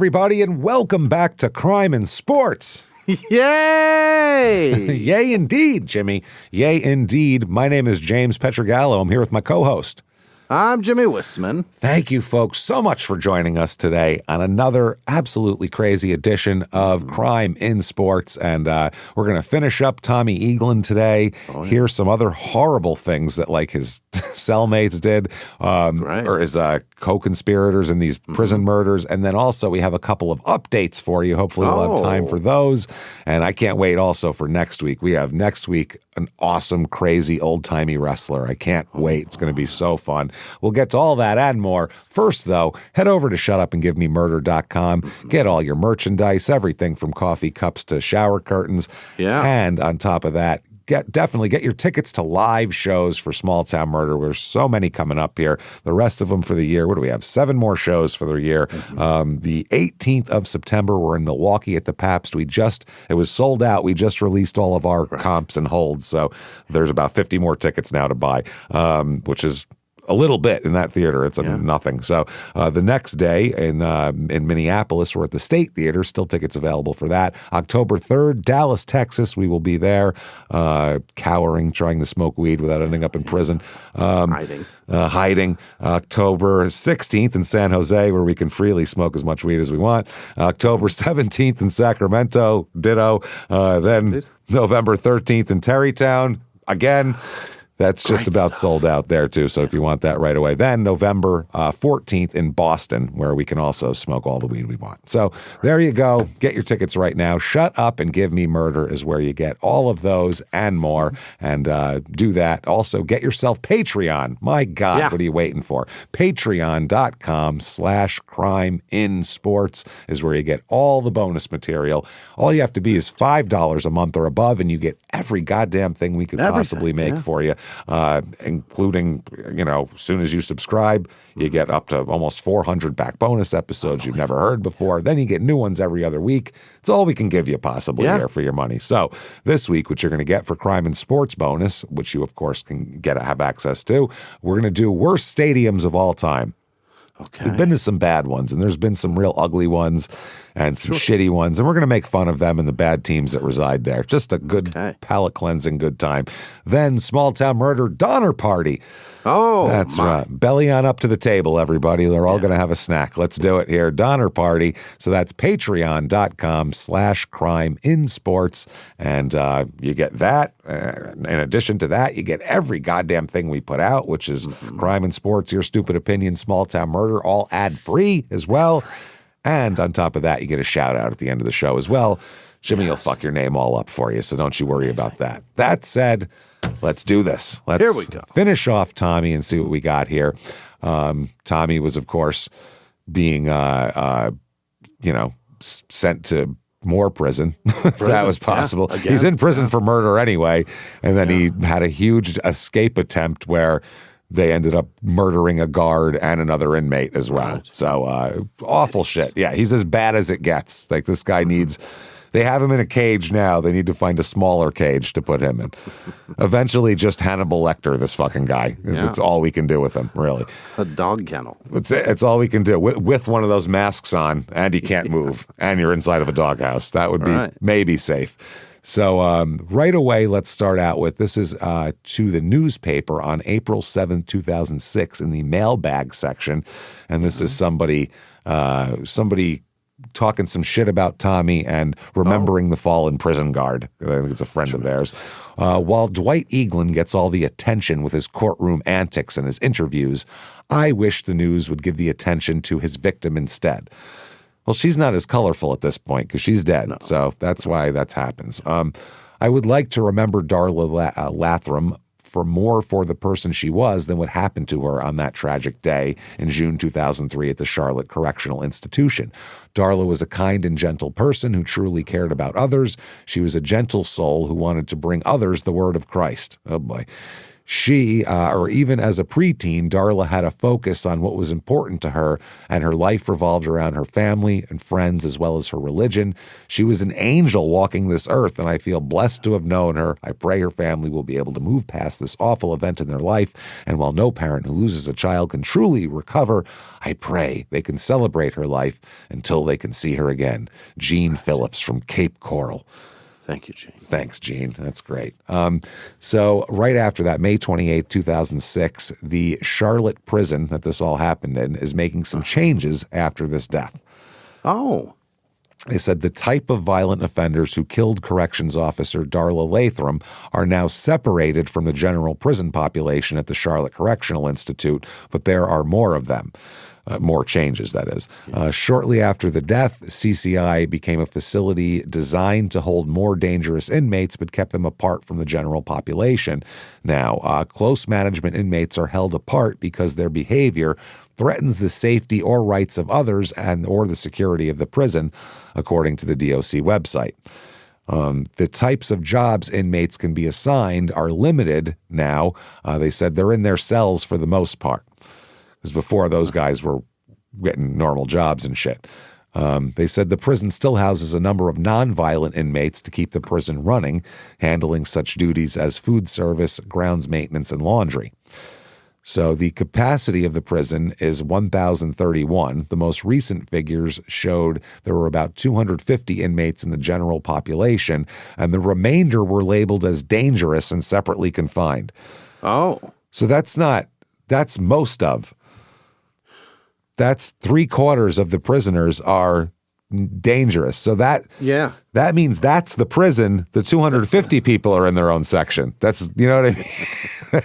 everybody, and welcome back to Crime in Sports. Yay! Yay, indeed, Jimmy. Yay, indeed. My name is James Pietragallo. I'm here with my co-host. I'm Jimmie Whisman. Thank you, folks, so much for joining us today on another absolutely crazy edition of Crime in Sports. And we're going to finish up Tommy Eaglin today, hear some other horrible things that, like, his cellmates did, or his co-conspirators in these prison murders. And then also we have a couple of updates for you. Hopefully we'll have time for those. And I can't wait also for next week. We have next week an awesome, crazy, old-timey wrestler. I can't wait. It's going to be so fun. We'll get to all that and more. First, though, head over to shutupandgivememurder.com. Get all your merchandise, everything from coffee cups to shower curtains. Yeah. And on top of that, definitely get your tickets to live shows for Small Town Murder. There's so many coming up here. The rest of them for the year. What do we have? 7 more shows for the year. The 18th of September, we're in Milwaukee at the Pabst. It was sold out. We just released all of our comps and holds. So there's about 50 more tickets now to buy, which is a little bit in that theater. It's nothing. So the next day in Minneapolis, we're at the State Theater. Still tickets available for that. October 3rd, Dallas, Texas. We will be there, cowering, trying to smoke weed without ending up in prison. Hiding. October 16th in San Jose, where we can freely smoke as much weed as we want. October 17th in Sacramento, ditto. Then November 13th in Terrytown, again. That's just about sold out there, too, so if you want that right away. Then November 14th in Boston, where we can also smoke all the weed we want. So there you go. Get your tickets right now. Shut Up and Give Me Murder is where you get all of those and more, and do that. Also, get yourself Patreon. My God, what are you waiting for? Patreon.com/crimeinsports is where you get all the bonus material. All you have to be is $5 a month or above, and you get every goddamn thing we could possibly make for you. Including, as soon as you subscribe, you get up to almost 400 back bonus episodes you've never heard before. Then you get new ones every other week. It's all we can give you possibly here for your money. So this week, what you're going to get for Crime and Sports bonus, which you, of course, can have access to, we're going to do worst stadiums of all time. Okay. We've been to some bad ones, and there's been some real ugly ones and some shitty ones, and we're going to make fun of them and the bad teams that reside there. Just a good palate-cleansing good time. Then Small Town Murder Donner Party. Oh, that's right. Belly on up to the table, everybody. They're all going to have a snack. Let's do it here. Donner Party. So that's patreon.com/crimeinsports, and you get that. In addition to that, you get every goddamn thing we put out, which is Crime and Sports, Your Stupid Opinion, Small Town Murder, all ad-free as well. And on top of that, you get a shout-out at the end of the show as well. Jimmy will fuck your name all up for you, so don't you worry about that. That said, let's do this. Here we go. Finish off Tommy and see what we got here. Tommy was, of course, being, sent to more prison, if that was possible. Yeah, he's in prison for murder anyway, and then he had a huge escape attempt where they ended up murdering a guard and another inmate as well. Right. So awful shit. Yeah, he's as bad as it gets. Like, this guy needs... They have him in a cage now. They need to find a smaller cage to put him in. Eventually, just Hannibal Lecter, this fucking guy. That's all we can do with him, really. A dog kennel. That's it. It's all we can do. With one of those masks on, and you can't move, and you're inside of a doghouse. That would be maybe safe. So right away, let's start out with, this is to the newspaper on April 7th, 2006 in the mailbag section. And this is somebody talking some shit about Tommy and remembering the fallen prison guard. I think it's a friend of theirs. While Dwight Eaglin gets all the attention with his courtroom antics and his interviews, I wish the news would give the attention to his victim instead. Well, she's not as colorful at this point because she's dead, so that's why that happens. I would like to remember Darla Lathram for the person she was than what happened to her on that tragic day in June 2003 at the Charlotte Correctional Institution. Darla was a kind and gentle person who truly cared about others. She was a gentle soul who wanted to bring others the word of Christ. Oh, boy. She, or even as a preteen, Darla had a focus on what was important to her, and her life revolved around her family and friends as well as her religion. She was an angel walking this earth, and I feel blessed to have known her. I pray her family will be able to move past this awful event in their life, and while no parent who loses a child can truly recover, I pray they can celebrate her life until they can see her again. Gene Phillips from Cape Coral. Thank you, Gene. Thanks, Gene. That's great. So right after that, May 28th, 2006, the Charlotte prison that this all happened in is making some changes after this death. Oh. They said the type of violent offenders who killed corrections officer Darla Latham are now separated from the general prison population at the Charlotte Correctional Institute, but there are more of them. More changes, that is. Shortly after the death, CCI became a facility designed to hold more dangerous inmates but kept them apart from the general population. Now, close management inmates are held apart because their behavior threatens the safety or rights of others or the security of the prison, according to the DOC website. The types of jobs inmates can be assigned are limited now. They said they're in their cells for the most part. Because before, those guys were getting normal jobs and shit. They said the prison still houses a number of nonviolent inmates to keep the prison running, handling such duties as food service, grounds maintenance, and laundry. So the capacity of the prison is 1,031. The most recent figures showed there were about 250 inmates in the general population, and the remainder were labeled as dangerous and separately confined. Oh. So that's most of. That's 3/4 of the prisoners are dangerous. So that means that's the prison. The 250 people are in their own section. That's, you know what I mean?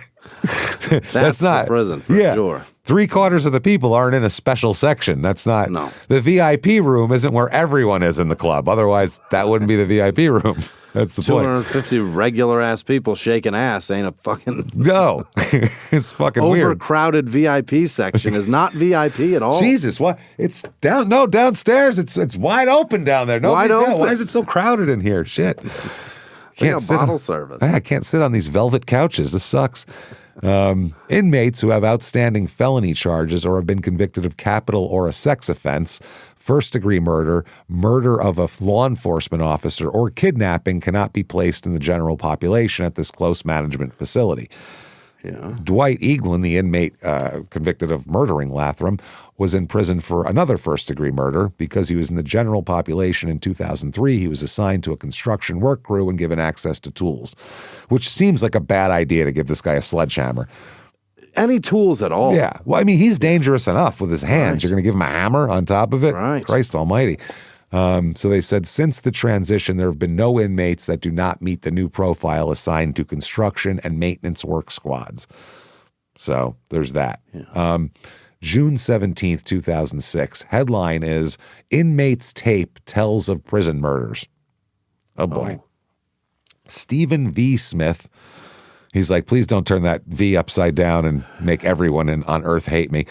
That's not the prison for sure. 3/4 of the people aren't in a special section. That's not. No. The VIP room isn't where everyone is in the club. Otherwise, that wouldn't be the VIP room. That's the 250 regular ass people shaking ass ain't a fucking no. It's fucking weird. Overcrowded VIP section is not VIP at all. Jesus, what? It's downstairs. It's wide open down there. Wide open. Why is it so crowded in here? Shit. Can't sit bottle service. I can't sit on these velvet couches. This sucks. Inmates who have outstanding felony charges or have been convicted of capital or a sex offense, first-degree murder, murder of a law enforcement officer, or kidnapping cannot be placed in the general population at this close management facility. Yeah. Dwight Eaglin, the inmate convicted of murdering Latham, was in prison for another first-degree murder because he was in the general population in 2003. He was assigned to a construction work crew and given access to tools, which seems like a bad idea to give this guy a sledgehammer. Any tools at all. Yeah. Well, I mean, he's dangerous enough with his hands. Right. You're going to give him a hammer on top of it? Right. Christ almighty. So they said since the transition, there have been no inmates that do not meet the new profile assigned to construction and maintenance work squads. So there's that. Yeah. June 17th, 2006. Headline is Inmates Tape Tells of Prison Murders. Oh, boy. Stephen V. Smith. He's like, please don't turn that V upside down and make everyone on earth hate me.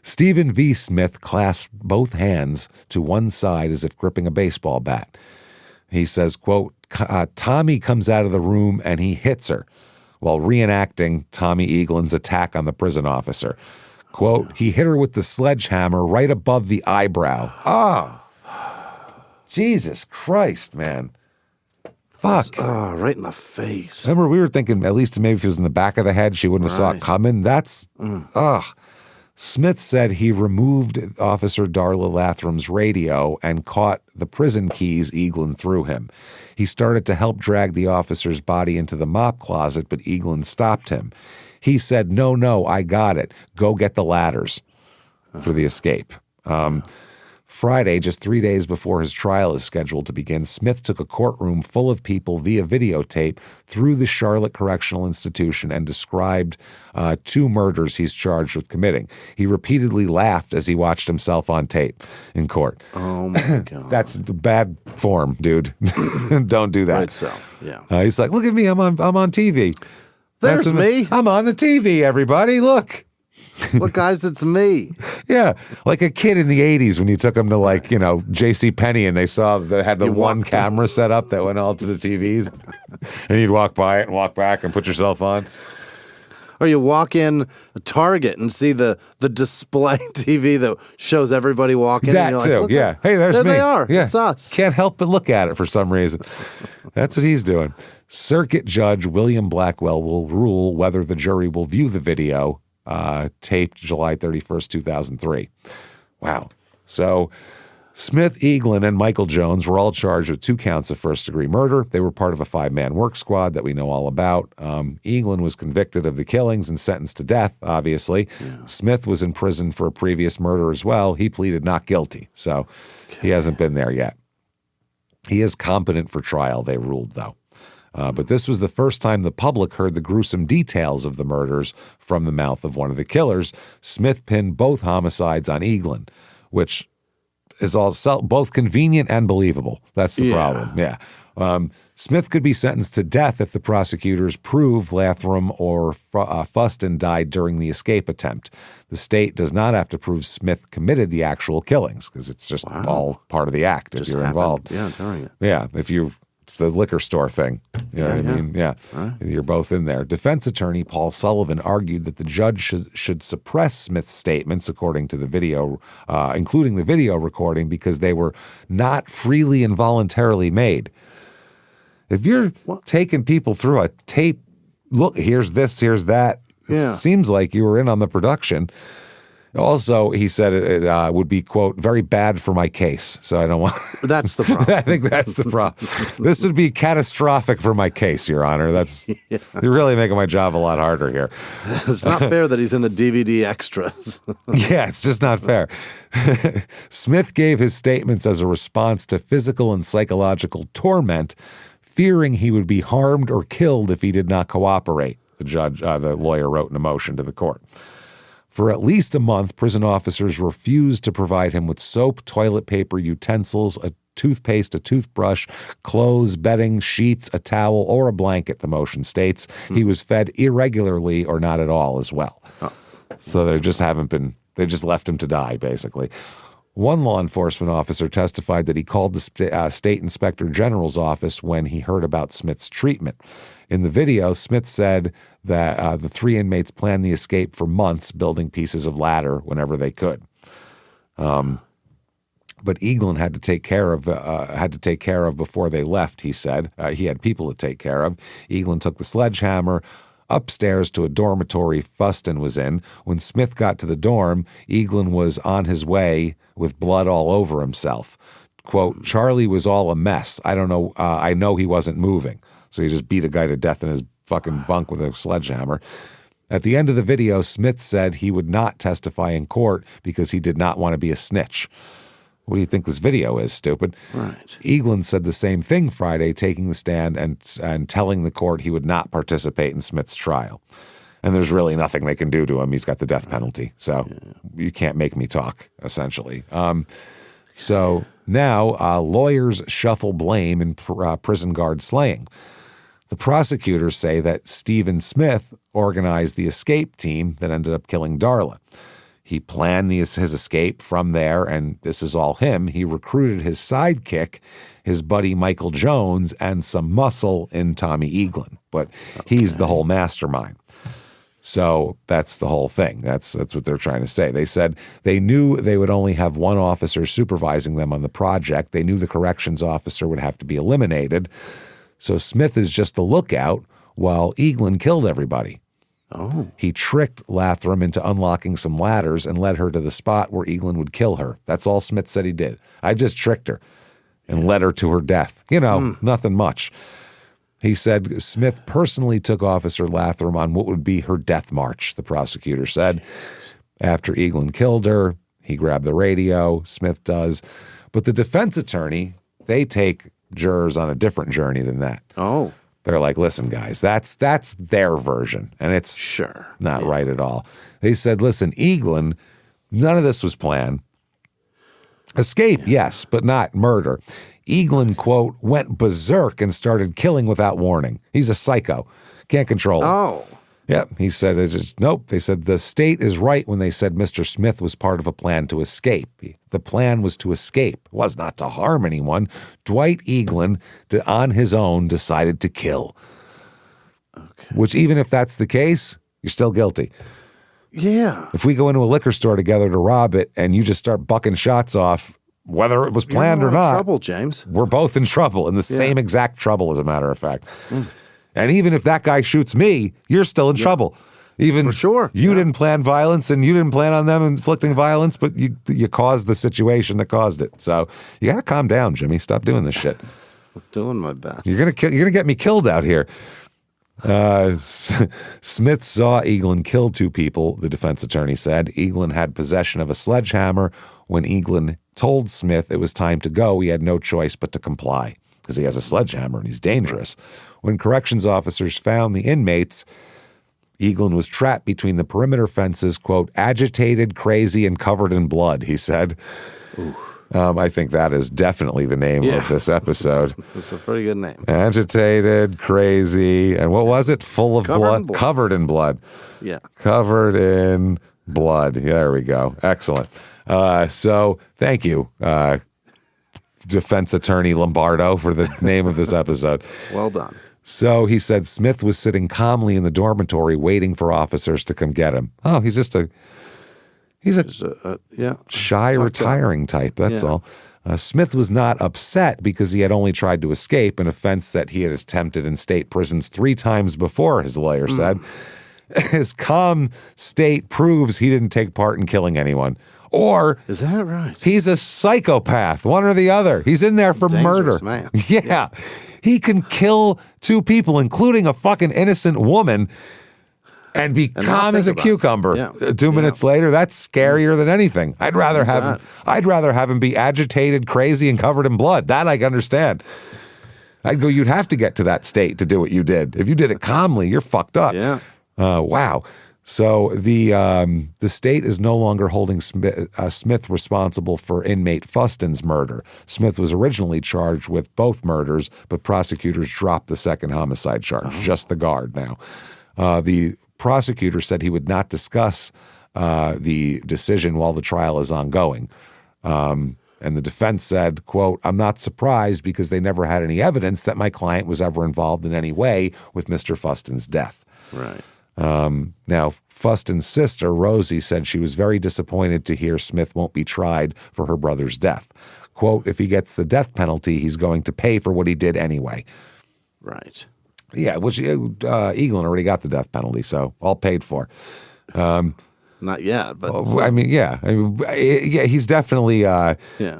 Stephen V. Smith clasped both hands to one side as if gripping a baseball bat. He says, quote, Tommy comes out of the room and he hits her while reenacting Tommy Eaglin's attack on the prison officer. Quote, he hit her with the sledgehammer right above the eyebrow. Ah, Jesus Christ, man. Fuck. Right in the face. Remember, we were thinking at least maybe if it was in the back of the head, she wouldn't have saw it coming. That's, Smith said he removed Officer Darla Latham's radio and caught the prison keys Eaglin threw him. He started to help drag the officer's body into the mop closet, but Eaglin stopped him. He said, no, I got it. Go get the ladders for the escape. Friday, just 3 days before his trial is scheduled to begin, Smith took a courtroom full of people via videotape through the Charlotte Correctional Institution and described 2 murders he's charged with committing. He repeatedly laughed as he watched himself on tape in court. Oh, my God. That's bad form, dude. Don't do that. Right, so, yeah. He's like, look at me, I'm on TV. There's me. I'm on the TV, everybody, look. Look, guys, it's me. Yeah, like a kid in the 80s when you took them to J.C. Penney and they saw they had the one camera set up that went all to the TVs, and you'd walk by it and walk back and put yourself on. Or you walk in a Target and see the display TV that shows everybody walking. That and you're too, like, yeah. Hey, there's there me. they are. Yeah. It's us. Can't help but look at it for some reason. That's what he's doing. Circuit Judge William Blackwell will rule whether the jury will view the video taped July 31st, 2003. Wow. So Smith, Eaglin, and Michael Jones were all charged with 2 counts of first-degree murder. They were part of a 5-man work squad that we know all about. Eaglin was convicted of the killings and sentenced to death, obviously. Yeah. Smith was in prison for a previous murder as well. He pleaded not guilty, so he hasn't been there yet. He is competent for trial, they ruled, though. But this was the first time the public heard the gruesome details of the murders from the mouth of one of the killers. Smith pinned both homicides on Eaglin, which is all both convenient and believable. That's the problem. Yeah. Smith could be sentenced to death if the prosecutors prove Latham or Fuston died during the escape attempt. The state does not have to prove Smith committed the actual killings because it's just all part of the act if you're involved. Yeah, during it. Yeah, it's the liquor store thing. You know what I mean? Yeah. Right. You're both in there. Defense attorney Paul Sullivan argued that the judge should suppress Smith's statements according to the video, including the video recording, because they were not freely and voluntarily made. If you're taking people through a tape, look, here's this, here's that, it seems like you were in on the production. Also, he said it would be, quote, very bad for my case. So I don't want... That's the problem. I think that's the problem. This would be catastrophic for my case, Your Honor. You're really making my job a lot harder here. It's not fair that he's in the DVD extras. Yeah, it's just not fair. Smith gave his statements as a response to physical and psychological torment, fearing he would be harmed or killed if he did not cooperate, the lawyer wrote in a motion to the court. For at least a month, prison officers refused to provide him with soap, toilet paper, utensils, a toothpaste, a toothbrush, clothes, bedding, sheets, a towel, or a blanket, the motion states. He was fed irregularly or not at all as well. So they just left him to die, basically. One law enforcement officer testified that he called the state inspector general's office when he heard about Smith's treatment. In the video, Smith said that the 3 inmates planned the escape for months, building pieces of ladder whenever they could. But Eaglin had to take care of before they left. He said he had people to take care of. Eaglin took the sledgehammer upstairs to a dormitory Fuston was in. When Smith got to the dorm, Eaglin was on his way with blood all over himself. Quote, Charlie was all a mess. I don't know. I know he wasn't moving. So he just beat a guy to death in his fucking bunk with a sledgehammer. At the end of the video, Smith said he would not testify in court because he did not want to be a snitch. What do you think this video is, stupid? Right. Eaglin said the same thing Friday, taking the stand and telling the court he would not participate in Smith's trial. And there's really nothing they can do to him. He's got the death penalty. So you can't make me talk, essentially. So now lawyers shuffle blame in prison guard slaying. The prosecutors say that Stephen Smith organized the escape team that ended up killing Darla. He planned his escape from there, and this is all him. He recruited his sidekick, his buddy Michael Jones, and some muscle in Tommy Eaglin. But he's the whole mastermind. So that's the whole thing. That's what they're trying to say. They said they knew they would only have one officer supervising them on the project. They knew the corrections officer would have to be eliminated. So Smith is just the lookout while Eaglin killed everybody. Oh. He tricked Latham into unlocking some ladders and led her to the spot where Eaglin would kill her. That's all Smith said he did. I just tricked her and led her to her death. Nothing much. He said Smith personally took Officer Latham on what would be her death march, the prosecutor said. After Eaglin killed her, he grabbed the radio, Smith does. But the defense attorney, they take jurors on a different journey than that. Oh. They're like, listen, guys, that's their version, and it's not right at all. They said, listen, Eaglin, none of this was planned. Escape, yes, but not murder. Eaglin, quote, went berserk and started killing without warning. He's a psycho. Can't control him. Oh. Yeah, he said, nope. They said the state is right when they said Mr. Smith was part of a plan to escape. The plan was to escape, was not to harm anyone. Dwight Eaglin, on his own, decided to kill. Okay. Which, even if that's the case, you're still guilty. Yeah. If we go into a liquor store together to rob it and you just start bucking shots off, whether it was planned or not, trouble, James. We're both in trouble, in the same exact trouble, as a matter of fact. And even if that guy shoots me, you're still in trouble. Even for sure. You didn't plan violence, and you didn't plan on them inflicting violence, but you caused the situation that caused it. So you got to calm down, Jimmie. Stop doing this shit. I'm doing my best. You're gonna get me killed out here. Smith saw Eaglin kill 2 people, the defense attorney said. Eaglin had possession of a sledgehammer. When Eaglin told Smith it was time to go, he had no choice but to comply because he has a sledgehammer and he's dangerous. When corrections officers found the inmates, Eaglin was trapped between the perimeter fences, quote, agitated, crazy, and covered in blood, he said. I think that is definitely the name of this episode. It's a pretty good name. Agitated, crazy, and what was it? Full of blood? Covered in blood. Yeah. Covered in blood. There we go. Excellent. So thank you, defense attorney Lombardo, for the name of this episode. Well done. So he said Smith was sitting calmly in the dormitory waiting for officers to come get him. Oh, he's a shy, retiring type, that's all. Smith was not upset because he had only tried to escape, an offense that he had attempted in state prisons 3 times before, his lawyer said. His calm state proves he didn't take part in killing anyone. Or is that right? He's a psychopath, one or the other. He's in there for murder. Man. Yeah. He can kill 2 people, including a fucking innocent woman, and be calm as a cucumber. Yeah. 2 minutes later, that's scarier than anything. I'd rather have him be agitated, crazy, and covered in blood. That I can understand. I'd go, you'd have to get to that state to do what you did. If you did it calmly, you're fucked up. Yeah. Wow. So the state is no longer holding Smith responsible for inmate Fuston's murder. Smith was originally charged with both murders, but prosecutors dropped the second homicide charge, just the guard now. The prosecutor said he would not discuss the decision while the trial is ongoing. And the defense said, quote, I'm not surprised because they never had any evidence that my client was ever involved in any way with Mr. Fuston's death. Right. Now, Fuston's sister, Rosie, said she was very disappointed to hear Smith won't be tried for her brother's death. Quote, if he gets the death penalty, he's going to pay for what he did anyway. Right. Yeah, which Eaglin already got the death penalty, so all paid for. Not yet, but I mean, he's definitely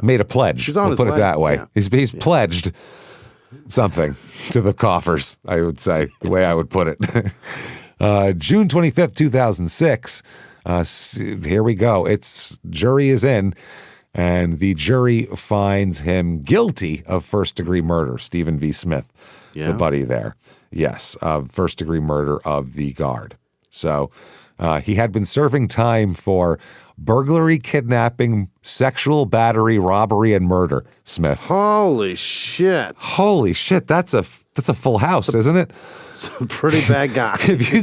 made a pledge. He's on we'll his put way. it that way. Yeah. He's pledged something to the coffers, I would say, the way I would put it. June 25th, 2006. Here we go. Jury is in, and the jury finds him guilty of first-degree murder, Stephen V. Smith, the buddy there. Yes, first-degree murder of the guard. So he had been serving time for burglary, kidnapping, sexual battery, robbery, and murder, Smith. Holy shit. Holy shit, that's a full house, isn't it? It's a pretty bad guy. If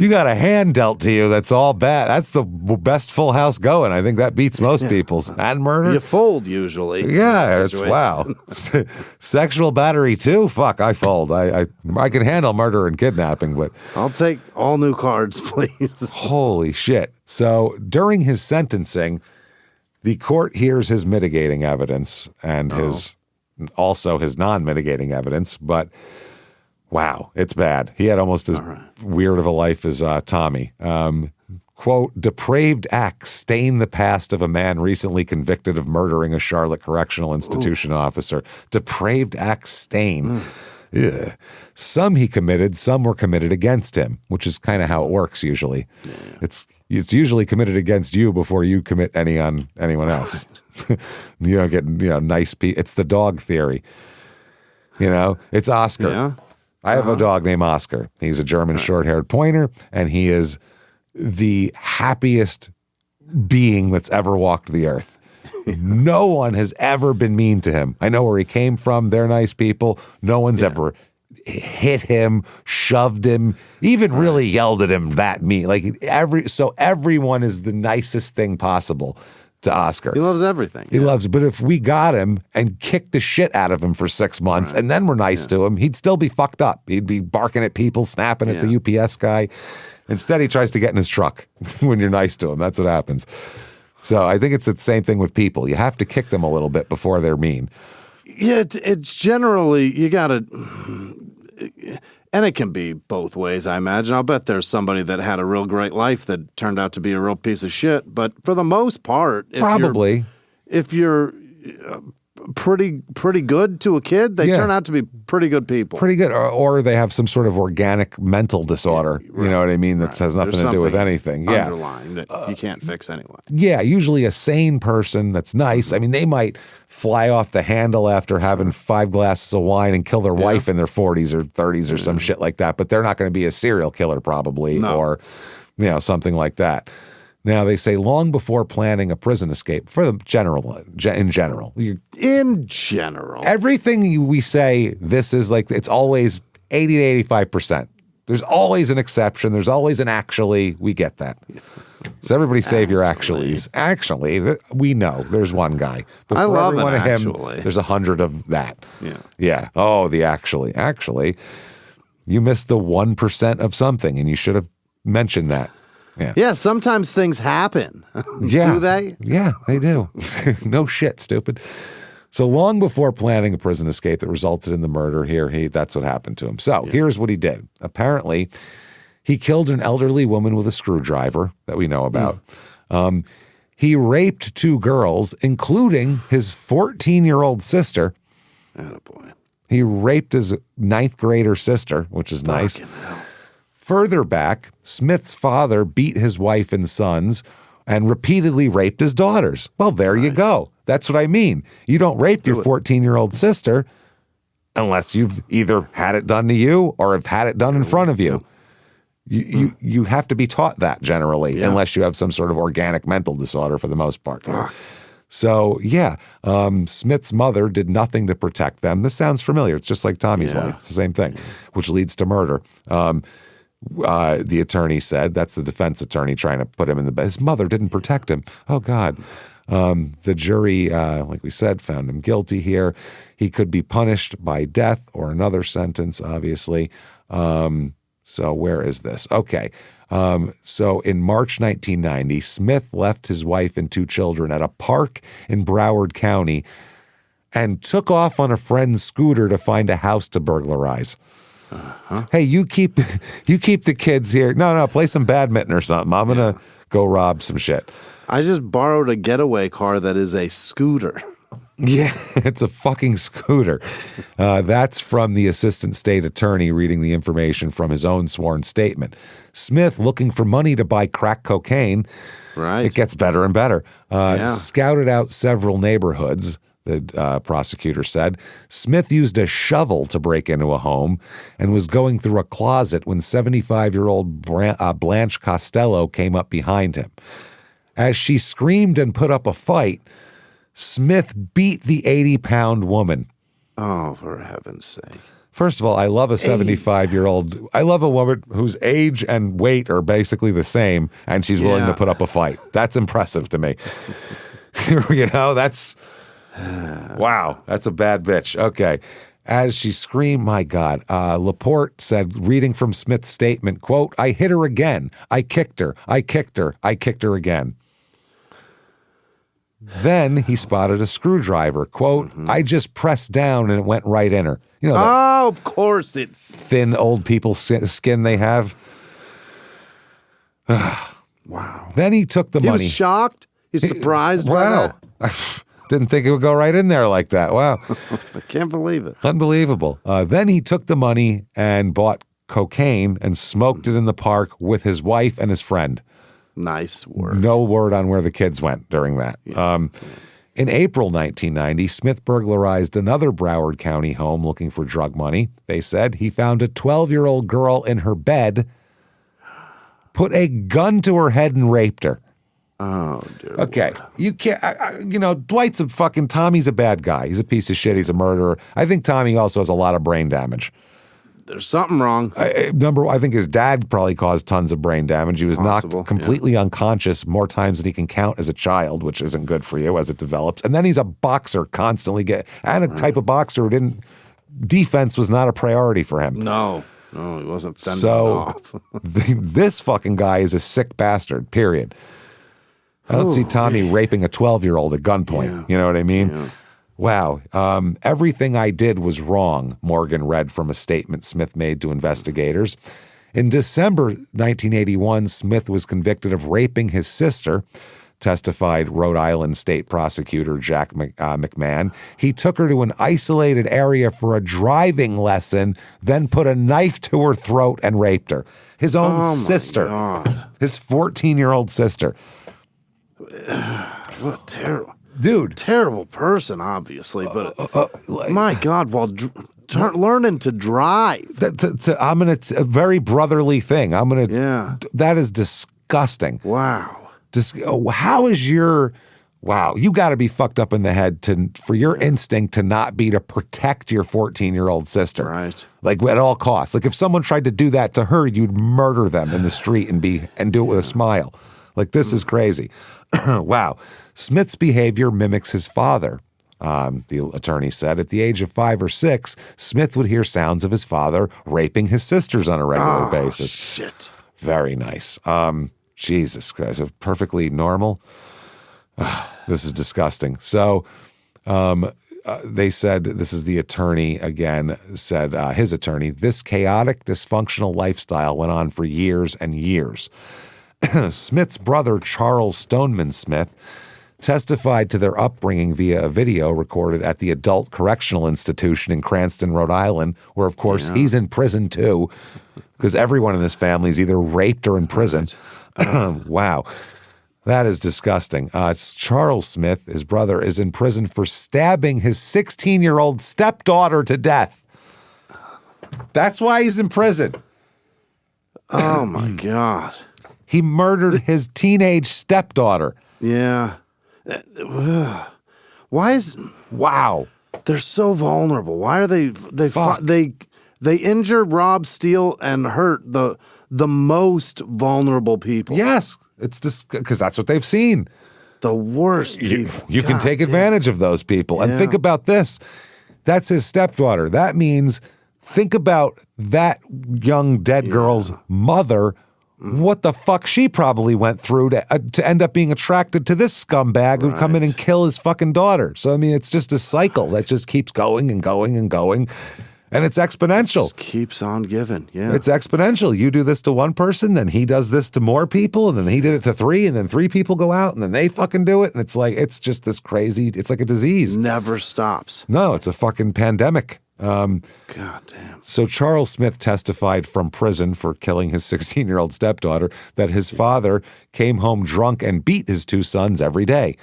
you got a hand dealt to you that's all bad, that's the best full house going. I think that beats most people's. And murder? You fold usually. Yeah, it's wow. Sexual battery too? Fuck, I fold. I can handle murder and kidnapping, but I'll take all new cards, please. Holy shit. So during his sentencing, the court hears his mitigating evidence and also his non-mitigating evidence, but wow, it's bad. He had almost as weird of a life as Tommy. Quote, depraved acts stain the past of a man recently convicted of murdering a Charlotte Correctional Institution officer. Depraved acts stain. Ugh. Some he committed, some were committed against him, which is kind of how it works usually. Yeah. It's usually committed against you before you commit any on anyone else. You don't get nice people. It's the dog theory. It's Oscar. Yeah. I have a dog named Oscar. He's a German short-haired pointer, and he is the happiest being that's ever walked the earth. No one has ever been mean to him. I know where he came from. They're nice people. No one's ever hit him, shoved him, even really yelled at him that mean. Like everyone is the nicest thing possible to Oscar. He loves everything. He loves it. But if we got him and kicked the shit out of him for 6 months and then we're nice to him, he'd still be fucked up. He'd be barking at people, snapping at the UPS guy. Instead, he tries to get in his truck when you're nice to him. That's what happens. So I think it's the same thing with people. You have to kick them a little bit before they're mean. Yeah, it's generally, you got to, and it can be both ways, I imagine. I'll bet there's somebody that had a real great life that turned out to be a real piece of shit. But for the most part, if you're pretty good to a kid, they turn out to be pretty good people. Pretty good. Or they have some sort of organic mental disorder, you know what I mean, that has nothing to do with anything. Underlying that you can't fix anyway. Yeah, usually a sane person that's nice. I mean, they might fly off the handle after having 5 glasses of wine and kill their wife in their 40s or 30s or some shit like that, but they're not going to be a serial killer probably or, something like that. Now, they say long before planning a prison escape, in general. Everything we say, this is like, it's always 80 to 85%. There's always an exception. There's always an actually. We get that. So everybody save your actuallys. Actually, we know there's one guy. But I love every one an of him, actually. there's 100 of that. Yeah. Oh, the actually. Actually, you missed the 1% of something, and you should have mentioned that. Yeah, sometimes things happen. Do they? Yeah, they do. No shit, stupid. So long before planning a prison escape that resulted in the murder here, that's what happened to him. So here's what he did. Apparently, he killed an elderly woman with a screwdriver that we know about. He raped 2 girls, including his 14-year-old sister. Attaboy. He raped his 9th grader sister, which is nice. Hell. Further back, Smith's father beat his wife and sons and repeatedly raped his daughters. Well, there you go. That's what I mean. You don't rape your 14-year-old sister unless you've either had it done to you or have had it done in front of you. You have to be taught that generally, unless you have some sort of organic mental disorder for the most part. So, Smith's mother did nothing to protect them. This sounds familiar. It's just like Tommy's life. It's the same thing, which leads to murder. The attorney said, that's the defense attorney trying to put him in the bed. His mother didn't protect him. Oh, God. The jury, like we said, found him guilty here. He could be punished by death or another sentence, obviously. So where is this? Okay. So in March 1990, Smith left his wife and 2 children at a park in Broward County and took off on a friend's scooter to find a house to burglarize. Hey, you keep the kids here. No, play some badminton or something. I'm going to go rob some shit. I just borrowed a getaway car that is a scooter. Yeah, it's a fucking scooter. That's from the assistant state attorney reading the information from his own sworn statement. Smith, looking for money to buy crack cocaine. Right. It gets better and better. Scouted out several neighborhoods. The prosecutor said. Smith used a shovel to break into a home and was going through a closet when 75-year-old Blanche Costello came up behind him. As she screamed and put up a fight, Smith beat the 80-pound woman. Oh, for heaven's sake. First of all, I love a 75-year-old. I love a woman whose age and weight are basically the same, and she's willing to put up a fight. That's impressive to me. That's... Wow, that's a bad bitch. Okay. As she screamed, my God, Laporte said, reading from Smith's statement, quote, I hit her again. I kicked her. I kicked her. I kicked her again. Then he spotted a screwdriver, quote, I just pressed down and it went right in her. Of course it. Thin old people's skin they have. Wow. Then he took the money. He was shocked? He's surprised by that? Didn't think it would go right in there like that. Wow. I can't believe it. Unbelievable. Then he took the money and bought cocaine and smoked it in the park with his wife and his friend. Nice word. No word on where the kids went during that. In April 1990, Smith burglarized another Broward County home looking for drug money. They said he found a 12-year-old girl in her bed, put a gun to her head and raped her. Oh, dear Okay, Lord. You can't, Dwight's Tommy's a bad guy. He's a piece of shit. He's a murderer. I think Tommy also has a lot of brain damage. there's something wrong. I think his dad probably caused tons of brain damage. He was Possible, knocked completely unconscious more times than he can count as a child, which isn't good for you as it develops. And then he's a boxer constantly and a type of boxer who defense was not a priority for him. No, he wasn't fending off. This fucking guy is a sick bastard, period. I don't see Tommy raping a 12-year-old at gunpoint. Yeah. You know what I mean? Yeah. Wow. Everything I did was wrong, Morgan read from a statement Smith made to investigators. In December 1981, Smith was convicted of raping his sister, testified Rhode Island State Prosecutor Jack McMahon. He took her to an isolated area for a driving lesson, then put a knife to her throat and raped her. His own sister. God. His 14-year-old sister. What terrible. Dude. Terrible person, obviously, but my God, while learning to drive. It's a very brotherly thing. That is disgusting. Wow. How is you got to be fucked up in the head for your instinct to not be to protect your 14-year-old sister. Right. Like at all costs. Like if someone tried to do that to her, you'd murder them in the street and do it with a smile. Like this is crazy. Wow. Smith's behavior mimics his father. The attorney said at the age of 5 or 6, Smith would hear sounds of his father raping his sisters on a regular basis. Shit. Very nice. Jesus Christ. Perfectly normal. This is disgusting. So they said, this is the attorney again, said his attorney, this chaotic, dysfunctional lifestyle went on for years and years. Smith's brother, Charles Stoneman Smith, testified to their upbringing via a video recorded at the Adult Correctional Institution in Cranston, Rhode Island, where, of course, he's in prison too, because everyone in this family is either raped or in prison. Wow. That is disgusting. It's Charles Smith, his brother, is in prison for stabbing his 16-year-old stepdaughter to death. That's why he's in prison. Oh, my God. He murdered his teenage stepdaughter. Yeah. Why is... Wow. They're so vulnerable. Why are they injure, rob, steal, and hurt the most vulnerable people? Yes. It's just because that's what they've seen. The worst people. You can take advantage of those people. And think about this. That's his stepdaughter. That means think about that young dead girl's mother. What the fuck she probably went through to end up being attracted to this scumbag who'd come in and kill his fucking daughter. So, I mean, it's just a cycle that just keeps going and going and going. And it's exponential. Just keeps on giving, yeah. It's exponential. You do this to one person, then he does this to more people, and then he did it to 3, and then 3 people go out, and then they fucking do it. And it's like, it's just this crazy, it's like a disease. Never stops. No, it's a fucking pandemic. God damn. So Charles Smith testified from prison for killing his 16-year-old stepdaughter that his father came home drunk and beat his 2 sons every day.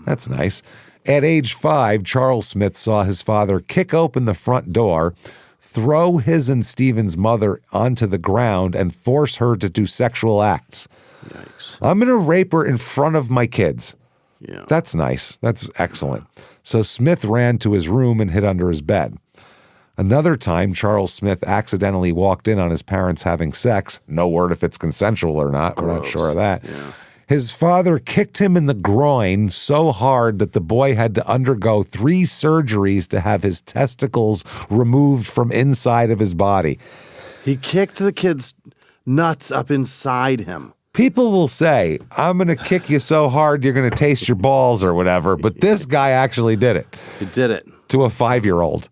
That's nice. At age 5, Charles Smith saw his father kick open the front door, throw his and Stephen's mother onto the ground, and force her to do sexual acts. Yikes. I'm going to rape her in front of my kids. Yeah. That's nice. That's excellent. So Smith ran to his room and hid under his bed. Another time, Charles Smith accidentally walked in on his parents having sex. No word if it's consensual or not. We're not sure of that. Yeah. His father kicked him in the groin so hard that the boy had to undergo 3 surgeries to have his testicles removed from inside of his body. He kicked the kid's nuts up inside him. People will say, I'm going to kick you so hard you're going to taste your balls or whatever, but this guy actually did it. He did it. To a 5-year-old.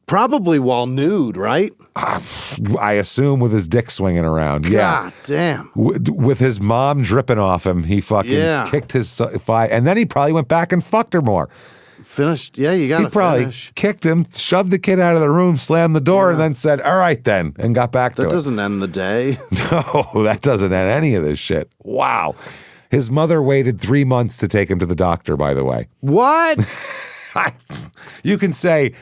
Probably while nude, right? I assume with his dick swinging around. God damn. With his mom dripping off him, he fucking kicked his and then he probably went back and fucked her more. Finished. Yeah, you got to finish. Kicked him, shoved the kid out of the room, slammed the door, and then said, all right then, and got back to it. That doesn't end the day. No, that doesn't end any of this shit. Wow. His mother waited 3 months to take him to the doctor, by the way. What? You can say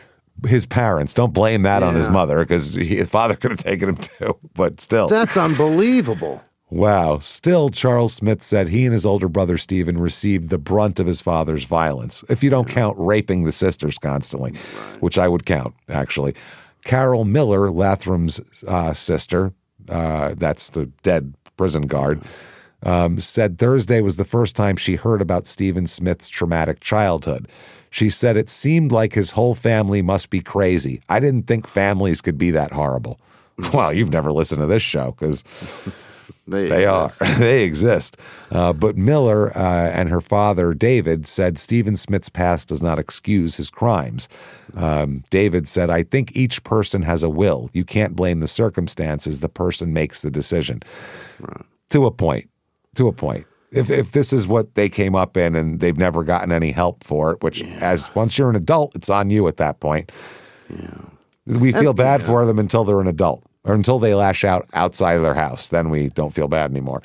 his parents. Don't blame that on his mother because his father could have taken him too, but still. That's unbelievable. Wow. Still, Charles Smith said he and his older brother Stephen received the brunt of his father's violence, if you don't count raping the sisters constantly, which I would count, actually. Carol Miller, Latham's sister, that's the dead prison guard, said Thursday was the first time she heard about Stephen Smith's traumatic childhood. She said it seemed like his whole family must be crazy. I didn't think families could be that horrible. Well, you've never listened to this show because they are. They exist. But Miller and her father, David, said Stephen Smith's past does not excuse his crimes. David said, I think each person has a will. You can't blame the circumstances. The person makes the decision. Right. To a point. If this is what they came up in and they've never gotten any help for it, which as once you're an adult, it's on you at that point. Yeah. We feel bad for them until they're an adult or until they lash out outside of their house. Then we don't feel bad anymore.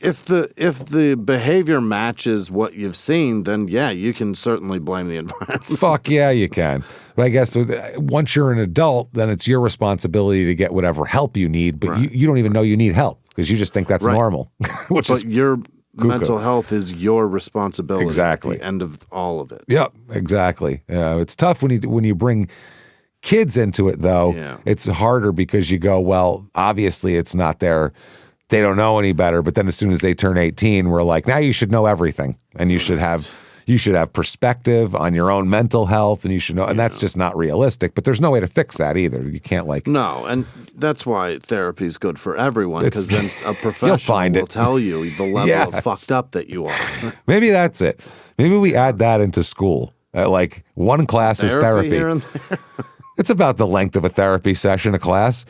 If the behavior matches what you've seen, then yeah, you can certainly blame the environment. Fuck yeah, you can. But I guess once you're an adult, then it's your responsibility to get whatever help you need. But you don't even know you need help because you just think that's normal. Which is your mental health is your responsibility. Exactly. At the end of all of it. Yep, exactly. It's tough when you bring kids into it, though. Yeah. It's harder because you go, well, obviously it's not their. They don't know any better. But then as soon as they turn 18, we're like, now you should know everything, and you should have perspective on your own mental health, and you should know. And that's just not realistic. But there's no way to fix that either. You can't no, and that's why therapy is good for everyone because then a professional will tell you the level of fucked up that you are. Maybe that's it. Maybe we add that into school. Like one class is therapy. Here and there. It's about the length of a therapy session, a class.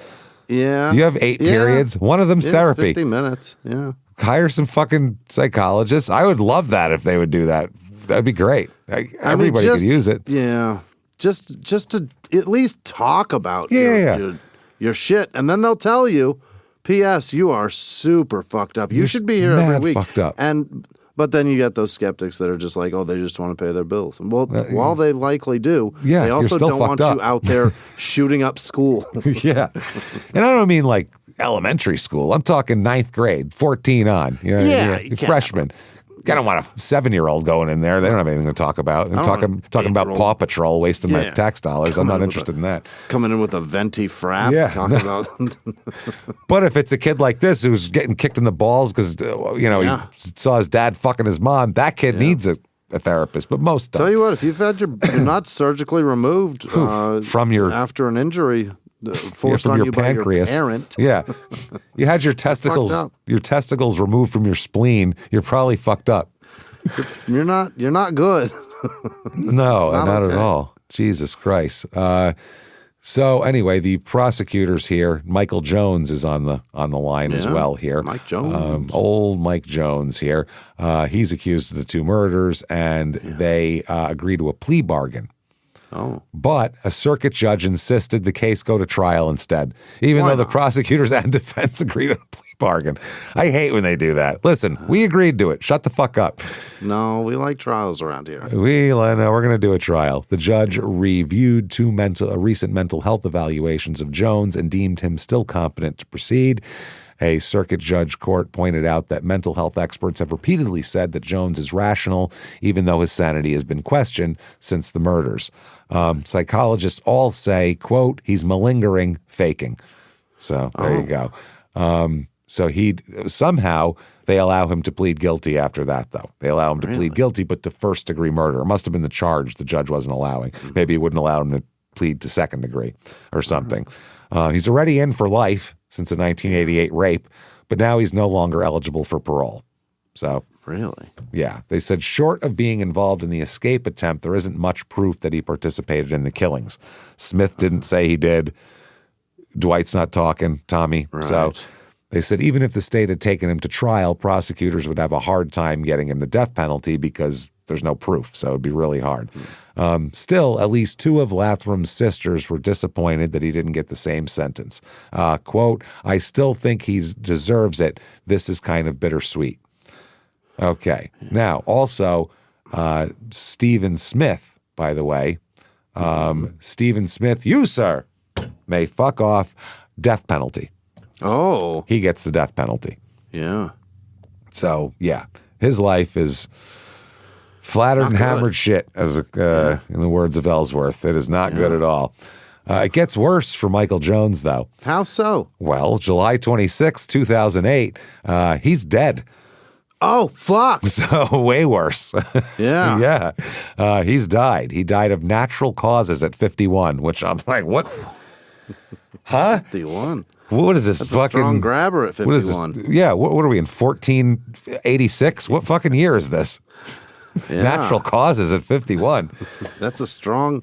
Yeah. You have 8 periods. One of them's therapy. 50 minutes. Yeah. Hire some fucking psychologists. I would love that if they would do that. That'd be great. Everybody could use it. Yeah. Just to at least talk about your shit. And then they'll tell you, P.S., you are super fucked up. You should be here every week. Fucked up. But then you get those skeptics that are just like, oh, they just want to pay their bills. Well, while they likely do, they also don't want you out there shooting up schools. Yeah. And I don't mean like elementary school. I'm talking 9th grade, 14 on. Freshman. I don't want a 7-year-old going in there. They don't have anything to talk about. I'm talking about Paw Patrol, wasting my tax dollars. I'm not interested in that. Coming in with a venti frap. Yeah. Talking about. But if it's a kid like this who's getting kicked in the balls because he saw his dad fucking his mom, that kid needs a therapist. But most don't. Tell you what, if you've had your nuts surgically removed from your after an injury. Forced from on your you pancreas. By your parent. Yeah. You had your testicles removed from your spleen. You're probably fucked up. You're not good. No, not at all. Jesus Christ. So anyway, the prosecutors here, Michael Jones is on the line as well here. Mike Jones. Old Mike Jones here. He's accused of the 2 murders, and they agree to a plea bargain. Oh. But a circuit judge insisted the case go to trial instead, even though the prosecutors and defense agreed on a plea bargain. I hate when they do that. Listen, we agreed to it. Shut the fuck up. No, we like trials around here. We're going to do a trial. The judge reviewed 2 recent mental health evaluations of Jones and deemed him still competent to proceed. A circuit judge court pointed out that mental health experts have repeatedly said that Jones is rational, even though his sanity has been questioned since the murders. Psychologists all say, quote, he's malingering, faking. So there you go. So somehow they allow him to plead guilty after that, though. They allow him to plead guilty, but to first-degree murder. It must have been the charge the judge wasn't allowing. Maybe he wouldn't allow him to plead to second degree or something. He's already in for life since a 1988 rape, but now he's no longer eligible for parole. So really? Yeah. They said short of being involved in the escape attempt, there isn't much proof that he participated in the killings. Smith didn't say he did. Dwight's not talking, Tommy. Right. So they said even if the state had taken him to trial, prosecutors would have a hard time getting him the death penalty because there's no proof, so it'd be really hard. Still, at least 2 of Latham's sisters were disappointed that he didn't get the same sentence. Quote, I still think he deserves it. This is kind of bittersweet. Okay. Now, also, Stephen Smith, by the way, Stephen Smith, you, sir, may fuck off. Death penalty. Oh. He gets the death penalty. Yeah. So, yeah, his life is flattered and hammered shit, as in the words of Ellsworth. It is not good at all. It gets worse for Michael Jones, though. How so? Well, July 26, 2008, he's dead. Oh, fuck. So way worse. Yeah. Yeah. He's died. He died of natural causes at 51, which I'm like, what? Huh? 51. What is this? That's a strong grabber at 51. What is this? Yeah. What are we in 1486? What fucking year is this? Yeah. Natural causes at 51. That's a strong.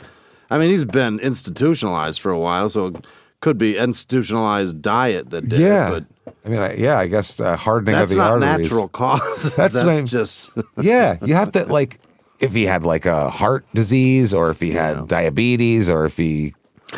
I mean, he's been institutionalized for a while, so it could be institutionalized diet that did Yeah. it. But I mean, I guess hardening of that's the not arteries. natural cause. That's That's just. Yeah. You have to, like, if he had like a heart disease or if he had diabetes or if he.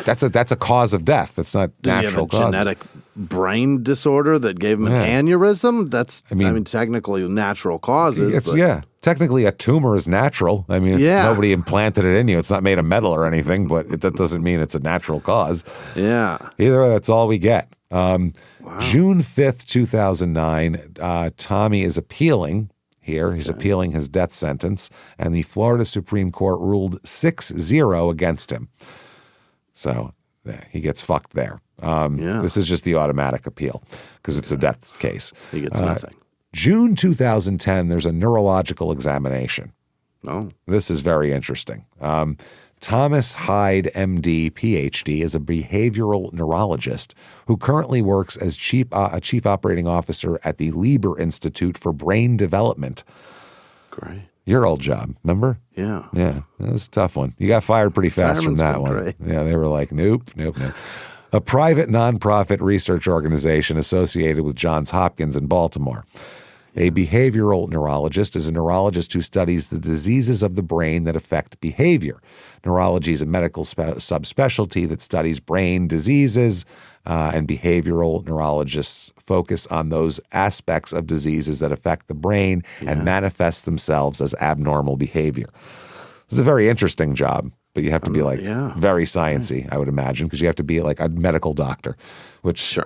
That's a cause of death. That's not Did he natural have a cause. genetic brain disorder that gave him an aneurysm? That's, I mean, technically natural causes. It's technically a tumor is natural. I mean, nobody implanted it in you. It's not made of metal or anything, but that doesn't mean it's a natural cause. Yeah. Either way, that's all we get. June 5th, 2009, Tommy is appealing here. He's appealing his death sentence, and the Florida Supreme Court ruled 6-0 against him. So he gets fucked there. This is just the automatic appeal because it's a death case. He gets nothing. June 2010, there's a neurological examination. Oh. This is very interesting. Thomas Hyde, MD, PhD, is a behavioral neurologist who currently works as a chief operating officer at the Lieber Institute for Brain Development. Great. Your old job, remember? Yeah. Yeah, that was a tough one. You got fired pretty fast from that one. Great. Yeah, they were like, nope. A private nonprofit research organization associated with Johns Hopkins in Baltimore. A behavioral neurologist is a neurologist who studies the diseases of the brain that affect behavior. Neurology is a medical subspecialty that studies brain diseases, and behavioral neurologists focus on those aspects of diseases that affect the brain and manifest themselves as abnormal behavior. It's a very interesting job, but you have to be very sciencey, I would imagine, because you have to be like a medical doctor, which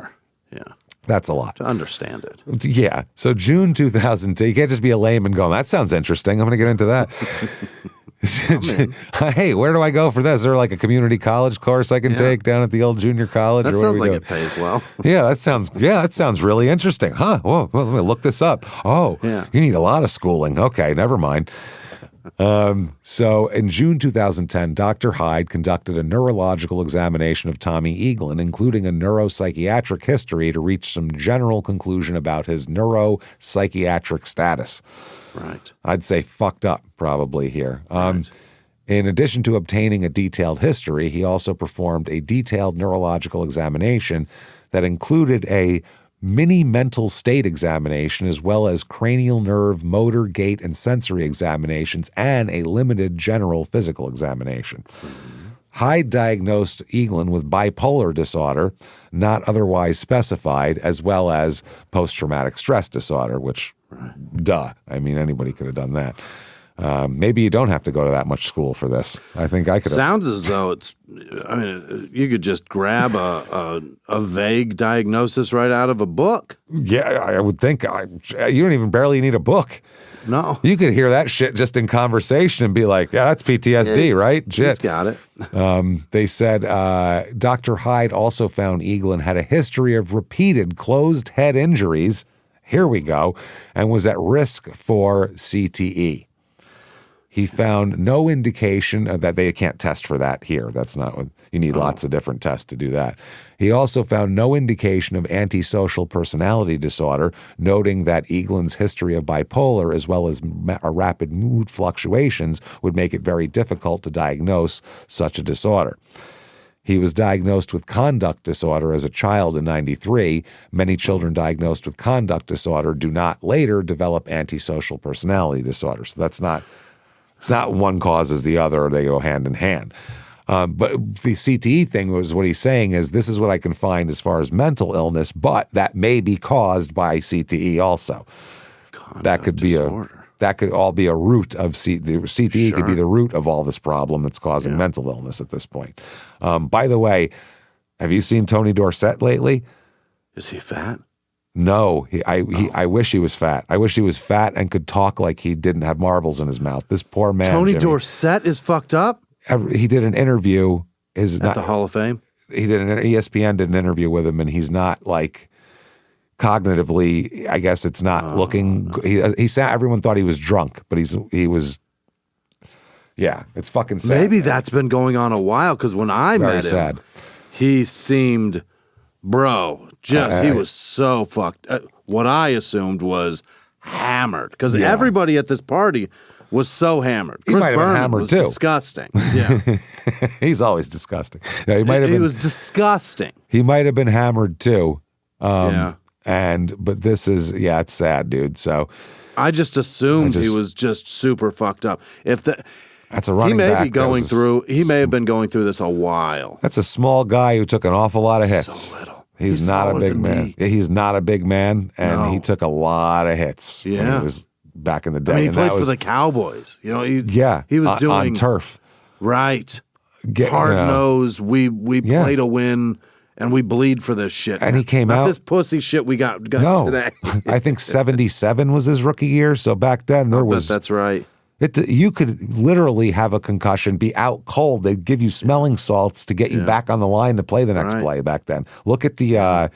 that's a lot. To understand it. Yeah. So June 2002, you can't just be a layman going, that sounds interesting. I'm going to get into that. Hey, where do I go for this? Is there like a community college course I can take down at the old junior college? That or sounds like it pays well. That sounds really interesting. Huh? Whoa, well, let me look this up. Oh, you need a lot of schooling. Okay, never mind. So in June 2010, Dr. Hyde conducted a neurological examination of Tommy Eaglin, including a neuropsychiatric history to reach some general conclusion about his neuropsychiatric status. Right. I'd say fucked up probably here. In addition to obtaining a detailed history, he also performed a detailed neurological examination that included a mini mental state examination as well as cranial nerve, motor, gait, and sensory examinations and a limited general physical examination. Hyde diagnosed Eaglin with bipolar disorder, not otherwise specified, as well as post-traumatic stress disorder, which, duh, I mean, anybody could have done that. Maybe you don't have to go to that much school for this. I think I could. Sounds as though you could just grab a vague diagnosis right out of a book. Yeah, I would think. You don't even barely need a book. No. You could hear that shit just in conversation and be like, yeah, that's PTSD, right? Shit. He's got it. They said Dr. Hyde also found Eaglin had a history of repeated closed head injuries. Here we go. And was at risk for CTE. He found no indication that they can't test for that here. That's not what you need. Lots of different tests to do that. He also found no indication of antisocial personality disorder, noting that Eaglin's history of bipolar as well as rapid mood fluctuations would make it very difficult to diagnose such a disorder. He was diagnosed with conduct disorder as a child in 1993. Many children diagnosed with conduct disorder do not later develop antisocial personality disorder. So it's not one causes the other, or they go hand in hand. But the CTE thing was what he's saying is this is what I can find as far as mental illness, but that may be caused by CTE also. That could be that could all be a root of the CTE could be the root of all this problem that's causing mental illness at this point. By the way, have you seen Tony Dorsett lately? Is he fat? No, I wish he was fat. I wish he was fat and could talk like he didn't have marbles in his mouth. This poor man. Tony Jimmie, Dorsett is fucked up? he did an interview at the Hall of Fame. ESPN did an interview with him, and he's not like cognitively. I guess it's not looking. No. He said everyone thought he was drunk, but he was. Yeah, it's fucking sad. Maybe that's been going on a while because when I met him, he seemed, he was so fucked. What I assumed was hammered because everybody at this party was so hammered. Chris Berman was disgusting. Yeah, he's always disgusting. Yeah, he was disgusting. He might have been hammered too. But this is it's sad, dude. So I just assumed he was just super fucked up. That's a running back. He may have been going through this a while. That's a small guy who took an awful lot of hits. So little. He's not a big man. He's not a big man, and he took a lot of hits when he was back in the day. I mean, he played for the Cowboys. You know, he was doing on turf. Right. Hard nose. We play to win, and we bleed for this shit. And he came out. This pussy shit we got today. I think 77 was his rookie year. So back then that's right. You could literally have a concussion, be out cold. They'd give you smelling salts to get you back on the line to play the next play back then. Look at the,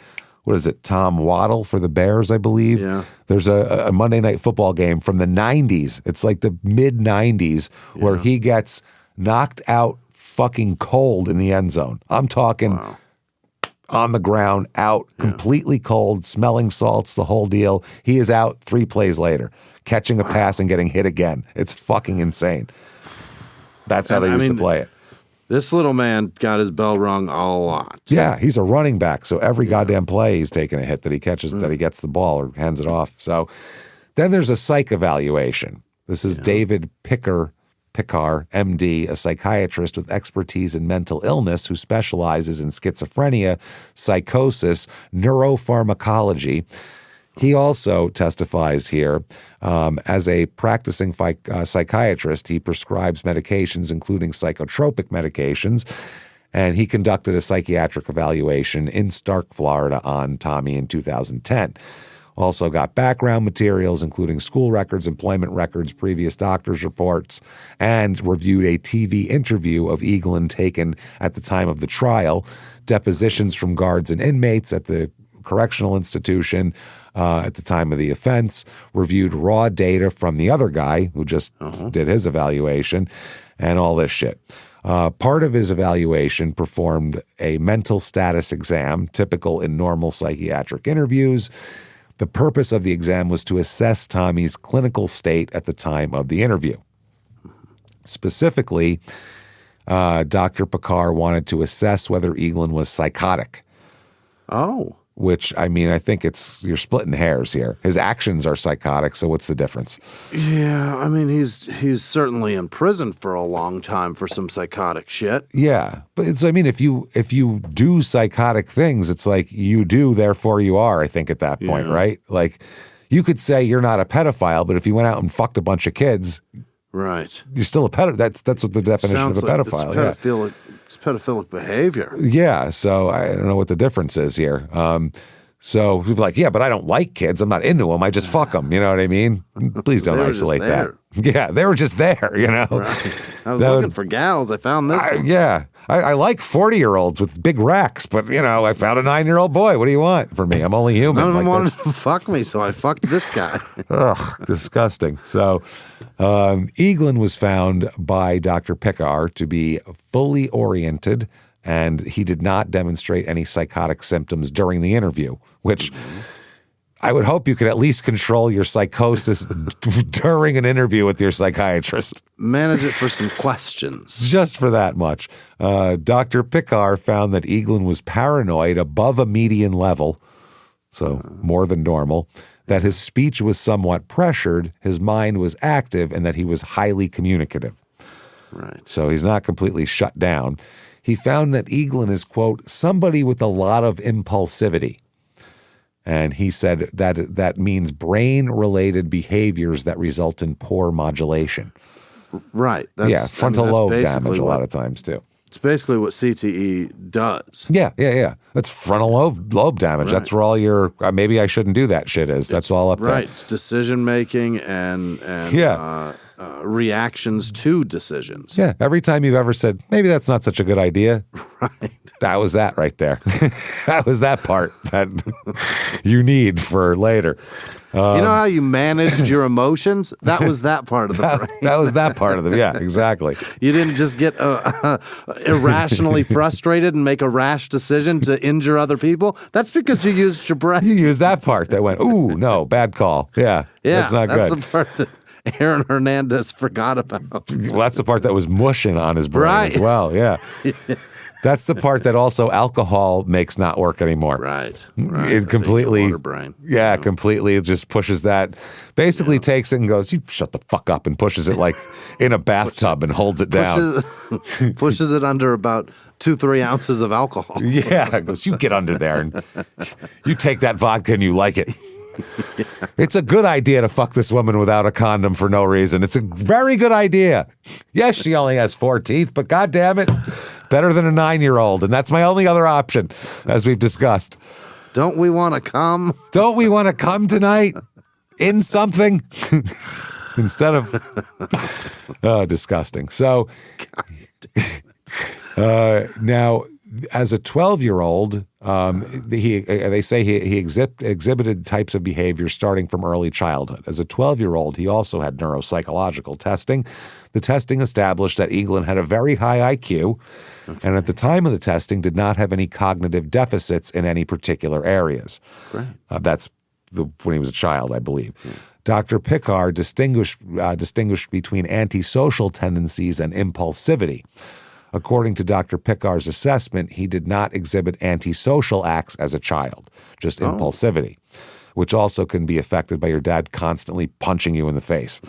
Tom Waddle for the Bears, I believe. Yeah. There's a Monday Night Football game from the 90s. It's like the mid-90s where he gets knocked out fucking cold in the end zone. I'm talking on the ground, out, completely cold, smelling salts, the whole deal. He is out 3 plays later, catching a pass and getting hit again. It's fucking insane. That's how they used to play it. This little man got his bell rung a lot. Yeah, he's a running back, so every goddamn play he's taking a hit that he catches, that he gets the ball or hands it off. So then there's a psych evaluation. This is David Pickar, MD, a psychiatrist with expertise in mental illness who specializes in schizophrenia, psychosis, neuropharmacology. He also testifies here as a practicing psychiatrist. He prescribes medications, including psychotropic medications, and he conducted a psychiatric evaluation in Stark, Florida on Tommy in 2010. Also got background materials, including school records, employment records, previous doctor's reports, and reviewed a TV interview of Eaglin taken at the time of the trial, depositions from guards and inmates at the correctional institution at the time of the offense, reviewed raw data from the other guy who just did his evaluation, and all this shit. Part of his evaluation performed a mental status exam, typical in normal psychiatric interviews. The purpose of the exam was to assess Tommy's clinical state at the time of the interview. Specifically, Dr. Pickar wanted to assess whether Eaglin was psychotic. Oh. Which, I mean, I think you're splitting hairs here. His actions are psychotic, so what's the difference? Yeah, I mean, he's certainly in prison for a long time for some psychotic shit. Yeah, but if you do psychotic things, it's like you do, therefore you are, I think, at that point, right? Like, you could say you're not a pedophile, but if you went out and fucked a bunch of kids, right, you're still a pedophile. That's what the definition of a pedophile. It's pedophilic behavior. Yeah, so I don't know what the difference is here. So people are like, yeah, but I don't like kids. I'm not into them. I just fuck them. You know what I mean? Please don't isolate that. Yeah, they were just there, you know. Right. I was looking for gals. I found this one. Yeah, I like 40-year-olds with big racks, but, you know, I found a 9-year-old boy. What do you want from me? I'm only human. None of them wanted to fuck me, so I fucked this guy. Ugh, disgusting. So Eaglin was found by Dr. Pickar to be fully oriented, and he did not demonstrate any psychotic symptoms during the interview, which I would hope you could at least control your psychosis during an interview with your psychiatrist. Manage it for some questions. Just for that much. Dr. Pickar found that Eaglin was paranoid above a median level, so more than normal, that his speech was somewhat pressured, his mind was active, and that he was highly communicative. Right. So he's not completely shut down. He found that Eaglin is, quote, somebody with a lot of impulsivity. And he said that means brain-related behaviors that result in poor modulation. Right. Frontal lobe damage a lot of times, too. It's basically what CTE does. Yeah. That's frontal lobe damage. Right. That's where all your maybe I shouldn't do that shit is. That's all up there. Right. It's decision-making and reactions to decisions. Yeah, every time you've ever said, maybe that's not such a good idea, Right. that was that right there. That was that part that you need for later. You know how you managed your emotions? That was that part of the brain. That was that part of them. Yeah, exactly. You didn't just get irrationally frustrated and make a rash decision to injure other people. That's because you used your brain. You used that part that went, ooh, no, bad call. Yeah, that's not good. That's the part that Aaron Hernandez forgot about. Well, that's the part that was mushing on his brain Right. as well. Yeah. That's the part that also alcohol makes not work anymore. Right. It completely, water brain. yeah, completely. It just pushes that, basically takes it and goes, you shut the fuck up, and pushes it like in a bathtub and holds it down. Pushes it under about 2-3 ounces of alcohol. Yeah, it goes, you get under there and you take that vodka and you like it. It's a good idea to fuck this woman without a condom for no reason. It's a very good idea. Yes, she only has 4 teeth, but God damn it, better than a 9-year-old. And that's my only other option, as we've discussed. Don't we want to come? Don't we want to come tonight in something? Instead of disgusting. So now, as a 12-year-old, they say he exhibited types of behavior starting from early childhood. As a 12-year-old, he also had neuropsychological testing. The testing established that Eaglin had a very high IQ, and at the time of the testing did not have any cognitive deficits in any particular areas. Great. That's when he was a child, I believe. Yeah. Dr. Picard distinguished between antisocial tendencies and impulsivity. According to Dr. Picard's assessment, he did not exhibit antisocial acts as a child, just impulsivity, which also can be affected by your dad constantly punching you in the face.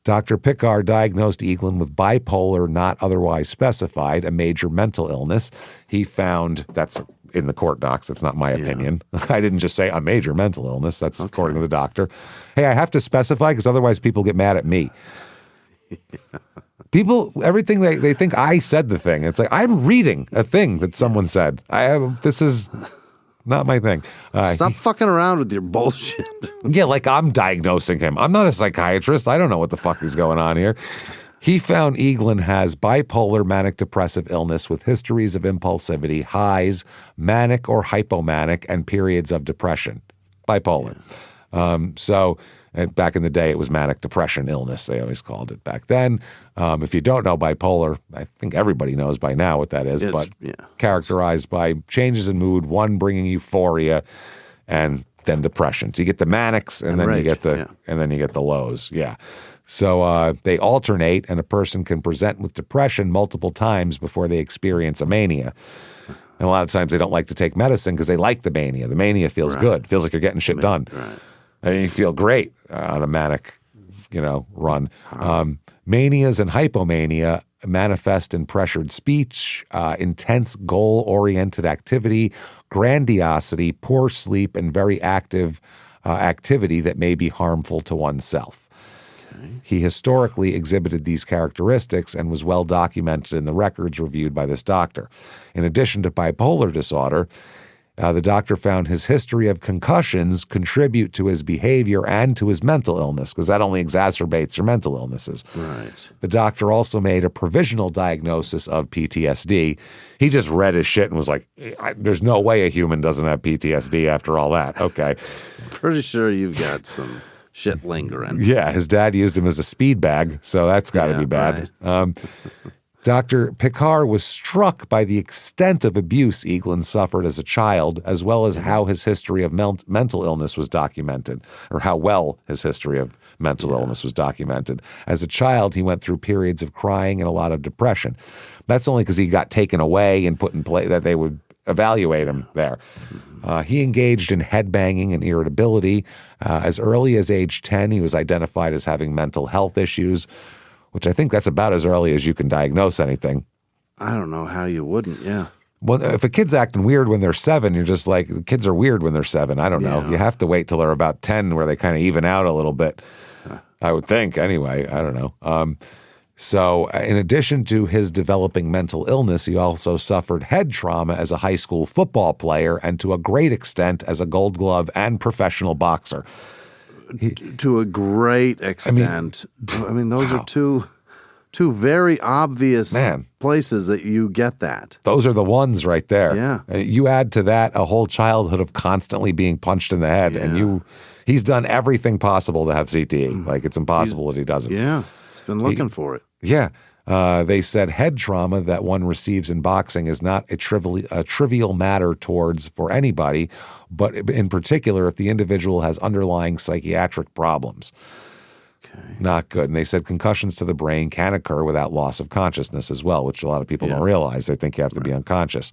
Dr. Picard diagnosed Eaglin with bipolar, not otherwise specified, a major mental illness. He found, that's in the court docs, it's not my opinion. I didn't just say a major mental illness. That's according to the doctor. Hey, I have to specify because otherwise people get mad at me. People, everything they think I said the thing. It's like, I'm reading a thing that someone said. This is not my thing. Stop fucking around with your bullshit. Yeah, like I'm diagnosing him. I'm not a psychiatrist. I don't know what the fuck is going on here. He found Eaglin has bipolar manic depressive illness with histories of impulsivity, highs, manic or hypomanic, and periods of depression. Bipolar. And back in the day, it was manic depression illness. They always called it back then. If you don't know bipolar, I think everybody knows by now what that is, but characterized by changes in mood, one bringing euphoria, and then depression. So you get the manics, and then you get the lows. Yeah. So they alternate, and a person can present with depression multiple times before they experience a mania. And a lot of times they don't like to take medicine because they like the mania. The mania feels good. Feels like you're getting shit done. Right. And you feel great on a manic, run. Manias and hypomania manifest in pressured speech, intense goal-oriented activity, grandiosity, poor sleep, and very active activity that may be harmful to oneself. He historically exhibited these characteristics and was well documented in the records reviewed by this doctor. In addition to bipolar disorder, the doctor found his history of concussions contribute to his behavior and to his mental illness, because that only exacerbates your mental illnesses. Right. The doctor also made a provisional diagnosis of PTSD. He just read his shit and was like, there's no way a human doesn't have PTSD after all that. Okay. Pretty sure you've got some shit lingering. Yeah, his dad used him as a speed bag, so that's got to be bad. Right. Dr. Picard was struck by the extent of abuse Eaglin suffered as a child, as well as how his history of mental illness was documented, or how well his history of mental illness was documented. As a child, he went through periods of crying and a lot of depression. That's only because he got taken away and put in place that they would evaluate him there. He engaged in headbanging and irritability. As early as age 10, he was identified as having mental health issues, which I think that's about as early as you can diagnose anything. I don't know how you wouldn't, yeah. Well, if a kid's acting weird when they're 7, you're just like, the kids are weird when they're 7. I don't know. You have to wait till they're about 10 where they kind of even out a little bit, I would think. Anyway, I don't know. So in addition to his developing mental illness, he also suffered head trauma as a high school football player and to a great extent as a Gold Glove and professional boxer. to a great extent. I mean those are two very obvious places that you get that. Those are the ones right there. Yeah. You add to that a whole childhood of constantly being punched in the head, and he's done everything possible to have CTE. Like, it's impossible that he doesn't. Yeah, he's been looking for it. Yeah. They said head trauma that one receives in boxing is not a trivial matter for anybody, but in particular if the individual has underlying psychiatric problems. Okay. Not good. And they said concussions to the brain can occur without loss of consciousness as well, which a lot of people don't realize. They think you have to be unconscious.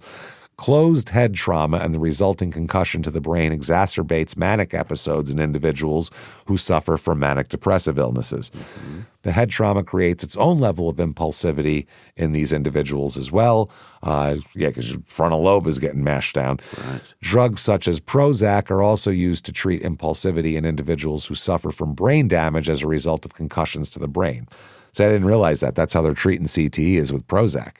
Closed head trauma and the resulting concussion to the brain exacerbates manic episodes in individuals who suffer from manic depressive illnesses. Mm-hmm. The head trauma creates its own level of impulsivity in these individuals as well. Because your frontal lobe is getting mashed down. Right. Drugs such as Prozac are also used to treat impulsivity in individuals who suffer from brain damage as a result of concussions to the brain. So I didn't realize that. That's how they're treating CTE is with Prozac.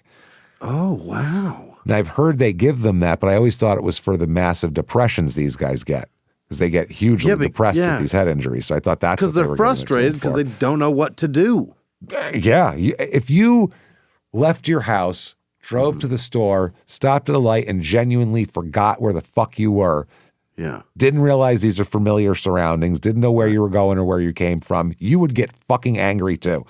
Oh, wow. And I've heard they give them that, but I always thought it was for the massive depressions these guys get. Because they get hugely depressed with these head injuries. So I thought that's what they were because they're frustrated because they don't know what to do. Yeah. If you left your house, drove to the store, stopped at a light, and genuinely forgot where the fuck you were, didn't realize these are familiar surroundings, didn't know where you were going or where you came from, you would get fucking angry too.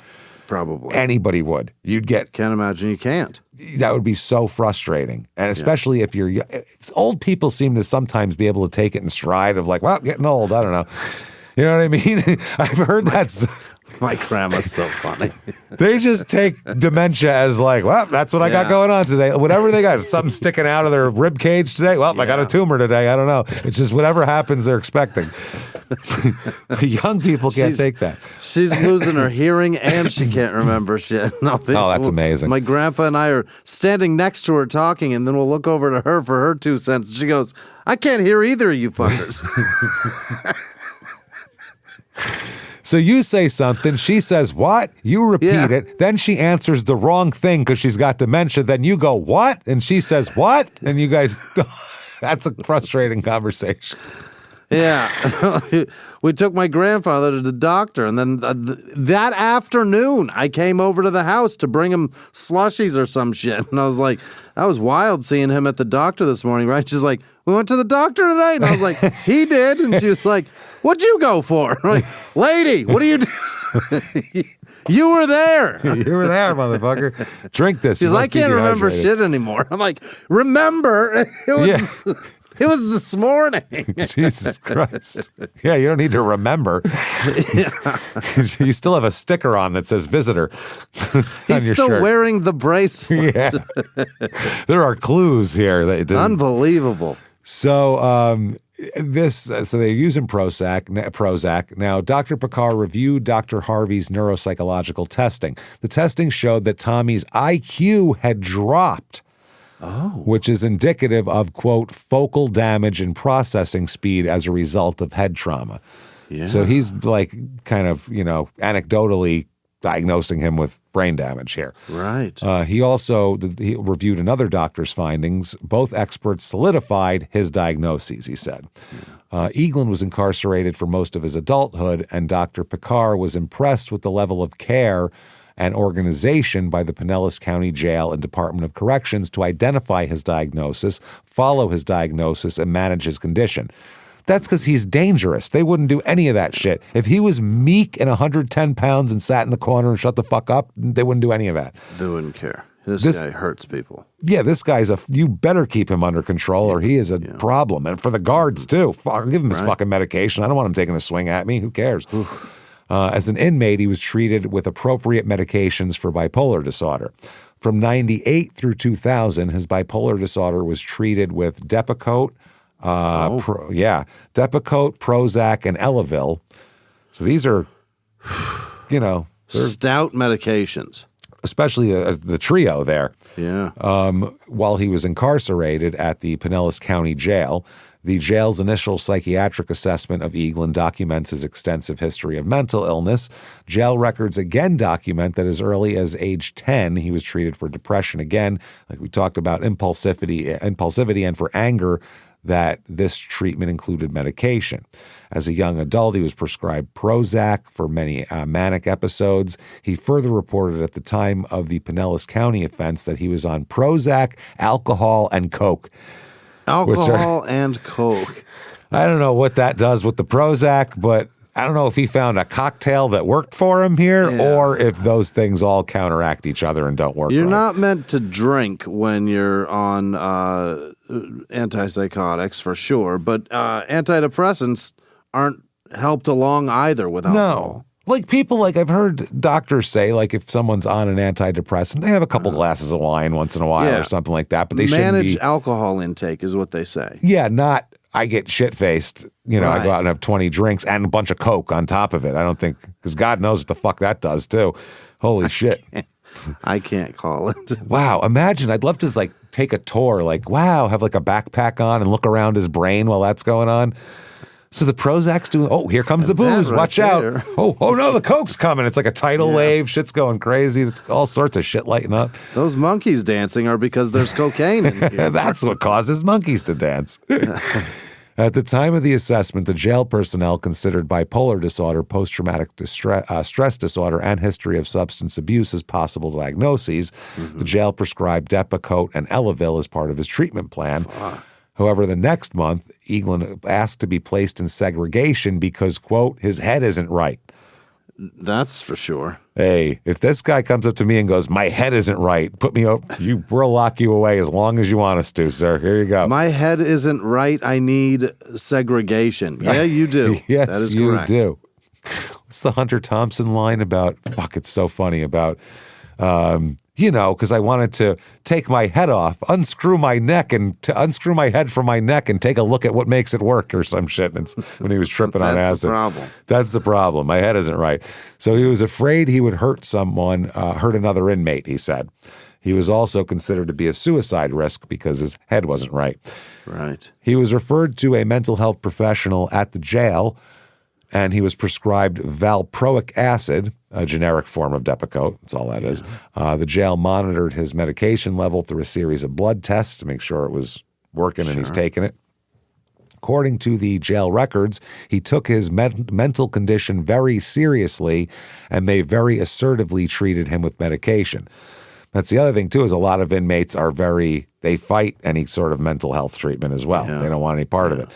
Probably. Anybody would. You'd get... Can't imagine you can't. That would be so frustrating. And especially if you're... Old people seem to sometimes be able to take it in stride of like, well, getting old, I don't know. You know what I mean? I've heard that... My grandma's so funny. They just take dementia as like, well, that's what I got going on today. Whatever they got, something sticking out of their rib cage today. Well, I got a tumor today. I don't know. It's just whatever happens, they're expecting. Young people can't take that. She's losing her hearing and she can't remember shit. That's amazing. My grandpa and I are standing next to her talking, and then we'll look over to her for her 2 cents. She goes, I can't hear either of you fuckers. So you say something, she says, what? You repeat it. Then she answers the wrong thing because she's got dementia. Then you go, what? And she says, what? And you guys, that's a frustrating conversation. Yeah. We took my grandfather to the doctor, and then that afternoon, I came over to the house to bring him slushies or some shit. And I was like, that was wild seeing him at the doctor this morning, right? She's like, we went to the doctor tonight. And I was like, he did. And she was like, what'd you go for? I'm like, lady, what do you do? You were there. You were there, motherfucker. Drink this. She's like, I can't remember shit anymore. I'm like, remember? It was this morning. Jesus Christ. Yeah, you don't need to remember. You still have a sticker on that says visitor. He's still wearing the bracelet. There are clues here. Unbelievable. So they're using Prozac. Now, Dr. Picard reviewed Dr. Harvey's neuropsychological testing. The testing showed that Tommy's IQ had dropped. Which is indicative of, quote, focal damage and processing speed as a result of head trauma. Yeah. So he's like kind of, anecdotally diagnosing him with brain damage here. Right. He reviewed another doctor's findings. Both experts solidified his diagnoses, he said. Eaglin was incarcerated for most of his adulthood, and Dr. Picard was impressed with the level of care and organization by the Pinellas County Jail and Department of Corrections to identify his diagnosis, follow his diagnosis, and manage his condition. That's because he's dangerous. They wouldn't do any of that shit. If he was meek and 110 pounds and sat in the corner and shut the fuck up, they wouldn't do any of that. They wouldn't care. This guy hurts people. Yeah, this guy's you better keep him under control or he is a problem. And for the guards, too. Give him his fucking medication. I don't want him taking a swing at me. Who cares? As an inmate, he was treated with appropriate medications for bipolar disorder. From 98 through 2000, his bipolar disorder was treated with Depakote, Depakote, Prozac, and Elavil. So these are, stout medications. Especially the trio there. Yeah. While he was incarcerated at the Pinellas County Jail, the jail's initial psychiatric assessment of Eaglin documents his extensive history of mental illness. Jail records again document that as early as age 10, he was treated for depression again, like we talked about, impulsivity and for anger that this treatment included medication. As a young adult, he was prescribed Prozac for many manic episodes. He further reported at the time of the Pinellas County offense that he was on Prozac, alcohol, and coke. Alcohol and coke. I don't know what that does with the Prozac, but I don't know if he found a cocktail that worked for him here or if those things all counteract each other and don't work. You're right. not meant to drink when you're on antipsychotics for sure, but antidepressants aren't helped along either with alcohol. No. Like people, like I've heard doctors say, like if someone's on an antidepressant, they have a couple glasses of wine once in a while or something like that, but they shouldn't manage be. alcohol intake is what they say. Yeah, not I get shit-faced, I go out and have 20 drinks and a bunch of Coke on top of it. I don't think, because God knows what the fuck that does too. Holy shit. I can't call it. Wow, imagine, I'd love to like take a tour, like wow, have like a backpack on and look around his brain while that's going on. So the Prozac's doing, oh, here comes the booze, watch out. Oh no, the Coke's coming. It's like a tidal wave, shit's going crazy. It's all sorts of shit lighting up. Those monkeys dancing are because there's cocaine in here. That's what causes monkeys to dance. At the time of the assessment, the jail personnel considered bipolar disorder, post-traumatic stress disorder, and history of substance abuse as possible diagnoses. The jail prescribed Depakote and Elavil as part of his treatment plan. However, the next month, Eaglin asked to be placed in segregation because, quote, his head isn't right. That's for sure. Hey, if this guy comes up to me and goes, my head isn't right, put me up, we'll lock you away as long as you want us to, sir. Here you go. My head isn't right. I need segregation. Yeah, you do. Yes, that is you correct. do. What's the Hunter Thompson line about? Fuck, it's so funny about, because I wanted to take my head off, unscrew my neck and to unscrew my head from my neck and take a look at what makes it work or some shit. And when he was tripping on acid. That's the problem. That's the problem. My head isn't right. So he was afraid he would hurt someone, hurt another inmate, he said. He was also considered to be a suicide risk because his head wasn't right. Right. He was referred to a mental health professional at the jail, and he was prescribed valproic acid, a generic form of Depakote. That's all that is. The jail monitored his medication level through a series of blood tests to make sure it was working and he's taking it. According to the jail records, he took his mental condition very seriously, and they very assertively treated him with medication. That's the other thing, too, is a lot of inmates are they fight any sort of mental health treatment as well. They don't want any part of it.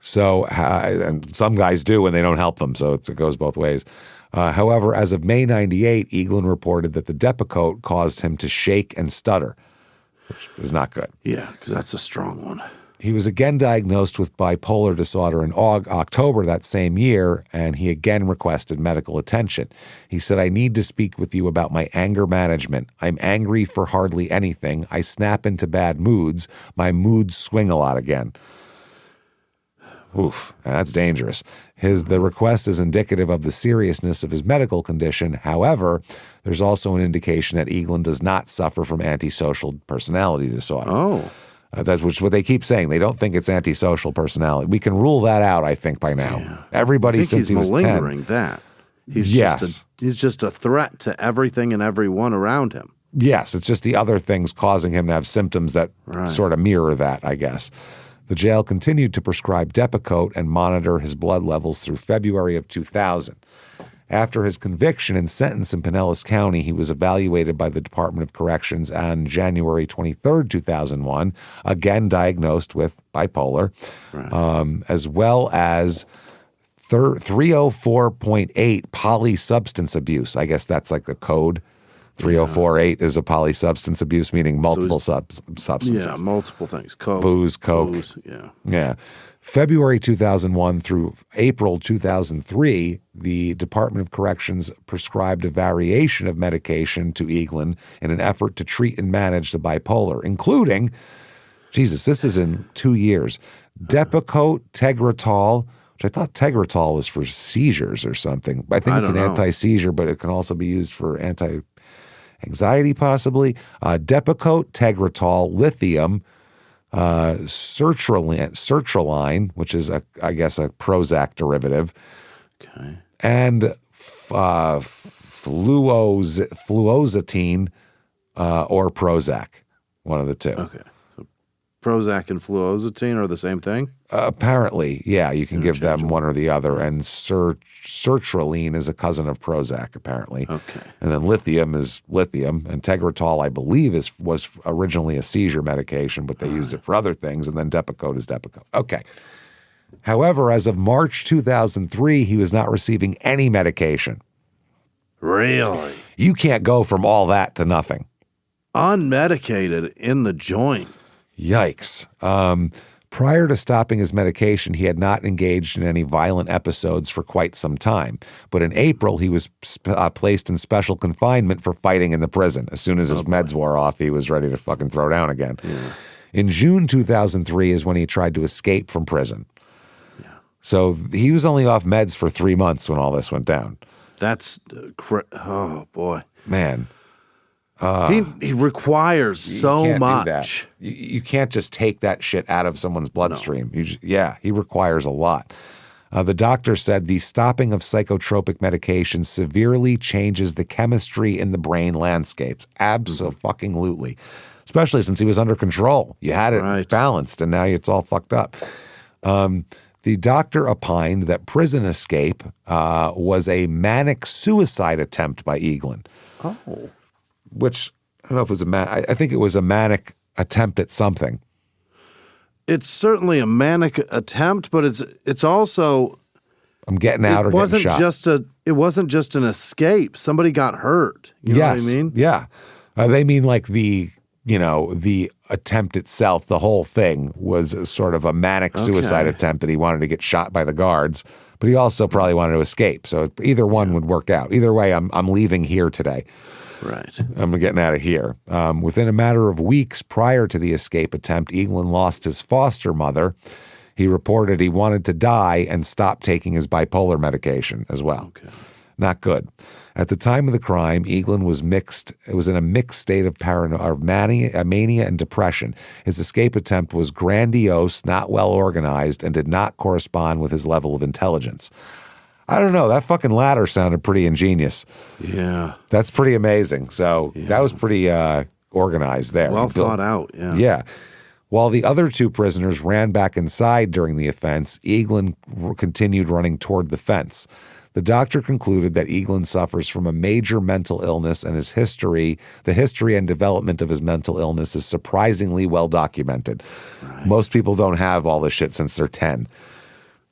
So, and some guys do and they don't help them, so it goes both ways. However, as of May 98, Eaglin reported that the Depakote caused him to shake and stutter, which is not good. Yeah, because that's a strong one. He was again diagnosed with bipolar disorder in October that same year, and he again requested medical attention. He said, I need to speak with you about my anger management. I'm angry for hardly anything. I snap into bad moods. My moods swing a lot again. Oof, that's dangerous. The request is indicative of the seriousness of his medical condition. However, there's also an indication that Eaglin does not suffer from antisocial personality disorder. Oh. That's what they keep saying. They don't think it's antisocial personality. We can rule that out, I think, by now. Yeah. Everybody since he was 10. He's malingering that. He's just a threat to everything and everyone around him. Yes, it's just the other things causing him to have symptoms that sort of mirror that, I guess. The jail continued to prescribe Depakote and monitor his blood levels through February of 2000. After his conviction and sentence in Pinellas County, he was evaluated by the Department of Corrections on January 23rd, 2001, again diagnosed with bipolar, as well as 304.8 polysubstance abuse. I guess that's like the code. 3048 is a polysubstance abuse, meaning multiple substances. Yeah, multiple things. Coke. Booze, coke. Booze, Yeah. February 2001 through April 2003, the Department of Corrections prescribed a variation of medication to Eaglin in an effort to treat and manage the bipolar, including, Jesus, this is in 2 years, Depakote, Tegretol, which I thought Tegretol was for seizures or something. I think it's an anti-seizure, but it can also be used for anxiety possibly. Depakote, Tegretol, lithium, sertraline, which is I guess a Prozac derivative, and fluoxetine or Prozac, one of the two. Okay, so Prozac and fluoxetine are the same thing? Apparently, yeah, you can give them one or the other. And sertraline is a cousin of Prozac, apparently. Okay. And then lithium is lithium. And Tegretol, I believe, was originally a seizure medication, but they used it for other things. And then Depakote is Depakote. Okay. However, as of March 2003, he was not receiving any medication. Really? You can't go from all that to nothing. Unmedicated in the joint. Yikes. Prior to stopping his medication, he had not engaged in any violent episodes for quite some time. But in April, he was placed in special confinement for fighting in the prison. As soon as his meds wore off, he was ready to fucking throw down again. Yeah. In June 2003 is when he tried to escape from prison. Yeah. So he was only off meds for 3 months when all this went down. That's, oh boy. Man. He requires so much. You can't just take that shit out of someone's bloodstream. No. He requires a lot. The doctor said the stopping of psychotropic medication severely changes the chemistry in the brain landscapes. Abso-fucking-lutely. Especially since he was under control. You had it balanced, and now it's all fucked up. The doctor opined that prison escape was a manic suicide attempt by Eaglin. Oh. Which, I don't know if it was I think it was a manic attempt at something. It's certainly a manic attempt, but it's also I'm getting out or getting shot. It wasn't just an escape. Somebody got hurt. You know what I mean? Yeah. They mean like the attempt itself, the whole thing was sort of a manic suicide attempt that he wanted to get shot by the guards, but he also probably wanted to escape. So either one would work out. Either way, I'm leaving here today. Right. I'm getting out of here. Within a matter of weeks prior to the escape attempt, Eaglin lost his foster mother. He reported he wanted to die and stopped taking his bipolar medication as well. Okay. Not good. At the time of the crime, Eaglin was in a mixed state of mania and depression. His escape attempt was grandiose, not well organized, and did not correspond with his level of intelligence. I don't know. That fucking ladder sounded pretty ingenious. Yeah. That's pretty amazing. So that was pretty organized there. Well thought out, yeah. Yeah. While the other two prisoners ran back inside during the offense, Eaglin continued running toward the fence. The doctor concluded that Eaglin suffers from a major mental illness, and the history and development of his mental illness is surprisingly well documented. Right. Most people don't have all this shit since they're 10.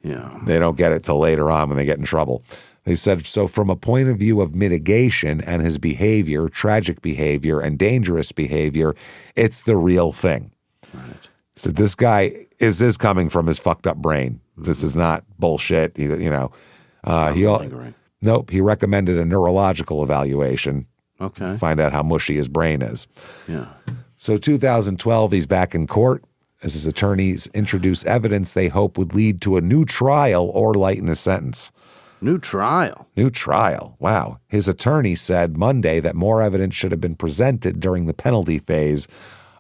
Yeah. They don't get it till later on when they get in trouble. They said, so from a point of view of mitigation and his behavior, tragic behavior and dangerous behavior, it's the real thing. Right. So this guy is coming from his fucked up brain. This is not bullshit. He recommended a neurological evaluation. Okay. Find out how mushy his brain is. Yeah. So 2012, he's back in court as his attorneys introduce evidence they hope would lead to a new trial or lighten his sentence. New trial? New trial. Wow. His attorney said Monday that more evidence should have been presented during the penalty phase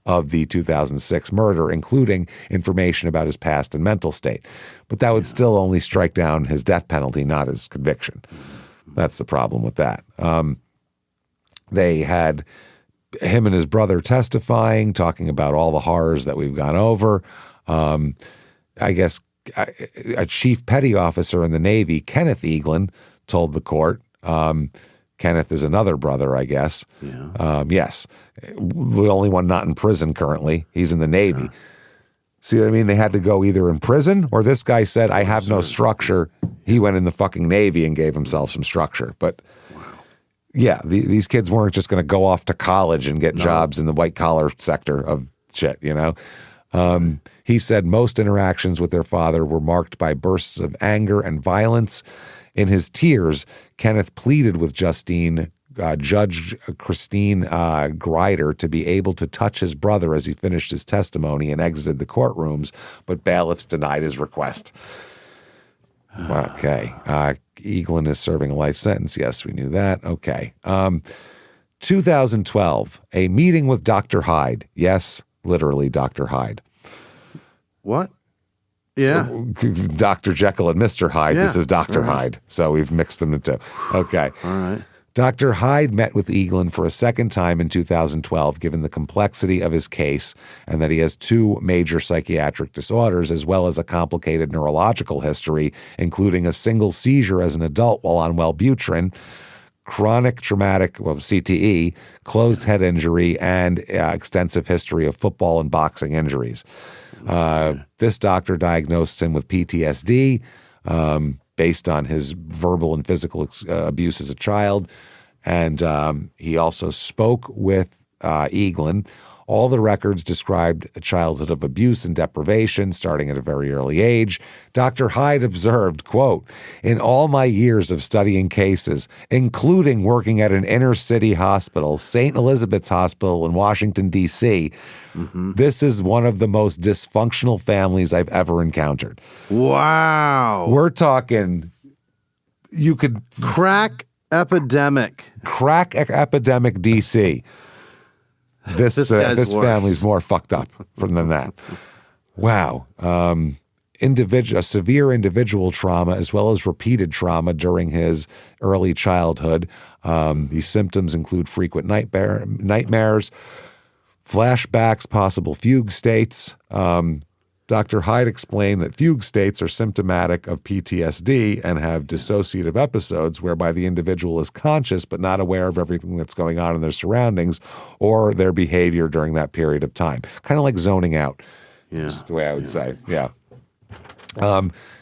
of the 2006 murder, including information about his past and mental state. But that would still only strike down his death penalty, not his conviction. That's the problem with that. They had him and his brother testifying, talking about all the horrors that we've gone over. I guess a chief petty officer in the Navy, Kenneth Eaglin, told the court, Kenneth is another brother, I guess. Yeah. Yes. The only one not in prison currently. He's in the Navy. Sure. See what I mean? They had to go either in prison or this guy said, I have no structure. He went in the fucking Navy and gave himself some structure. But yeah, these kids weren't just going to go off to college and get jobs in the white collar sector of shit, you know? He said most interactions with their father were marked by bursts of anger and violence. In his tears, Kenneth pleaded with Judge Christine Grider to be able to touch his brother as he finished his testimony and exited the courtrooms, but bailiffs denied his request. Okay. Eaglin is serving a life sentence. Yes, we knew that. Okay. 2012, a meeting with Dr. Hyde. Yes, literally Dr. Hyde. What? Yeah. Dr. Jekyll and Mr. Hyde. Yeah, this is Dr. Hyde. So we've mixed them into. Okay. All right. Dr. Hyde met with Eaglin for a second time in 2012, given the complexity of his case and that he has 2 major psychiatric disorders, as well as a complicated neurological history, including a single seizure as an adult while on Wellbutrin, chronic traumatic, CTE, closed head injury, and extensive history of football and boxing injuries. This doctor diagnosed him with PTSD, based on his verbal and physical abuse as a child. And he also spoke with Eaglin. All the records described a childhood of abuse and deprivation starting at a very early age. Dr. Hyde observed, quote, "In all my years of studying cases, including working at an inner city hospital, St. Elizabeth's Hospital in Washington, D.C., this is one of the most dysfunctional families I've ever encountered." Wow. We're talking, you could Crack epidemic. crack epidemic D.C. This family's more fucked up than that. Wow. Severe individual trauma as well as repeated trauma during his early childhood. These symptoms include frequent nightmares, flashbacks, possible fugue states. Dr. Hyde explained that fugue states are symptomatic of PTSD and have dissociative episodes whereby the individual is conscious but not aware of everything that's going on in their surroundings or their behavior during that period of time. Kind of like zoning out, is the way I would say. Yeah.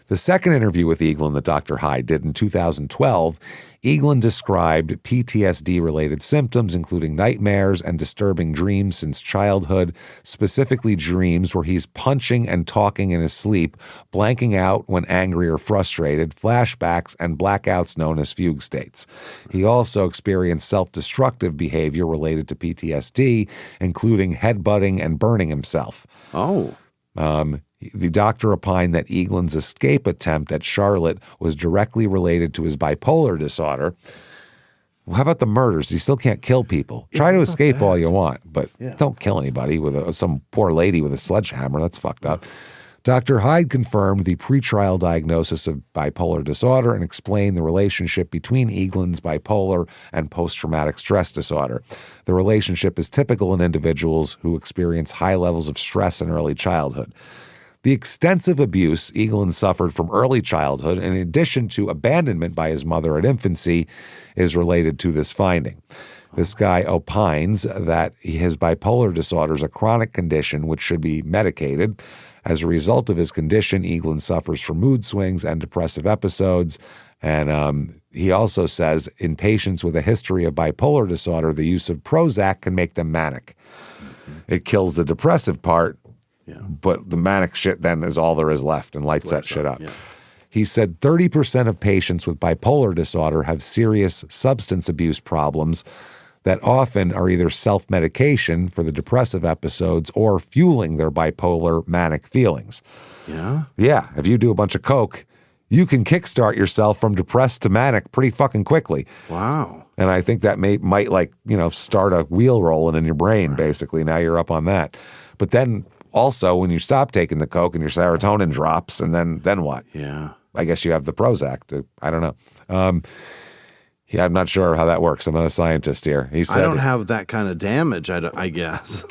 The second interview with Eaglin that Dr. Hyde did in 2012, Eaglin described PTSD-related symptoms, including nightmares and disturbing dreams since childhood, specifically dreams where he's punching and talking in his sleep, blanking out when angry or frustrated, flashbacks, and blackouts known as fugue states. He also experienced self-destructive behavior related to PTSD, including headbutting and burning himself. Oh. The doctor opined that Eaglin's escape attempt at Charlotte was directly related to his bipolar disorder. Well, how about the murders? You still can't kill people. Try to escape all you want, but don't kill anybody with some poor lady with a sledgehammer. That's fucked up. Dr. Hyde confirmed the pretrial diagnosis of bipolar disorder and explained the relationship between Eaglin's bipolar and post-traumatic stress disorder. The relationship is typical in individuals who experience high levels of stress in early childhood. The extensive abuse Eaglin suffered from early childhood, in addition to abandonment by his mother at infancy, is related to this finding. This guy opines that his bipolar disorder is a chronic condition which should be medicated. As a result of his condition, Eaglin suffers from mood swings and depressive episodes. And he also says in patients with a history of bipolar disorder, the use of Prozac can make them manic. It kills the depressive part, but the manic shit then is all there is left and lights that shit up. Yeah. He said 30% of patients with bipolar disorder have serious substance abuse problems that often are either self-medication for the depressive episodes or fueling their bipolar manic feelings. Yeah? Yeah. If you do a bunch of coke, you can kickstart yourself from depressed to manic pretty fucking quickly. Wow. And I think that might start a wheel rolling in your brain, basically. Now you're up on that. But then also when you stop taking the coke and your serotonin drops, and then what? Yeah. I guess you have the Prozac. I don't know. Yeah, I'm not sure how that works. I'm not a scientist here. He said, I don't have that kind of damage, I guess.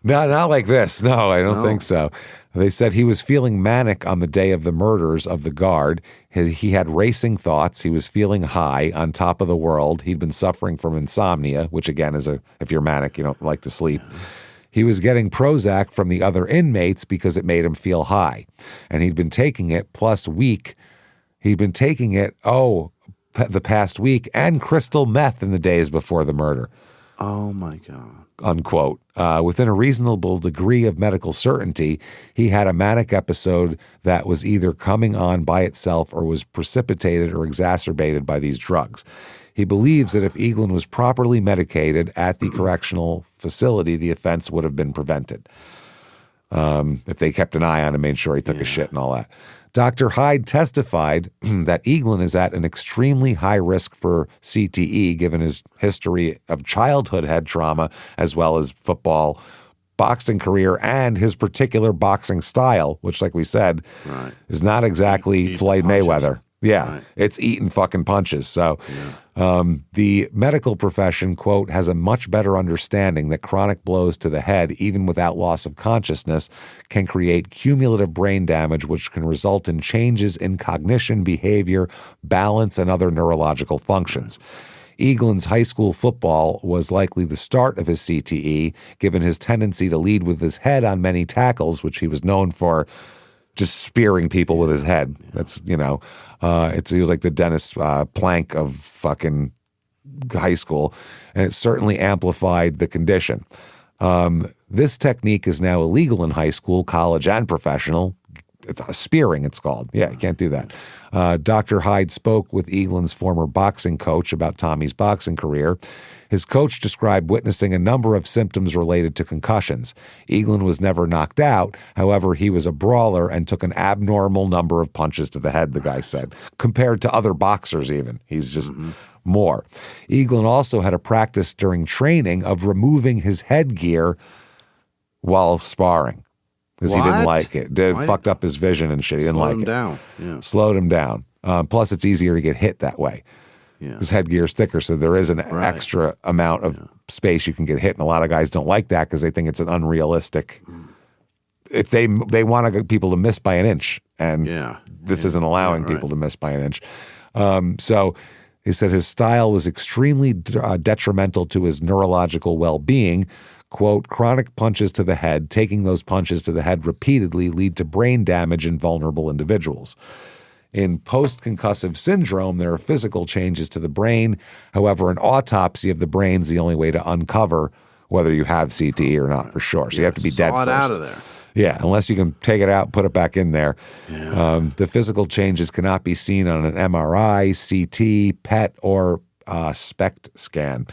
No, not like this. No, I don't think so. They said he was feeling manic on the day of the murders of the guard. He had racing thoughts. He was feeling high, on top of the world. He'd been suffering from insomnia, which again is if you're manic, you don't like to sleep. He was getting Prozac from the other inmates because it made him feel high. And he'd been taking it plus week. He'd been taking it, the past week, and crystal meth in the days before the murder. Oh, my God. Unquote. Within a reasonable degree of medical certainty, he had a manic episode that was either coming on by itself or was precipitated or exacerbated by these drugs. He believes that if Eaglin was properly medicated at the correctional facility, the offense would have been prevented. If they kept an eye on him, made sure he took a shit and all that. Dr. Hyde testified that Eaglin is at an extremely high risk for CTE given his history of childhood head trauma as well as football, boxing career, and his particular boxing style, which, like we said, is not exactly Floyd Mayweather. Yeah, it's eating fucking punches. So The medical profession, quote, has a much better understanding that chronic blows to the head, even without loss of consciousness, can create cumulative brain damage, which can result in changes in cognition, behavior, balance, and other neurological functions. Eaglin's high school football was likely the start of his CTE, given his tendency to lead with his head on many tackles, which he was known for just spearing people with his head. That's, he was like the Dennis Plank of fucking high school, and it certainly amplified the condition. This technique is now illegal in high school, college, and professional. It's spearing, it's called. Yeah, you can't do that. Dr. Hyde spoke with Eaglin's former boxing coach about Tommy's boxing career. His coach described witnessing a number of symptoms related to concussions. Eaglin was never knocked out. However, he was a brawler and took an abnormal number of punches to the head, the guy said, compared to other boxers even. He's just more. Eaglin also had a practice during training of removing his headgear while sparring. Because he didn't like it. It fucked up his vision and shit. He didn't like it. Slowed him down. Yeah. Slowed him down. Plus, it's easier to get hit that way. Yeah. His headgear is thicker, so there is an extra amount of space you can get hit. And a lot of guys don't like that because they think it's an unrealistic. If they want people to miss by an inch, and this isn't allowing people to miss by an inch. So he said his style was extremely detrimental to his neurological well-being. Quote, chronic punches to the head, taking those punches to the head repeatedly lead to brain damage in vulnerable individuals. In post-concussive syndrome, there are physical changes to the brain. However, an autopsy of the brain is the only way to uncover whether you have CTE or not, for sure. So you have to be dead first. Saw it out of there. Yeah, unless you can take it out, put it back in there. Yeah. The physical changes cannot be seen on an MRI, CT, PET, or SPECT scan.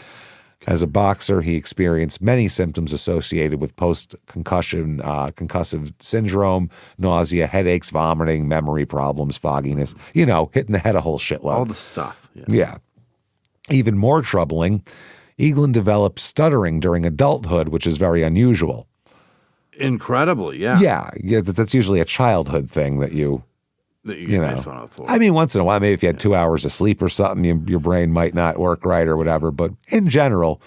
As a boxer, he experienced many symptoms associated with post-concussion, concussive syndrome, nausea, headaches, vomiting, memory problems, fogginess, hitting the head a whole shitload. All the stuff. Yeah. Even more troubling, Eaglin developed stuttering during adulthood, which is very unusual. Incredibly, yeah. Yeah, that's usually a childhood thing that you get made fun of for. I mean, once in a while, maybe if you had 2 hours of sleep or something, your brain might not work right or whatever. But in general,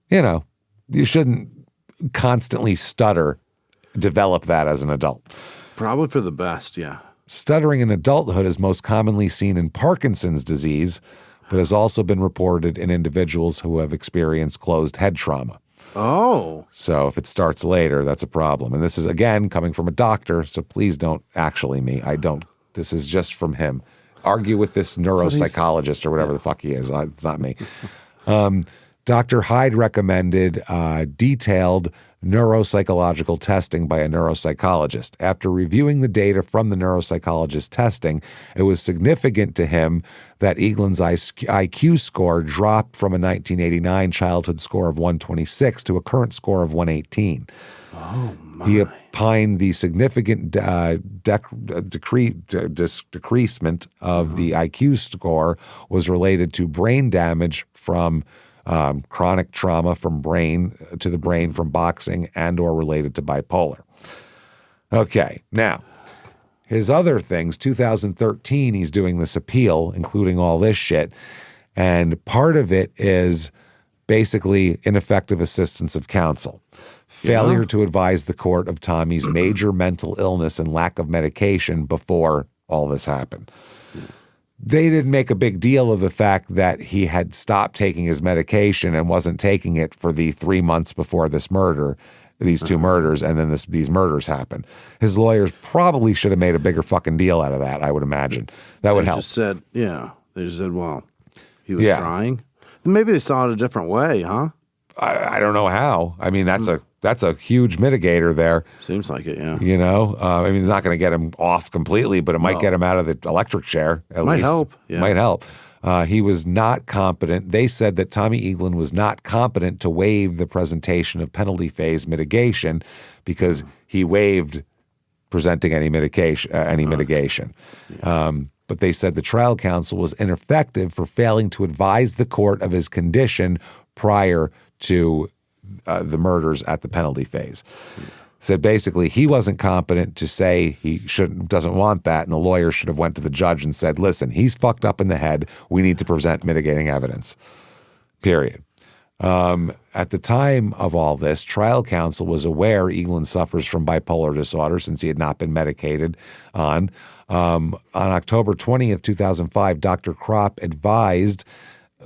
you shouldn't constantly stutter, develop that as an adult. Probably for the best, yeah. Stuttering in adulthood is most commonly seen in Parkinson's disease, but has also been reported in individuals who have experienced closed head trauma. Oh. So if it starts later, that's a problem. And this is, again, coming from a doctor, so please don't actually me. I don't. This is just from him. Argue with this neuropsychologist or whatever the fuck he is. It's not me. Dr. Hyde recommended detailed neuropsychological testing by a neuropsychologist. After reviewing the data from the neuropsychologist testing, it was significant to him that Eaglin's IQ score dropped from a 1989 childhood score of 126 to a current score of 118. Oh, my. He opined the significant decreasement of the IQ score was related to brain damage from chronic trauma from the brain from boxing and or related to bipolar. Okay, now, his other things, 2013, he's doing this appeal, including all this shit, and part of it is basically ineffective assistance of counsel. Failure to advise the court of Tommy's major mental illness and lack of medication before all this happened. They didn't make a big deal of the fact that he had stopped taking his medication and wasn't taking it for the 3 months before this murder, these two murders, and then these murders happened. His lawyers probably should have made a bigger fucking deal out of that, I would imagine. That would help. They just said, well, he was trying. Maybe they saw it a different way, huh? I don't know how. I mean, that's a huge mitigator there. Seems like it, yeah. I mean, it's not going to get him off completely, but it might get him out of the electric chair. Might help. Yeah. Might help. He was not competent. They said that Tommy Eaglin was not competent to waive the presentation of penalty phase mitigation because he waived presenting any mitigation. But they said the trial counsel was ineffective for failing to advise the court of his condition prior to the murders at the penalty phase. Said basically he wasn't competent to say he doesn't want that, and the lawyer should have went to the judge and said, listen, he's fucked up in the head. We need to present mitigating evidence, period. At the time of all this, trial counsel was aware Eaglin suffers from bipolar disorder since he had not been medicated on. On October 20th, 2005, Dr. Kropp advised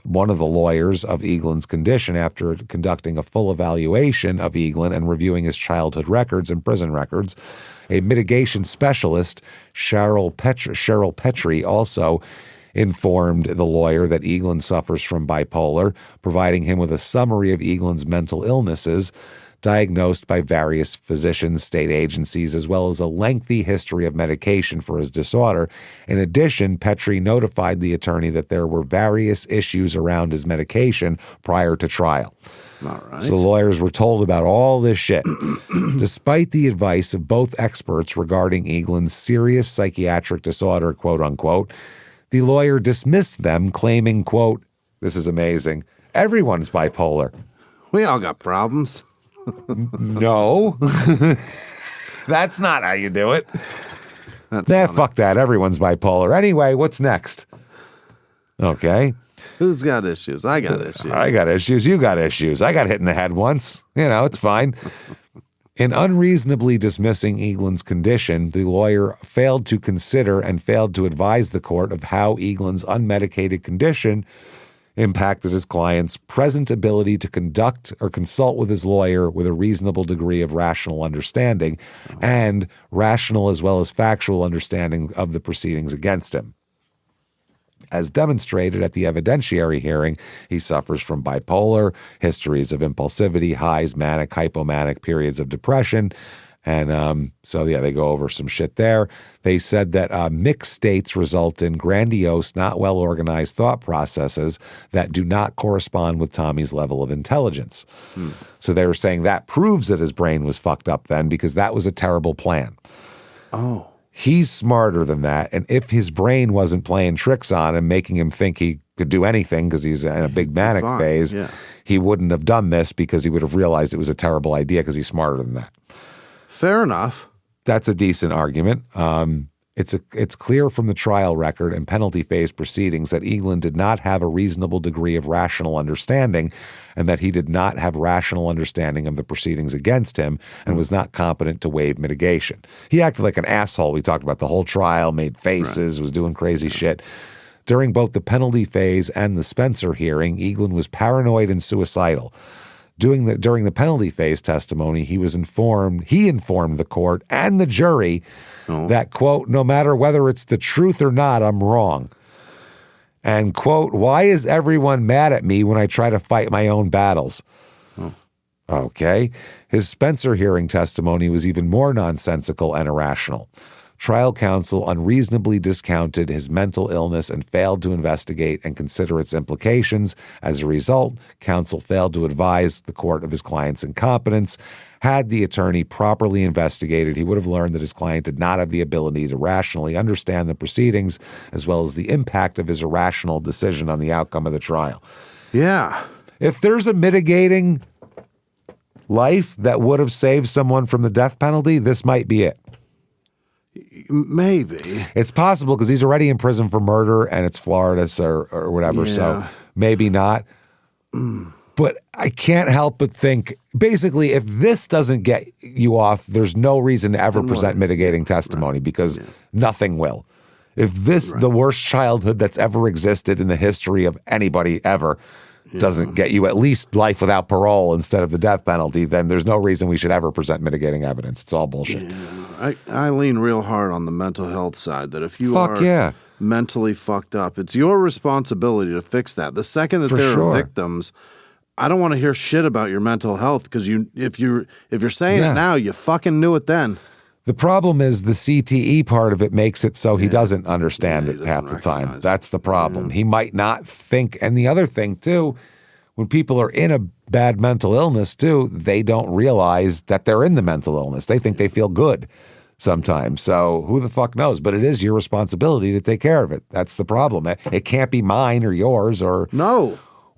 one of the lawyers of Eaglin's condition after conducting a full evaluation of Eaglin and reviewing his childhood records and prison records. A mitigation specialist, Cheryl Petrie, also informed the lawyer that Eaglin suffers from bipolar, providing him with a summary of Eaglin's mental illnesses diagnosed by various physicians, state agencies, as well as a lengthy history of medication for his disorder. In addition, Petrie notified the attorney that there were various issues around his medication prior to trial. All right. So the lawyers were told about all this shit. Despite the advice of both experts regarding Eaglin's serious psychiatric disorder, quote unquote, the lawyer dismissed them, claiming, quote, this is amazing, everyone's bipolar. We all got problems. No. That's not how you do it. Fuck that. Everyone's bipolar. Anyway, what's next? Okay. Who's got issues? I got issues. I got issues. You got issues. I got hit in the head once. It's fine. In unreasonably dismissing Eaglin's condition, the lawyer failed to consider and failed to advise the court of how Eaglin's unmedicated condition impacted his client's present ability to conduct or consult with his lawyer with a reasonable degree of rational understanding and rational as well as factual understanding of the proceedings against him. As demonstrated at the evidentiary hearing, he suffers from bipolar, histories of impulsivity, highs, manic, hypomanic, periods of depression. And they go over some shit there. They said that mixed states result in grandiose, not well-organized thought processes that do not correspond with Tommy's level of intelligence. So they were saying that proves that his brain was fucked up then because that was a terrible plan. Oh. He's smarter than that. And if his brain wasn't playing tricks on him, making him think he could do anything because he's in a big manic phase, he wouldn't have done this because he would have realized it was a terrible idea because he's smarter than that. Fair enough. That's a decent argument. It's clear from the trial record and penalty phase proceedings that Eaglin did not have a reasonable degree of rational understanding and that he did not have rational understanding of the proceedings against him and was not competent to waive mitigation. He acted like an asshole. We talked about the whole trial, made faces, was doing crazy shit. During both the penalty phase and the Spencer hearing, Eaglin was paranoid and suicidal. During the penalty phase testimony, he informed the court and the jury that, quote, no matter whether it's the truth or not, I'm wrong. And, quote, why is everyone mad at me when I try to fight my own battles? Okay. His Spencer hearing testimony was even more nonsensical and irrational. Trial counsel unreasonably discounted his mental illness and failed to investigate and consider its implications. As a result, counsel failed to advise the court of his client's incompetence. Had the attorney properly investigated, he would have learned that his client did not have the ability to rationally understand the proceedings as well as the impact of his irrational decision on the outcome of the trial. Yeah. If there's a mitigating life that would have saved someone from the death penalty, this might be it. Maybe. It's possible because he's already in prison for murder and it's Florida or whatever, so maybe not. But I can't help but think, basically, if this doesn't get you off, there's no reason to ever present mitigating testimony because nothing will. If this, the worst childhood that's ever existed in the history of anybody ever, doesn't get you at least life without parole instead of the death penalty, then there's no reason we should ever present mitigating evidence. It's all bullshit. Yeah. I lean real hard on the mental health side that if you are mentally fucked up, it's your responsibility to fix that. The second that there are victims, I don't want to hear shit about your mental health because if you're saying it now, you fucking knew it then. The problem is the CTE part of it makes it so he doesn't understand it half the time. That's the problem. He might not think. And the other thing, too, when people are in a bad mental illness, too, they don't realize that they're in the mental illness. They think they feel good sometimes. So who the fuck knows? But it is your responsibility to take care of it. That's the problem. It can't be mine or yours or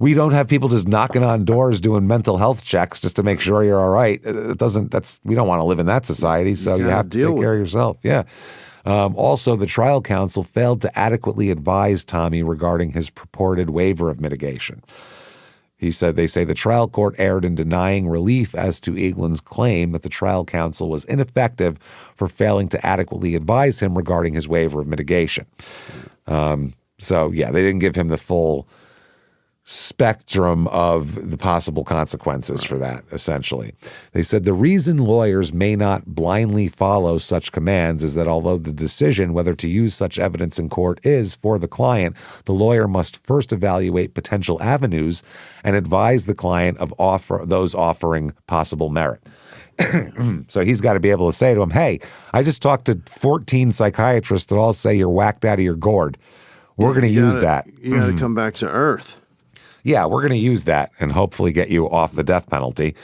We don't have people just knocking on doors doing mental health checks just to make sure you're all right. We don't want to live in that society, so you have to take care of yourself. Yeah. Also, the trial counsel failed to adequately advise Tommy regarding his purported waiver of mitigation. They say the trial court erred in denying relief as to Eaglin's claim that the trial counsel was ineffective for failing to adequately advise him regarding his waiver of mitigation. They didn't give him the full spectrum of the possible consequences for that, essentially. They said the reason lawyers may not blindly follow such commands is that although the decision whether to use such evidence in court is for the client, the lawyer must first evaluate potential avenues and advise the client of those offering possible merit. So he's got to be able to say to him, hey, I just talked to 14 psychiatrists that all say you're whacked out of your gourd. We're going to use that. You got to come back to earth. Yeah, we're going to use that and hopefully get you off the death penalty.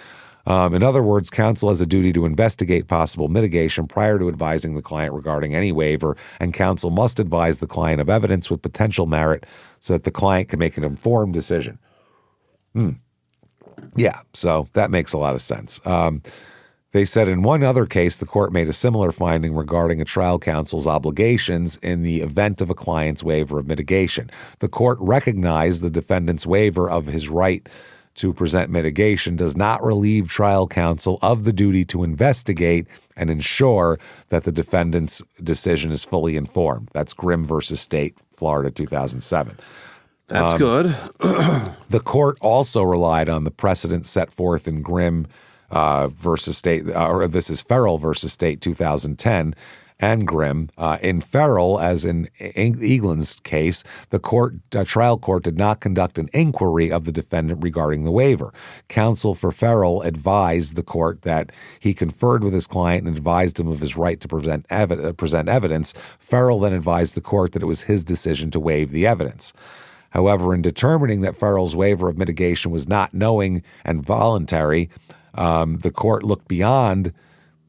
In other words, counsel has a duty to investigate possible mitigation prior to advising the client regarding any waiver, and counsel must advise the client of evidence with potential merit so that the client can make an informed decision. Yeah, so that makes a lot of sense. They said in one other case, the court made a similar finding regarding a trial counsel's obligations in the event of a client's waiver of mitigation. The court recognized the defendant's waiver of his right to present mitigation does not relieve trial counsel of the duty to investigate and ensure that the defendant's decision is fully informed. That's Grimm versus State, Florida, 2007. That's good. The court also relied on the precedent set forth in Grimm versus State, or this is Farrell versus State 2010, and Grimm. In Farrell, as in Eaglin's case, the trial court did not conduct an inquiry of the defendant regarding the waiver. Counsel for Farrell advised the court that he conferred with his client and advised him of his right to present evidence. Farrell then advised the court that it was his decision to waive the evidence. However, in determining that Farrell's waiver of mitigation was not knowing and voluntary, the court looked beyond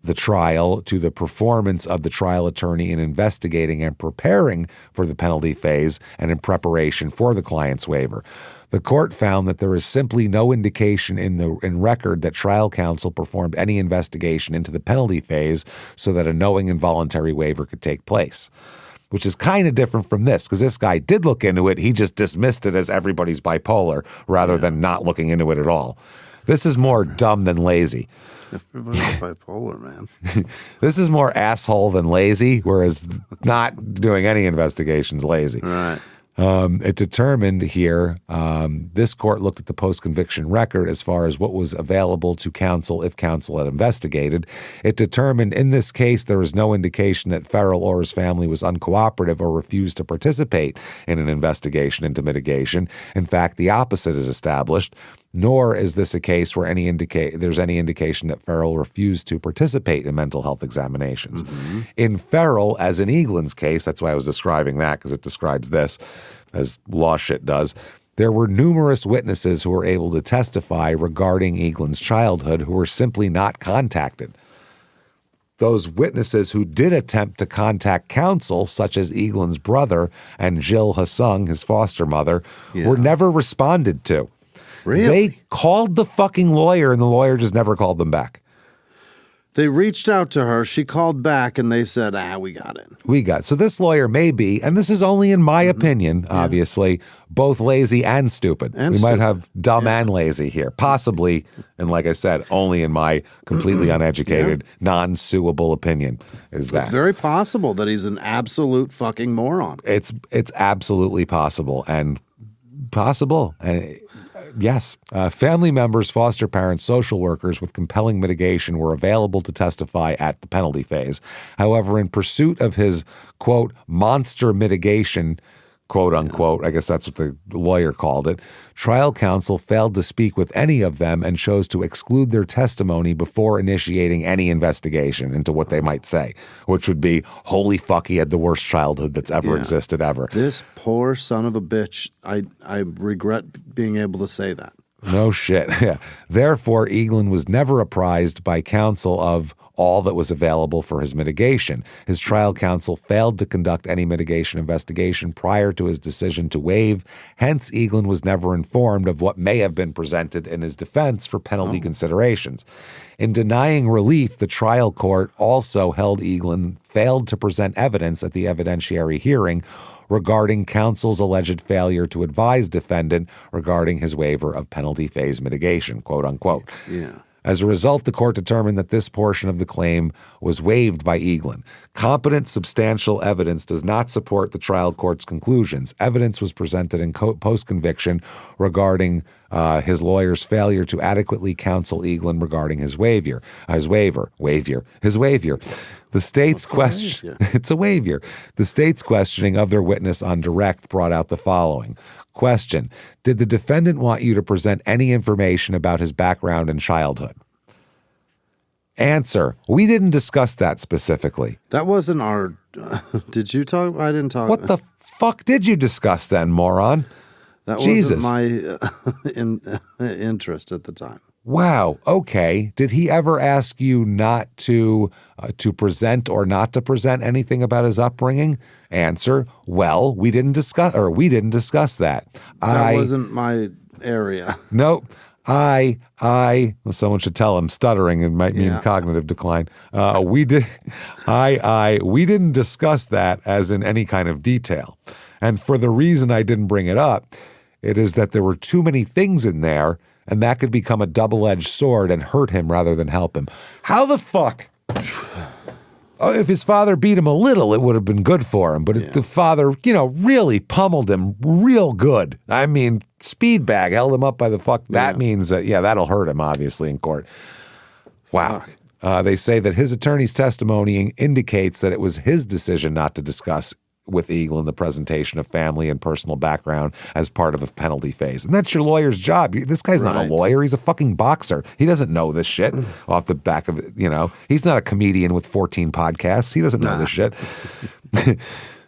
the trial to the performance of the trial attorney in investigating and preparing for the penalty phase and in preparation for the client's waiver. The court found that there is simply no indication in record that trial counsel performed any investigation into the penalty phase so that a knowing and voluntary waiver could take place, which is kind of different from this because this guy did look into it. He just dismissed it as everybody's bipolar rather than not looking into it at all. This is more dumb than lazy. Everybody's bipolar, man. This is more asshole than lazy, whereas not doing any investigations lazy. Right. It determined here, this court looked at the post-conviction record as far as what was available to counsel if counsel had investigated. It determined in this case there was no indication that Farrell or his family was uncooperative or refused to participate in an investigation into mitigation. In fact, the opposite is established. Nor is this a case where there's any indication that Farrell refused to participate in mental health examinations. Mm-hmm. In Farrell, as in Eaglin's case, that's why I was describing that because it describes this, as law shit does, there were numerous witnesses who were able to testify regarding Eaglin's childhood who were simply not contacted. Those witnesses who did attempt to contact counsel, such as Eaglin's brother and Jill Hassung, his foster mother, were never responded to. Really? They called the fucking lawyer and the lawyer just never called them back. They reached out to her. She called back and they said, we got it. So this lawyer may be, and this is only in my opinion, obviously, both lazy and stupid. Might have dumb and lazy here, possibly, and like I said, only in my completely uneducated, non-suable opinion is that. It's very possible that he's an absolute fucking moron. It's absolutely possible and possible. And yes. Family members, foster parents, social workers with compelling mitigation were available to testify at the penalty phase. However, in pursuit of his, quote, monster mitigation, quote unquote, I guess that's what the lawyer called it, trial counsel failed to speak with any of them and chose to exclude their testimony before initiating any investigation into what they might say, which would be, holy fuck, he had the worst childhood that's ever existed ever. This poor son of a bitch, I regret being able to say that. No shit. Yeah. Therefore, Eaglin was never apprised by counsel of all that was available for his mitigation. His trial counsel failed to conduct any mitigation investigation prior to his decision to waive. Hence, Eaglin was never informed of what may have been presented in his defense for penalty considerations. In denying relief, the trial court also held Eaglin failed to present evidence at the evidentiary hearing regarding counsel's alleged failure to advise defendant regarding his waiver of penalty phase mitigation, quote unquote. Yeah. As a result, the court determined that this portion of the claim was waived by Eaglin. Competent, substantial evidence does not support the trial court's conclusions. Evidence was presented in post-conviction regarding his lawyer's failure to adequately counsel Eaglin regarding his waiver. The state's question, it's a waiver. The state's questioning of their witness on direct brought out the following. Question: did the defendant want you to present any information about his background and childhood? Answer: we didn't discuss that specifically. That wasn't our. Did you talk? I didn't talk. What the fuck did you discuss then, moron? That Jesus. wasn't my interest at the time. Wow. Okay. Did he ever ask you not to present or not to present anything about his upbringing? Answer: well, we didn't discuss that. That wasn't my area. Nope. Well, someone should tell him stuttering. It might mean cognitive decline. We didn't discuss that as in any kind of detail. And for the reason I didn't bring it up, it is that there were too many things in there, and that could become a double-edged sword and hurt him rather than help him. How the fuck? Oh, if his father beat him a little, it would have been good for him. But if the father, really pummeled him real good. I mean, speed bag, held him up by the fuck. That means that, that'll hurt him, obviously, in court. Wow. They say that his attorney's testimony indicates that it was his decision not to discuss with Eaglin the presentation of family and personal background as part of a penalty phase. And that's your lawyer's job. This guy's not a lawyer. He's a fucking boxer. He doesn't know this shit off the back of it. He's not a comedian with 14 podcasts. He doesn't know this shit.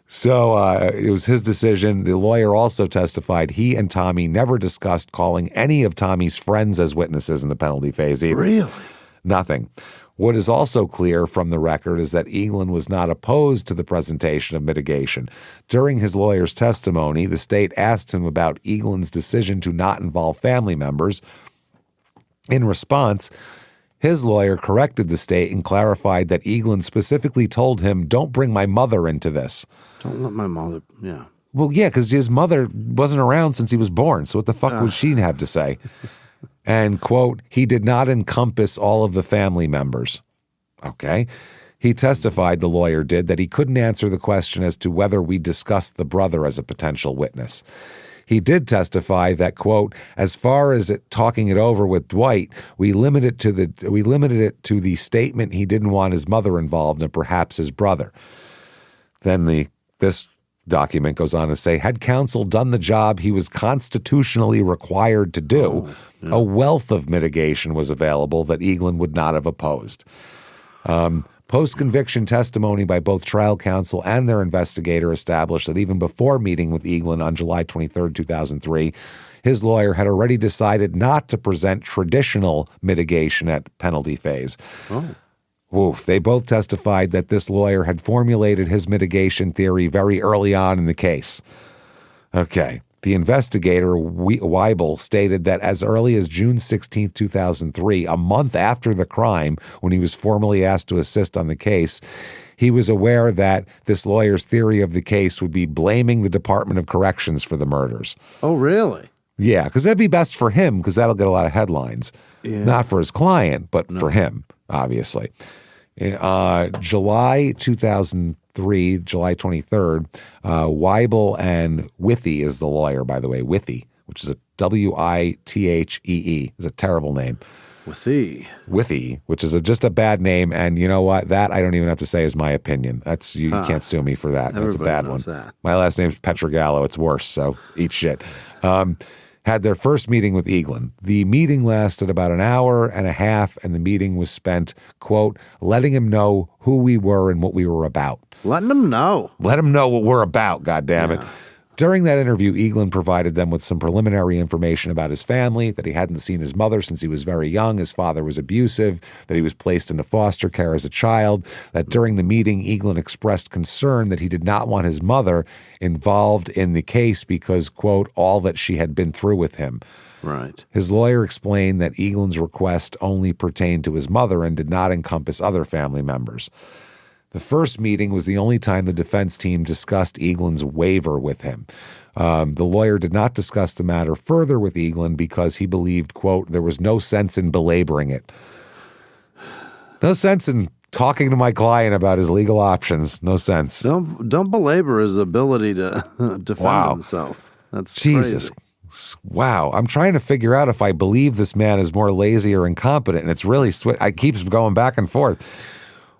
So it was his decision. The lawyer also testified he and Tommy never discussed calling any of Tommy's friends as witnesses in the penalty phase either. Really? Nothing. What is also clear from the record is that Eaglin was not opposed to the presentation of mitigation. During his lawyer's testimony, the state asked him about Eaglin's decision to not involve family members. In response, his lawyer corrected the state and clarified that Eaglin specifically told him, "Don't bring my mother into this." Don't let my mother, Well, yeah, because his mother wasn't around since he was born, so what the fuck would she have to say? And, quote, he did not encompass all of the family members. Okay. He testified, the lawyer did, that he couldn't answer the question as to whether we discussed the brother as a potential witness. He did testify that, quote, as far as talking it over with Dwight, we limited it to the statement he didn't want his mother involved and perhaps his brother. Then this document goes on to say, had counsel done the job he was constitutionally required to do, a wealth of mitigation was available that Eaglin would not have opposed. Post-conviction testimony by both trial counsel and their investigator established that even before meeting with Eaglin on July 23, 2003, his lawyer had already decided not to present traditional mitigation at penalty phase. Woof. They both testified that this lawyer had formulated his mitigation theory very early on in the case. Okay. The investigator, Weibel, stated that as early as June 16, 2003, a month after the crime, when he was formally asked to assist on the case, he was aware that this lawyer's theory of the case would be blaming the Department of Corrections for the murders. Oh, really? Yeah, because that'd be best for him, because that'll get a lot of headlines. Yeah. Not for his client, but for him, obviously. In July 2003, July 23rd, Weibel and Withee is the lawyer, by the way, Withee, which is a Withee. It's a terrible name. Withee, which is just a bad name. And you know what? That I don't even have to say is my opinion. That's you can't sue me for that. That's a bad one. My last name's Pietragallo. It's worse, so eat shit. Had their first meeting with Eaglin. The meeting lasted about an hour and a half, and the meeting was spent, quote, letting him know who we were and what we were about. Letting him know. Let him know what we're about, goddammit. During that interview, Eaglin provided them with some preliminary information about his family, that he hadn't seen his mother since he was very young, his father was abusive, that he was placed into foster care as a child, that during the meeting, Eaglin expressed concern that he did not want his mother involved in the case because, quote, all that she had been through with him. Right. His lawyer explained that Eaglin's request only pertained to his mother and did not encompass other family members. The first meeting was the only time the defense team discussed Eaglin's waiver with him. The lawyer did not discuss the matter further with Eaglin because he believed, quote, there was no sense in belaboring it. No sense in talking to my client about his legal options. No sense. Don't belabor his ability to defend himself. That's Jesus. Crazy. Wow. I'm trying to figure out if I believe this man is more lazy or incompetent, and it's really I keeps going back and forth.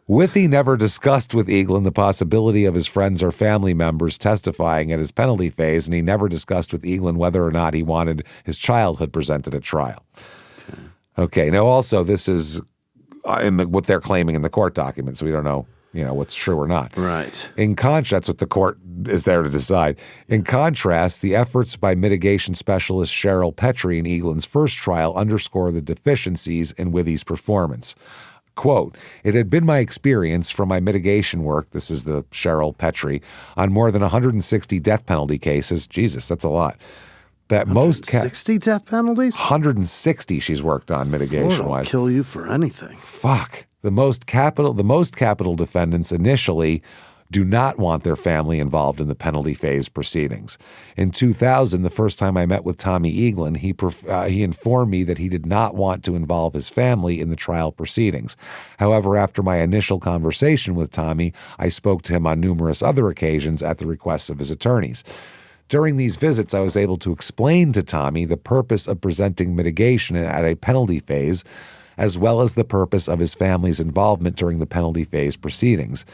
Withy never discussed with Eaglin the possibility of his friends or family members testifying at his penalty phase, and he never discussed with Eaglin whether or not he wanted his childhood presented at trial. Okay. Now, also, this is what they're claiming in the court documents. We don't know, what's true or not. Right. In contrast, that's what the court is there to decide. In contrast, the efforts by mitigation specialist Cheryl Petrie in Eaglin's first trial underscore the deficiencies in Withy's performance. Quote, it had been my experience from my mitigation work, this is the Cheryl Petrie, on more than 160 death penalty cases. Jesus, that's a lot. That most 60 death penalties? 160 she's worked on mitigation-wise. Kill you for anything. Fuck. The most capital defendants initially do not want their family involved in the penalty phase proceedings. In 2000, the first time I met with Tommy Eaglin, he informed me that he did not want to involve his family in the trial proceedings. However, after my initial conversation with Tommy, I spoke to him on numerous other occasions at the request of his attorneys. During these visits, I was able to explain to Tommy the purpose of presenting mitigation at a penalty phase, as well as the purpose of his family's involvement during the penalty phase proceedings.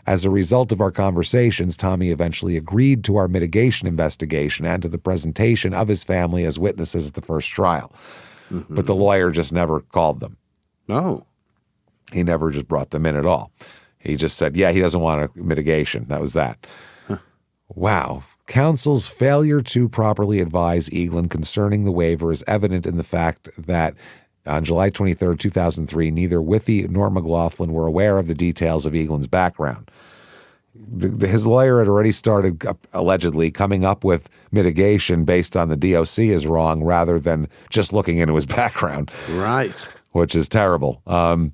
As a result of our conversations, Tommy eventually agreed to our mitigation investigation and to the presentation of his family as witnesses at the first trial. Mm-hmm. But the lawyer just never called them. No. He never just brought them in at all. He just said, yeah, he doesn't want a mitigation. That was that. Huh. Wow. Counsel's failure to properly advise Eaglin concerning the waiver is evident in the fact that on July 23, 2003, neither Withy nor McLaughlin were aware of the details of Eaglin's background. His lawyer had already started, allegedly, coming up with mitigation based on the DOC is wrong rather than just looking into his background. Right. Which is terrible. Wow,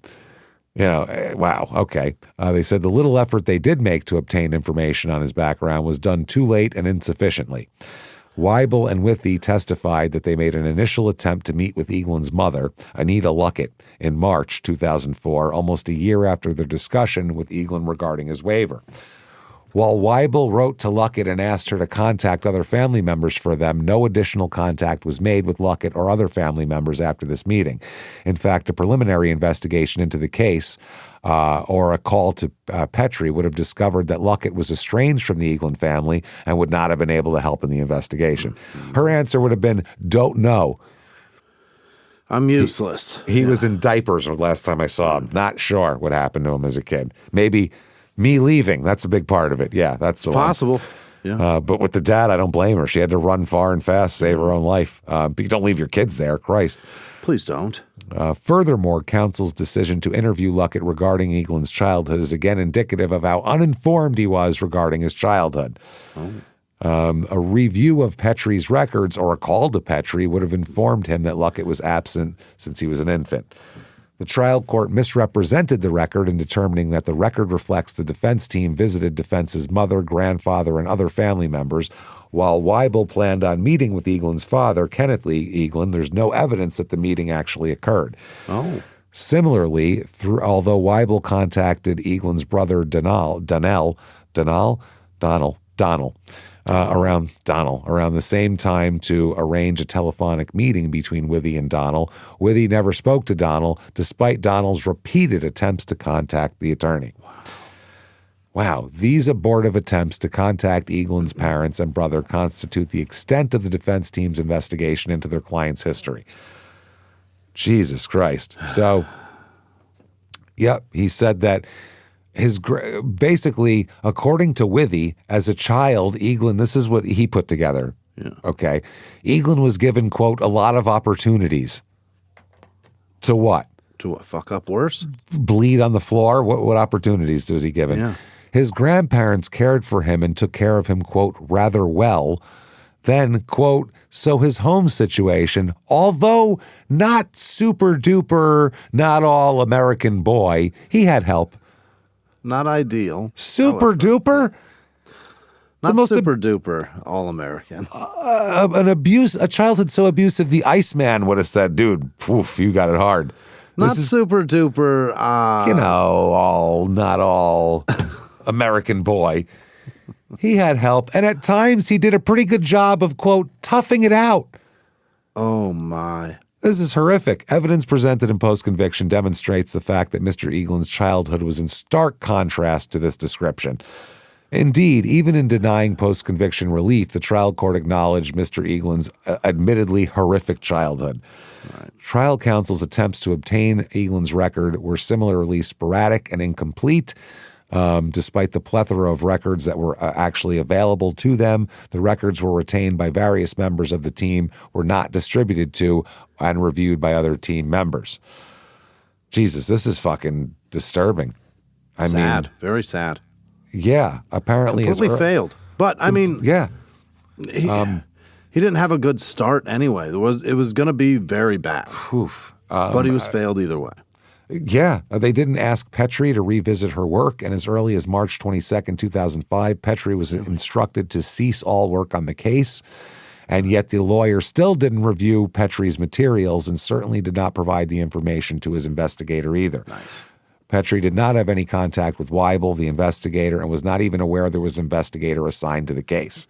okay. They said the little effort they did make to obtain information on his background was done too late and insufficiently. Weibel and Withy testified that they made an initial attempt to meet with Eaglin's mother, Anita Luckett, in March 2004, almost a year after their discussion with Eaglin regarding his waiver. While Weibel wrote to Luckett and asked her to contact other family members for them, no additional contact was made with Luckett or other family members after this meeting. In fact, a preliminary investigation into the case or a call to Petrie would have discovered that Luckett was estranged from the Eaglin family and would not have been able to help in the investigation. Her answer would have been, don't know. I'm useless. He was in diapers the last time I saw him. Not sure what happened to him as a kid. Maybe me leaving. That's a big part of it. Yeah, that's the possible. One. Yeah. But with the dad, I don't blame her. She had to run far and fast, save her own life. But you don't leave your kids there. Christ. Please don't. Furthermore, counsel's decision to interview Luckett regarding Eaglin's childhood is again indicative of how uninformed he was regarding his childhood. Oh. A review of Petrie's records or a call to Petrie would have informed him that Luckett was absent since he was an infant. The trial court misrepresented the record in determining that the record reflects the defense team visited defense's mother, grandfather, and other family members. While Weibel planned on meeting with Eaglin's father, Kenneth Lee Eaglin, there's no evidence that the meeting actually occurred. Oh. Similarly, although Weibel contacted Eaglin's brother Donald around the same time to arrange a telephonic meeting between Withy and Donald, Withy never spoke to Donald, despite Donald's repeated attempts to contact the attorney. Wow. These abortive attempts to contact Eaglin's parents and brother constitute the extent of the defense team's investigation into their client's history. Jesus Christ. So, yep, he said that basically, according to Withy, as a child, Eaglin, this is what he put together. Yeah. Okay. Eaglin was given, quote, a lot of opportunities. To what? To what, fuck up worse? Bleed on the floor? What opportunities was he given? Yeah. His grandparents cared for him and took care of him, quote, rather well. Then, quote, so his home situation, although not super duper, not all American boy, he had help. Not ideal. Super duper? Not super duper all American. A childhood so abusive, the Iceman would have said, dude, poof, you got it hard. Not super duper. Not all American boy. He had help, and at times he did a pretty good job of, quote, toughing it out. Oh, my. This is horrific. Evidence presented in post-conviction demonstrates the fact that Mr. Eaglin's childhood was in stark contrast to this description. Indeed, even in denying post-conviction relief, the trial court acknowledged Mr. Eaglin's admittedly horrific childhood. Right. Trial counsel's attempts to obtain Eaglin's record were similarly sporadic and incomplete. Despite the plethora of records that were actually available to them, the records were retained by various members of the team, were not distributed to and reviewed by other team members. Jesus, this is fucking disturbing. Sad. Very sad. Yeah, apparently completely failed. But I mean, yeah, he didn't have a good start anyway. It was going to be very bad. But he was failed either way. Yeah, they didn't ask Petrie to revisit her work, and as early as March 22nd, 2005, Petrie was instructed to cease all work on the case, and yet the lawyer still didn't review Petrie's materials and certainly did not provide the information to his investigator either. Nice. Petrie did not have any contact with Weibel, the investigator, and was not even aware there was an investigator assigned to the case.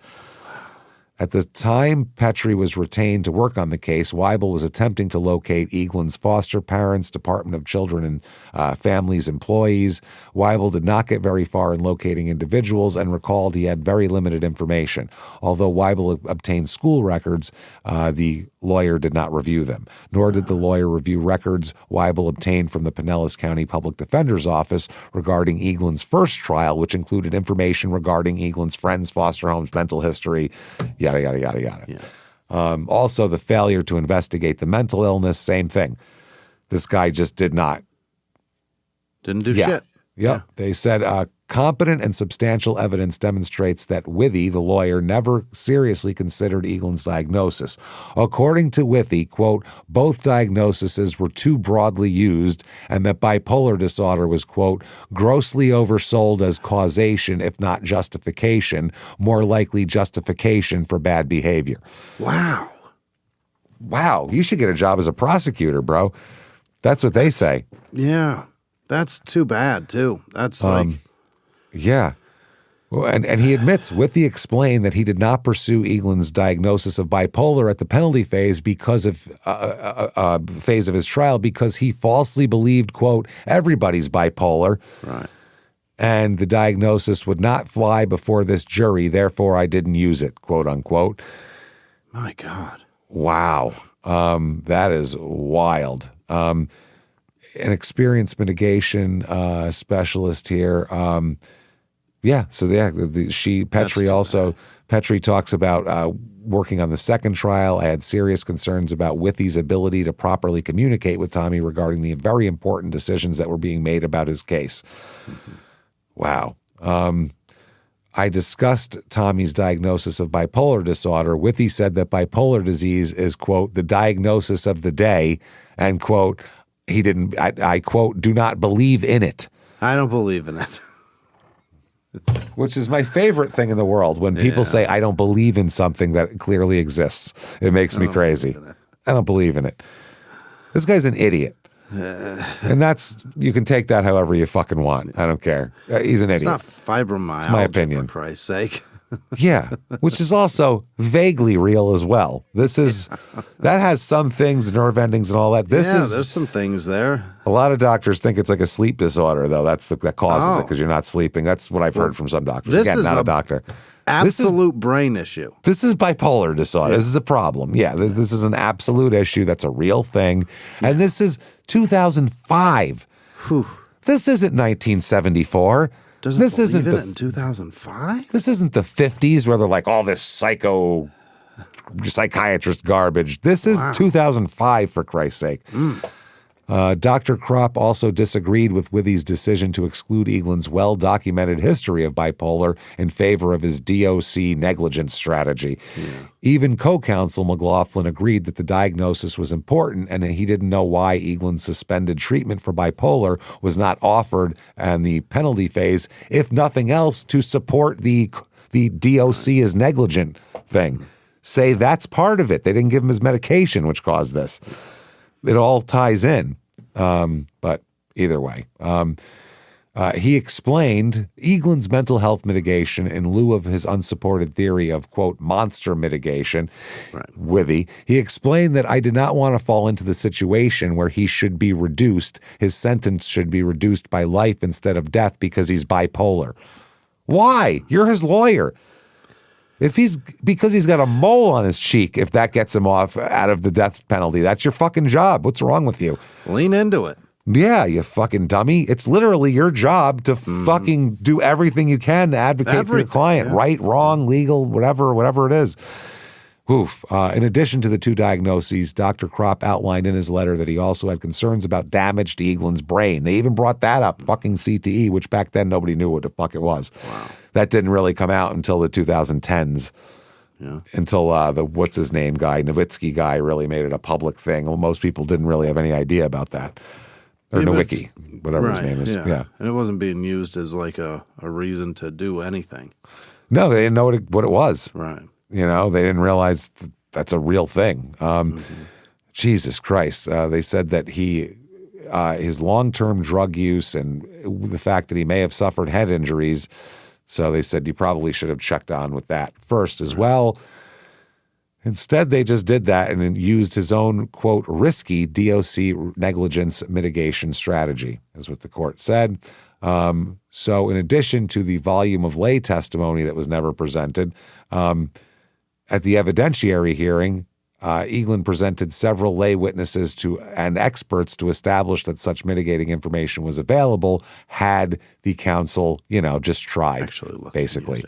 At the time Petrie was retained to work on the case, Weibel was attempting to locate Eaglin's foster parents, Department of Children and Families employees. Weibel did not get very far in locating individuals and recalled he had very limited information. Although Weibel obtained school records, the lawyer did not review them, nor did the lawyer review records Weibel obtained from the Pinellas County Public Defender's Office regarding Eaglin's first trial, which included information regarding Eaglin's friends, foster homes, mental history, yada, yada, yada, yada. Yeah. Also, the failure to investigate the mental illness, same thing. This guy just didn't do shit. Yep. Yeah. They said competent and substantial evidence demonstrates that Withy, the lawyer, never seriously considered Eaglin's diagnosis. According to Withy, quote, both diagnoses were too broadly used and that bipolar disorder was, quote, grossly oversold as causation, if not justification, more likely justification for bad behavior. Wow. Wow. You should get a job as a prosecutor, bro. That's what they say. Yeah. That's too bad, too. That's Yeah. Well, and he admits, Withy explained that he did not pursue Eaglin's diagnosis of bipolar at the penalty phase because of phase of his trial because he falsely believed, quote, everybody's bipolar. Right. And the diagnosis would not fly before this jury, therefore I didn't use it, quote unquote. My God. Wow. That is wild. An experienced mitigation specialist here. Petrie talks about working on the second trial. I had serious concerns about Withy's ability to properly communicate with Tommy regarding the very important decisions that were being made about his case. Mm-hmm. Wow. I discussed Tommy's diagnosis of bipolar disorder. Withy said that bipolar disease is, quote, the diagnosis of the day, and, quote, I quote, do not believe in it. I don't believe in it. Which is my favorite thing in the world. When people say, I don't believe in something that clearly exists, it makes me crazy. I don't believe in it. This guy's an idiot. And you can take that however you fucking want. I don't care. He's an idiot. It's not fibromyalgia, it's my opinion. for Christ's sake. Yeah, which is also vaguely real as well. That has some things, nerve endings and all that. There's some things there. A lot of doctors think it's like a sleep disorder, though. That causes it because you're not sleeping. That's what I've heard from some doctors. Again, not a doctor. Absolute brain issue. This is bipolar disorder. Yeah. This is a problem. Yeah, this is an absolute issue. That's a real thing. Yeah. And this is 2005. Whew. This isn't 1974. Doesn't this believe isn't in the it in 2005? This isn't the 50s where they're like all this psychiatrist garbage. This is 2005, for Christ's sake. Dr. Kropp also disagreed with Withy's decision to exclude Eaglin's well-documented history of bipolar in favor of his DOC negligence strategy. Even co-counsel McLaughlin agreed that the diagnosis was important and he didn't know why Eaglin's suspended treatment for bipolar was not offered in the penalty phase, if nothing else, to support the DOC is negligent thing. Say that's part of it. They didn't give him his medication, which caused this. It all ties in, but either way. He explained Eaglin's mental health mitigation in lieu of his unsupported theory of, quote, monster mitigation, Withy. He explained that I did not want to fall into the situation where he should be reduced. His sentence should be reduced by life instead of death because he's bipolar. Why? You're his lawyer. Because he's got a mole on his cheek, if that gets him off out of the death penalty, that's your fucking job. What's wrong with you? Lean into it. Yeah, you fucking dummy. It's literally your job to fucking do everything you can to advocate for your client. Right, wrong, legal, whatever it is. Oof. In addition to the two diagnoses, Dr. Kropp outlined in his letter that he also had concerns about damage to Eaglin's brain. They even brought that up, fucking CTE, which back then nobody knew what the fuck it was. Wow. That didn't really come out until the 2010s. Yeah. Until the what's-his-name guy, Nowitzki guy, really made it a public thing. Well, most people didn't really have any idea about that. Or Nowicki, whatever his name is. Yeah. And it wasn't being used as like a reason to do anything. No, they didn't know what it was. Right. You know, they didn't realize that's a real thing. Jesus Christ. They said that his long-term drug use and the fact that he may have suffered head injuries, so they said you probably should have checked on with that first as well. Instead, they just did that and used his own, quote, risky DOC negligence mitigation strategy, is what the court said. So in addition to the volume of lay testimony that was never presented, at the evidentiary hearing, Eaglin presented several lay witnesses and experts to establish that such mitigating information was available had the counsel, just tried, basically.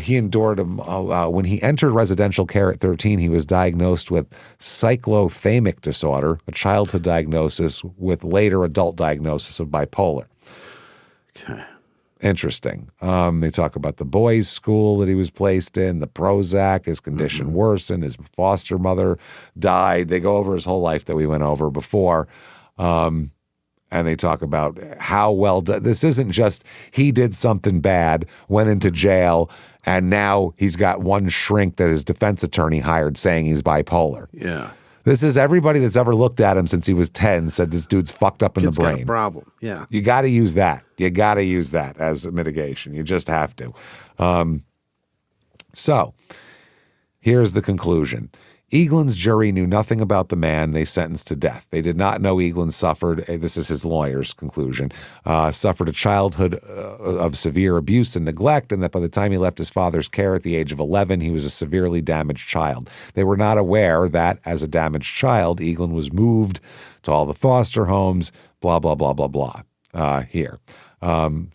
He endured when he entered residential care at 13, he was diagnosed with cyclothymic disorder, a childhood diagnosis with later adult diagnosis of bipolar. Okay. Interesting. They talk about the boys' school that he was placed in, the Prozac, his condition worsened, his foster mother died. They go over his whole life that we went over before. And they talk about how well this isn't just he did something bad, went into jail, and now he's got one shrink that his defense attorney hired saying he's bipolar. Yeah. This is everybody that's ever looked at him since he was 10 said this dude's fucked up in the brain. Got a problem. Yeah. You got to use that. You got to use that as a mitigation. You just have to. So here's the conclusion. Eaglin's jury knew nothing about the man they sentenced to death. They did not know Eaglin suffered, this is his lawyer's conclusion, suffered a childhood of severe abuse and neglect, and that by the time he left his father's care at the age of 11, he was a severely damaged child. They were not aware that, as a damaged child, Eaglin was moved to all the foster homes, blah, blah, blah, blah, blah, here.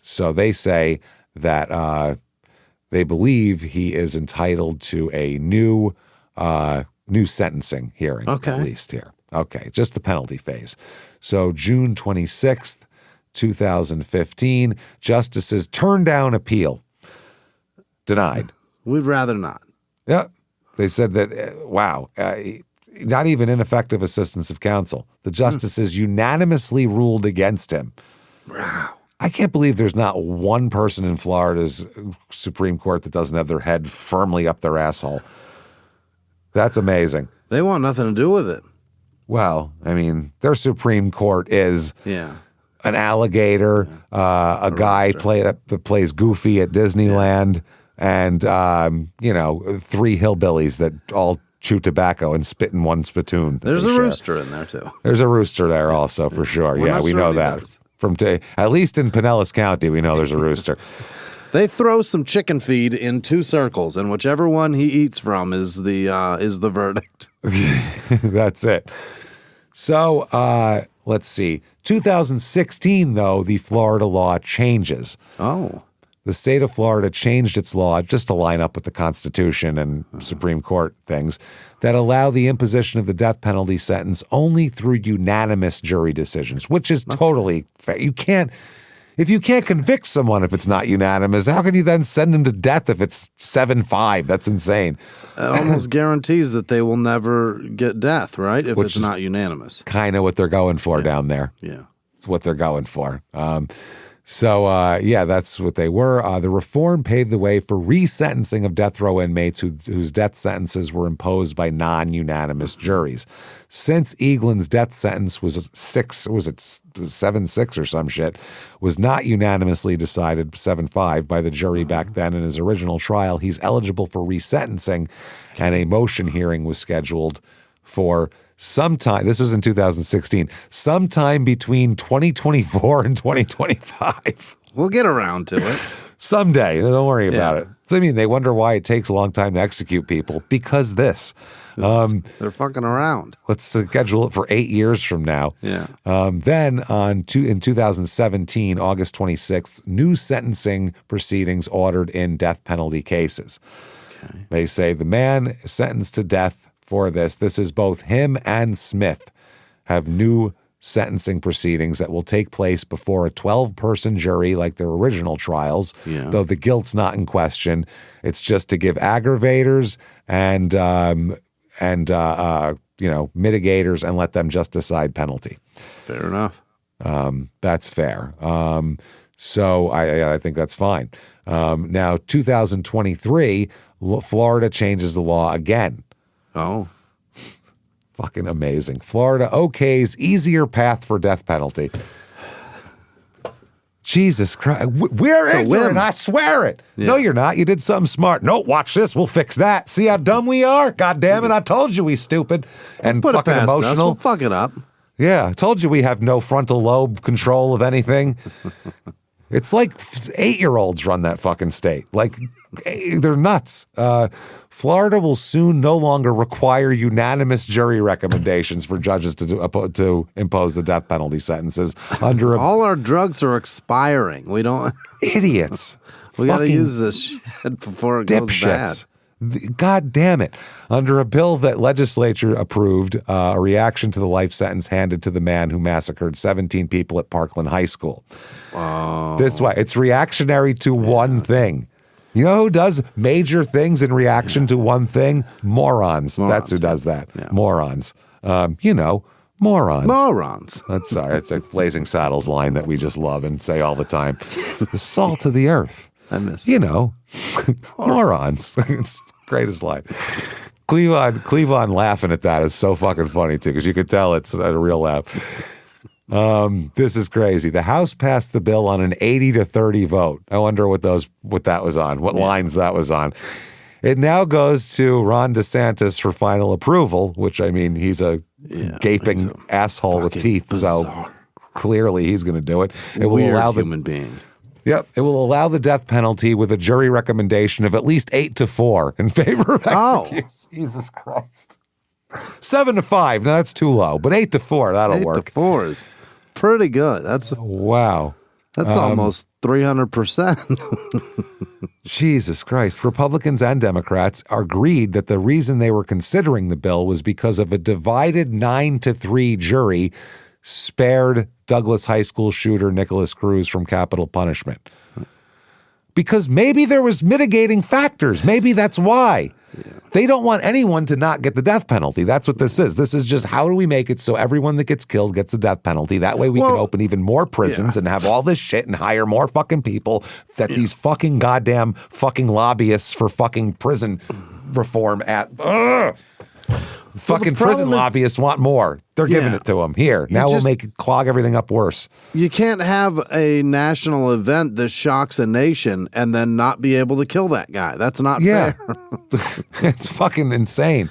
So they say that they believe he is entitled to a new sentencing hearing, at least here. Okay, just the penalty phase. So June 26th, 2015, justices turned down appeal. Denied. We'd rather not. Yeah. They said that, not even ineffective assistance of counsel. The justices unanimously ruled against him. Wow. I can't believe there's not one person in Florida's Supreme Court that doesn't have their head firmly up their asshole. That's amazing. They want nothing to do with it. Well, I mean, their Supreme Court is an alligator, a guy that plays Goofy at Disneyland, and, 3 hillbillies that all chew tobacco and spit in one spittoon. There's a rooster in there, too. There's a rooster there also, for sure. Yeah, we know that. At least in Pinellas County, we know there's a rooster. They throw some chicken feed in 2 circles, and whichever one he eats from is the verdict. That's it. So let's see. 2016, though, the Florida law changes. Oh. The state of Florida changed its law just to line up with the Constitution and Supreme Court things that allow the imposition of the death penalty sentence only through unanimous jury decisions, which is totally fair. If you can't convict someone if it's not unanimous, how can you then send them to death if it's 7-5? That's insane. It almost guarantees that they will never get death, right? If it's not unanimous. Kind of what they're going for down there. Yeah. It's what they're going for. That's what they were. The reform paved the way for resentencing of death row inmates whose death sentences were imposed by non-unanimous juries. Since Eaglin's death sentence was 7-6 or some shit, was not unanimously decided 7-5 by the jury back then in his original trial, he's eligible for resentencing, and a motion hearing was scheduled for sometime, this was in 2016, sometime between 2024 and 2025. We'll get around to it. Someday. Don't worry about it. So, I mean, they wonder why it takes a long time to execute people. Because this. They're fucking around. Let's schedule it for 8 years from now. Yeah. Then in 2017, August 26th, new sentencing proceedings ordered in death penalty cases. Okay. They say the man sentenced to death for this is both him and Smith have new sentencing proceedings that will take place before a 12-person jury like their original trials, though the guilt's not in question. It's just to give aggravators and mitigators and let them just decide penalty. Fair enough. That's fair. So I think that's fine. Now, 2023, Florida changes the law again. Oh. Fucking amazing. Florida okays easier path for death penalty. Jesus Christ. We're ignorant, I swear it. Yeah. No, you're not. You did something smart. No, watch this. We'll fix that. See how dumb we are? God damn it. I told you we stupid and Put fucking it past emotional. Us. We'll fuck it up. Yeah, I told you we have no frontal lobe control of anything. It's like 8-year-olds run that fucking state. Like, they're nuts. Florida will soon no longer require unanimous jury recommendations for judges to impose the death penalty sentences under all our drugs are expiring. We don't idiots. We got to use this shit before it goes bad. God damn it. Under a bill that legislature approved, a reaction to the life sentence handed to the man who massacred 17 people at Parkland High School. Oh. That's why it's reactionary to one thing. You know who does major things in reaction to one thing? Morons. That's who does that. Yeah. Morons. Morons. Morons. That's sorry. It's a Blazing Saddles line that we just love and say all the time. The salt of the earth. I missed it. Morons. It's the greatest line. Cleavon laughing at that is so fucking funny too, because you could tell it's a real laugh. This is crazy. The House passed the bill on an 80-30 vote. I wonder what that was on, what lines that was on. It now goes to Ron DeSantis for final approval, which, I mean, he's a gaping asshole with teeth, bizarre. So clearly he's going to do it. It will allow the human being. Yep, it will allow the death penalty with a jury recommendation of at least 8-4 in favor of execution. Jesus Christ. 7-5, now that's too low, but 8-4, that'll work. 8-4 is pretty good. That's wow. That's almost 300%. Jesus Christ. Republicans and Democrats agreed that the reason they were considering the bill was because of a divided 9-3 jury spared Douglas High School shooter Nicholas Cruz from capital punishment. Because maybe there was mitigating factors. Maybe that's why. Yeah. They don't want anyone to not get the death penalty. That's what this is. This is just how do we make it so everyone that gets killed gets the death penalty. That way we can open even more prisons and have all this shit and hire more fucking people that these fucking goddamn fucking lobbyists for fucking prison reform fucking prison lobbyists want more. They're giving it to them. Here, now we'll clog everything up worse. You can't have a national event that shocks a nation and then not be able to kill that guy. That's not fair. It's fucking insane.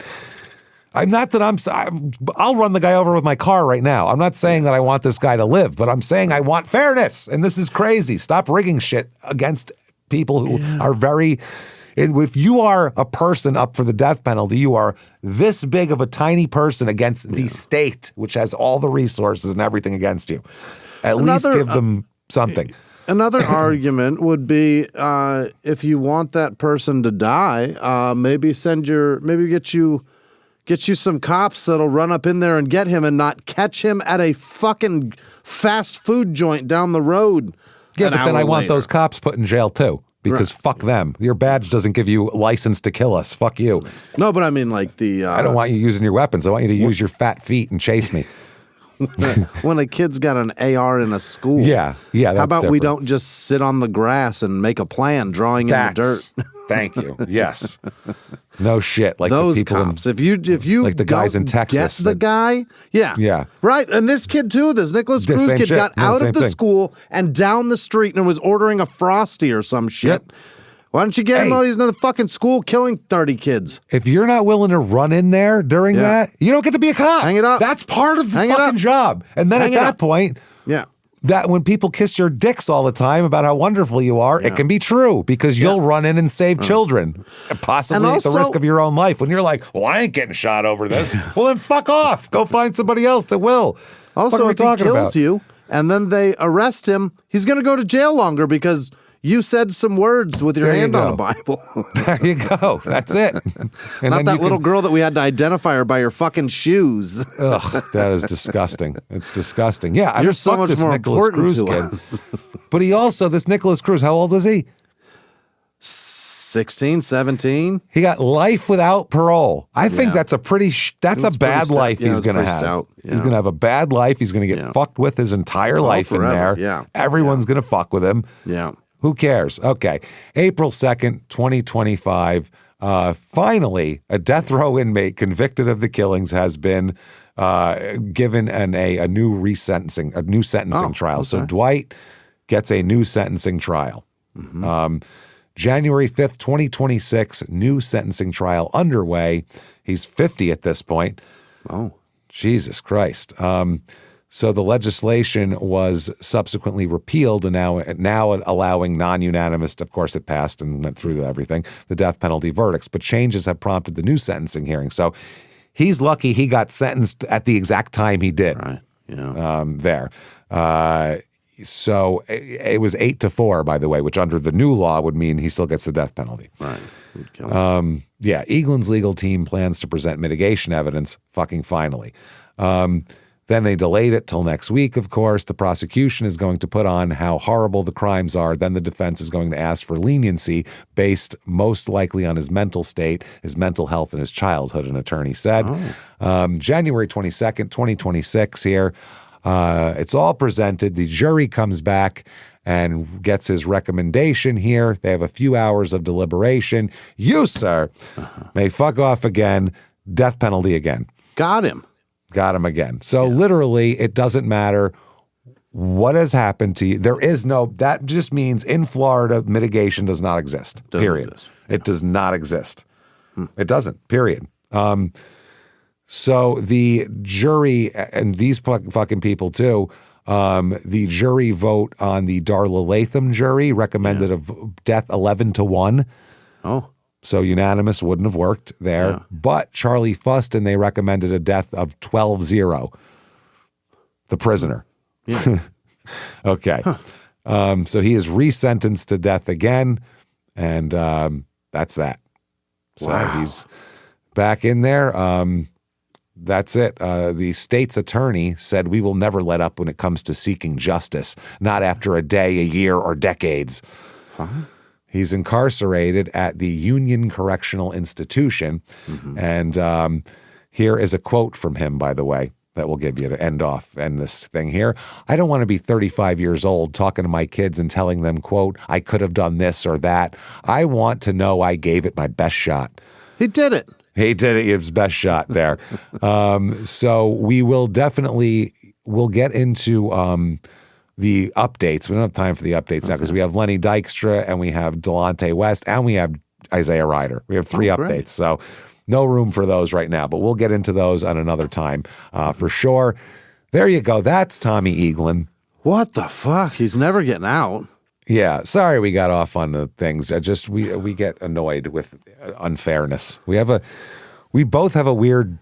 I'll run the guy over with my car right now. I'm not saying that I want this guy to live, but I'm saying I want fairness. And this is crazy. Stop rigging shit against people who are very If you are a person up for the death penalty, you are this big of a tiny person against the state, which has all the resources and everything against you. At least give them something. Another argument would be if you want that person to die, maybe get you some cops that'll run up in there and get him and not catch him at a fucking fast food joint down the road. Yeah, but then I want those cops put in jail too. Because fuck them. Your badge doesn't give you license to kill us. Fuck you. No, but I mean like the... I don't want you using your weapons. I want you to use your fat feet and chase me. When a kid's got an AR in a school. Yeah, that's how about we different. don't just sit on the grass and make a plan drawing in the dirt? Thank you. Yes. No shit. Like those the people cops. If you like the guys in Texas. Get the guy. Yeah. Right. And this kid too, this Nicholas Cruz kid got out of the school and down the street and was ordering a Frosty or some shit. Yep. Why don't you get him while he's in the fucking school killing 30 kids? If you're not willing to run in there during that, you don't get to be a cop. Hang it up. That's part of the fucking job. And then at that point, that when people kiss your dicks all the time about how wonderful you are, it can be true because you'll run in and save children, possibly at the risk of your own life. When you're like, well, I ain't getting shot over this. Well, then fuck off. Go find somebody else that will. Also, if he kills you and then they arrest him, he's going to go to jail longer because you said some words with your hand on a Bible. There you go. That's it. And not that little girl that we had to identify her by her fucking shoes. Ugh, that is disgusting. It's disgusting. Yeah, you're so much more important to us. But he also, this Nicholas Cruz, how old was he? 16, 17. He got life without parole. I think that's a that's a bad life he's going to have. He's going to have a bad life. He's going to get fucked with his entire life forever. in there. Everyone's going to fuck with him. Yeah. Who cares? Okay. April 2nd, 2025. Finally, a death row inmate convicted of the killings has been given a new sentencing trial. Okay. So Dwight gets a new sentencing trial. Mm-hmm. January 5th, 2026, new sentencing trial underway. He's 50 at this point. Oh. Jesus Christ. So the legislation was subsequently repealed and now allowing non-unanimous, of course it passed and went through everything, the death penalty verdicts. But changes have prompted the new sentencing hearing. So he's lucky he got sentenced at the exact time he did. Right. Yeah. There. So it was 8-4, by the way, which under the new law would mean he still gets the death penalty. Right. Would kill him. Yeah. Eaglin's legal team plans to present mitigation evidence fucking finally. Then they delayed it till next week, of course. The prosecution is going to put on how horrible the crimes are. Then the defense is going to ask for leniency based most likely on his mental state, his mental health, and his childhood, an attorney said. January 22nd, 2026 here. It's all presented. The jury comes back and gets his recommendation here. They have a few hours of deliberation. You, sir, may fuck off again. Death penalty again. Got him. Got him again. So literally, it doesn't matter what has happened to you. That just means in Florida, mitigation does not exist, period. It does not exist. It doesn't, period. So the jury, and these fucking people too, the jury vote on the Darla Latham jury recommended of death 11-1. Oh. So unanimous wouldn't have worked there. Yeah. But Charlie Fuston, they recommended a death of 12-0. The prisoner. Yeah. Okay. Huh. So he is resentenced to death again. And that's that. So he's back in there. That's it. The state's attorney said, we will never let up when it comes to seeking justice, not after a day, a year, or decades. Huh? He's incarcerated at the Union Correctional Institution. Mm-hmm. And here is a quote from him, by the way, that we'll give you to end this thing here. I don't want to be 35 years old talking to my kids and telling them, quote, I could have done this or that. I want to know I gave it my best shot. He did it. He did it. His best shot there. So we will we'll get into the updates. We don't have time for the updates now because we have Lenny Dykstra and we have Delonte West and we have Isaiah Ryder. We have 3 updates. So no room for those right now, but we'll get into those on another time for sure. There you go. That's Tommy Eaglin. What the fuck? He's never getting out. Yeah, sorry we got off on the things. We get annoyed with unfairness. We both have a weird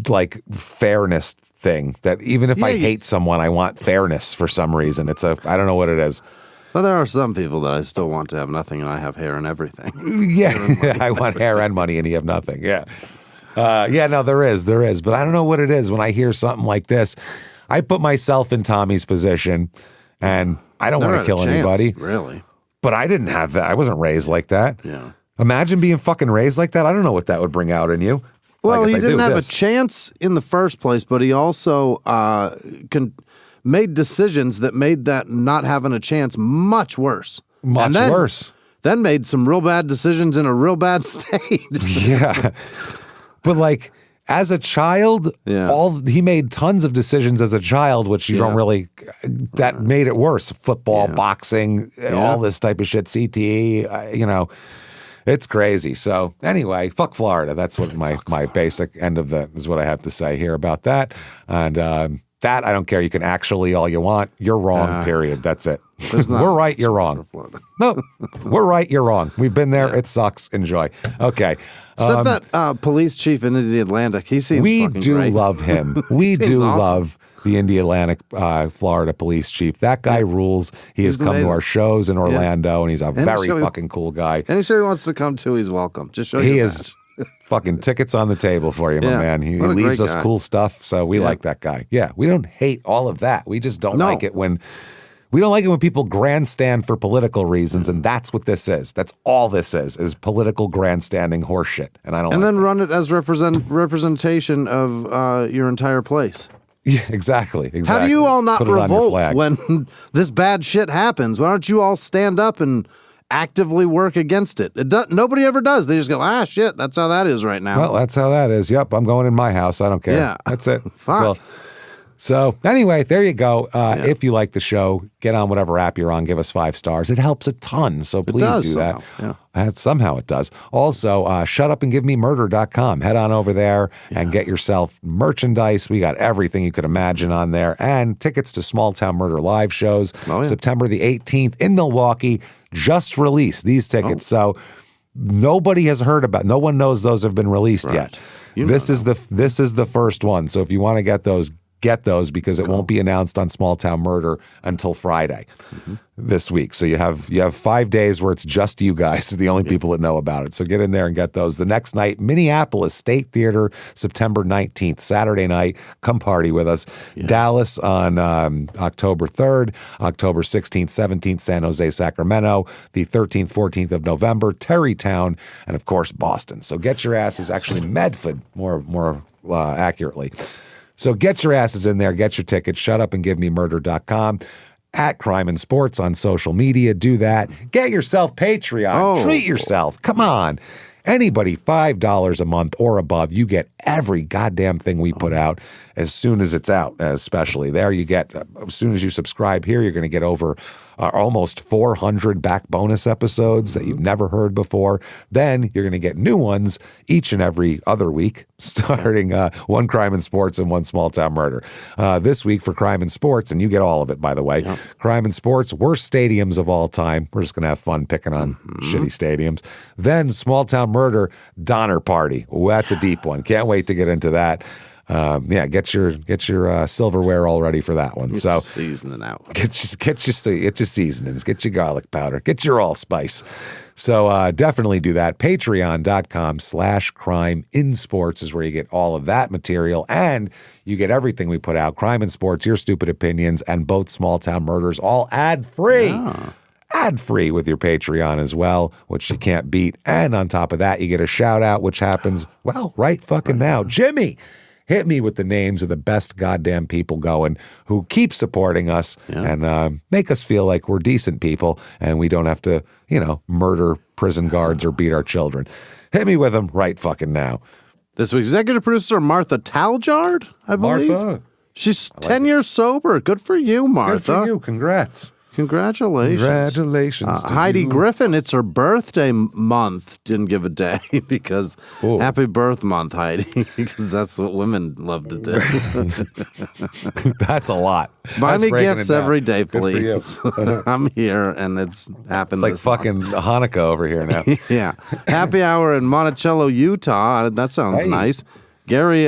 like fairness thing that even if I hate someone, I want fairness for some reason. I don't know what it is. Well, there are some people that I still want to have nothing, and I have hair and everything. Yeah, I want hair and money, and you have nothing. Yeah. No, there is. But I don't know what it is. When I hear something like this, I put myself in Tommy's position, and I don't want to kill anybody. Really? But I didn't have that. I wasn't raised like that. Yeah. Imagine being fucking raised like that. I don't know what that would bring out in you. Well, he didn't have a chance in the first place, but he also made decisions that made that not having a chance much worse. Much worse. Then made some real bad decisions in a real bad state. Yeah. But like as a child, he made tons of decisions as a child, which you don't really, that made it worse. Football, boxing, all this type of shit, CTE, it's crazy. So anyway, fuck Florida. That's what my basic end of that is what I have to say here about that. And that I don't care. You can actually all you want. You're wrong, period. That's it. We're right, you're wrong. No, we're right, you're wrong. We've been there. It sucks. Enjoy. Okay. Except that police chief in the Atlantic, he seems fucking great. Love him. We do awesome. love the Indy Atlantic Florida police chief. That guy rules. He has come to our shows in Orlando, and he's a very fucking cool guy. Any show he wants to come to, he's welcome. Just show he is fucking tickets on the table for you, my man. He leaves us cool stuff, so we like that guy. Yeah, we don't hate all of that. We just don't like it when people grandstand for political reasons, and that's what this is. That's all this is political grandstanding horseshit, and I don't. And then run it as representation of your entire place. Yeah, exactly. How do you all not revolt when this bad shit happens? Why don't you all stand up and actively work against it? Nobody ever does. They just go, shit, that's how that is right now. Well, that's how that is. Yep, I'm going in my house. I don't care. Yeah. That's it. Fuck. So anyway, there you go. If you like the show, get on whatever app you're on. Give us 5 stars. It helps a ton. So please do that. Somehow it does. Also, shutupandgivememurder.com. Head on over there and get yourself merchandise. We got everything you could imagine on there. And tickets to Small Town Murder live shows. September the 18th in Milwaukee. Just released these tickets. So nobody has heard about. No one knows those have been released yet. This is the first one. So if you want to get those because it won't be announced on Small Town Murder until Friday this week. So you have 5 days where it's just you guys, the only people that know about it. So get in there and get those. The next night, Minneapolis State Theater, September 19th, Saturday night. Come party with us. Dallas on October 3rd, October 16th, 17th, San Jose, Sacramento, the 13th, 14th of November, Terrytown, and of course, Boston. So get your asses, actually Medford, more accurately. So get your asses in there, get your tickets, shutupandgivememurder.com, at Crime and Sports on social media. Do that. Get yourself Patreon. Treat yourself. Come on. Anybody $5 a month or above, you get every goddamn thing we put out as soon as it's out, especially there. You get, as soon as you subscribe here, you're going to get over almost 400 back bonus episodes that you've never heard before. Then you're going to get new ones each and every other week, starting one Crime and Sports and one Small Town Murder. This week for Crime and Sports, and you get all of it, by the way. Crime and Sports, worst stadiums of all time. We're just going to have fun picking on shitty stadiums. Then Small Town Murder, Donner Party. Oh, that's a deep one. Can't wait to get into that. Get your silverware all ready for that one. Get your seasoning out. Get your seasonings. Get your garlic powder. Get your allspice. So definitely do that. Patreon.com/crime in sports is where you get all of that material, and you get everything we put out. Crime in Sports, Your Stupid Opinions, and both Small Town Murders, all ad-free. Yeah. Ad-free with your Patreon as well, which you can't beat. And on top of that, you get a shout-out, which happens, right fucking now. Jimmie, hit me with the names of the best goddamn people going who keep supporting us and make us feel like we're decent people and we don't have to, murder prison guards or beat our children. Hit me with them right fucking now. This week's executive producer, Martha Taljard, I believe. Martha. She's 10 years sober. Good for you, Martha. Good for you. Congrats. Congratulations. Congratulations to Heidi you. Griffin, it's her birthday month. Didn't give a day because happy birth month, Heidi, because that's what women love to do. That's a lot. Buy That's me breaking gifts it down. every day, Good for you. please. I'm here, and it's happened. It's like this fucking Hanukkah over here now. month. Yeah. Happy hour in Monticello, Utah. That sounds Hey. nice. Gary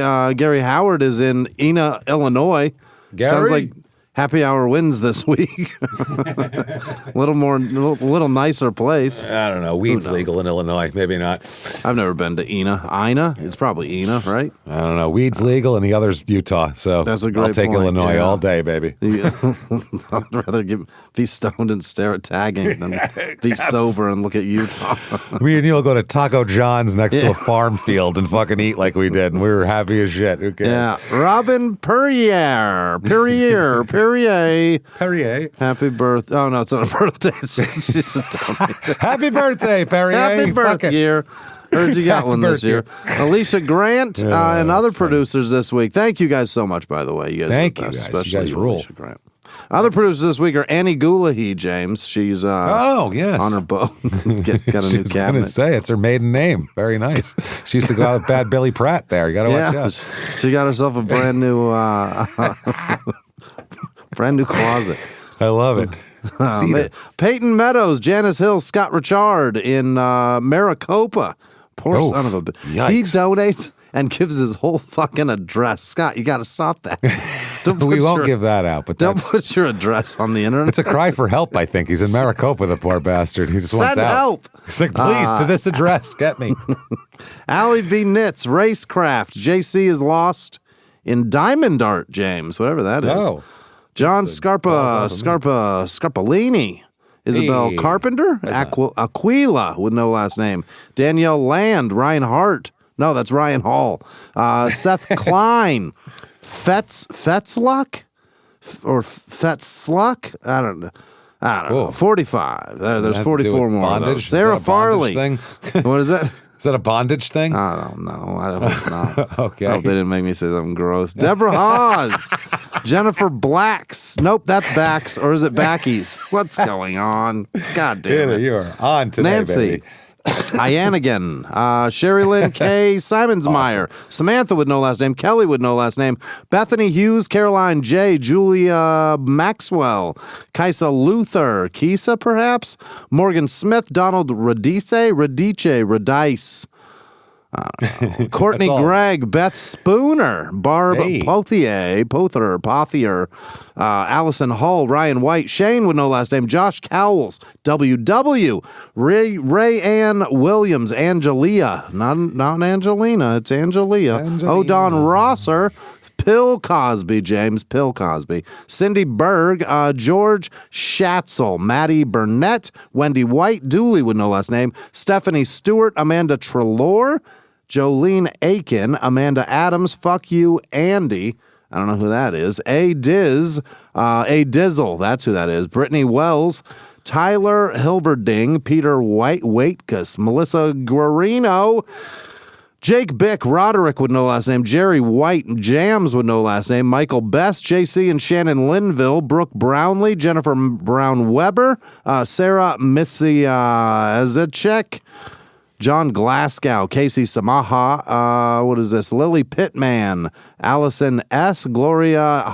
Howard is in Ena, Illinois. Gary? Sounds like happy hour wins this week. little nicer place. I don't know. Weed's legal in Illinois. Maybe not. I've never been to Ena. Ina? It's probably Ena, right? I don't know. Weed's legal and the other's Utah. So That's a great I'll take point, Illinois yeah. all day, baby. I'd rather be stoned and stare at tagging than be sober and look at Utah. Me and you'll go to Taco John's next to a farm field and fucking eat like we did, and we were happy as shit. Who cares? Yeah. Robin Perrier. Happy birthday. Oh, no, it's not a birthday. She's just telling me. Happy birthday, Perrier. Happy Fuck it. birthday. Heard you got Happy one this birthday. year. Alicia Grant and other producers this week. Thank you guys so much, by the way. You guys Thank are the you best, guys. You especially guys rule. Alicia Grant. Other producers this week are Annie Goulahy, James. She's Yes. on her boat. got a new She's going to cabinet. say it's her maiden name. Very nice. She used to go out with Bad Billy Pratt there. You got to watch Yeah, out. she got herself a brand new closet. I love it. Cedar. Peyton Meadows, Janice Hill, Scott Richard in Maricopa. Poor Oh, son of a bitch. yikes. He donates and gives his whole fucking address. Scott, you got to stop that. Don't We put won't your- give that out, but Don't that's, put your address on the internet. it's a cry for help, I think. He's in Maricopa, the poor bastard. He just wants Send out. help. He's like, please, to this address, get me. Allie V. Knits, Racecraft. JC is lost in Diamond Art, James, whatever that is. Oh. John Scarpolini. Isabel Hey. Carpenter, Aquila with no last name, Danielle Land, Ryan Hart. No, that's Ryan Hall. Seth Klein, Fetzluck or Fetzluck. I don't know. Whoa. 45. There's Has to do 44 with more. Of bondage? those. Is Sarah that a bondage Farley. thing? What is that? Is that a bondage thing? I don't know. I don't know. Okay. I hope they didn't make me say something gross. Deborah Hawes. Jennifer Blacks. Nope, that's Backs. Or is it Backies? What's going on? God damn it. You are on today, Nancy. baby. Ianigan, Sherry Lynn K. Simonsmeyer, Samantha with no last name, Kelly with no last name, Bethany Hughes, Caroline J., Julia Maxwell, Kaisa Luther, Kisa perhaps, Morgan Smith, Donald Radice, Courtney That's all. Gregg, Beth Spooner, Barb Pothier, Allison Hull, Ryan White, Shane with no last name, Josh Cowles, WW, Ray Ann Williams, Angelia, not Angelina, it's Angelia, O'Don Rosser, Pill Cosby, James, Pill Cosby, Cindy Berg, George Schatzel, Maddie Burnett, Wendy White, Dooley with no last name, Stephanie Stewart, Amanda Trelaw, Jolene Aiken, Amanda Adams, fuck you, Andy. I don't know who that is. A Dizzle, that's who that is. Brittany Wells, Tyler Hilberding, Peter Waitkus, Melissa Guarino, Jake Bick, Roderick with no last name, Jerry White, Jams with no last name, Michael Best, JC and Shannon Linville, Brooke Brownlee, Jennifer Brown Weber, Sarah Missy Ezechek, John Glasgow, Casey Samaha, what is this? Lily Pittman, Allison S., Gloria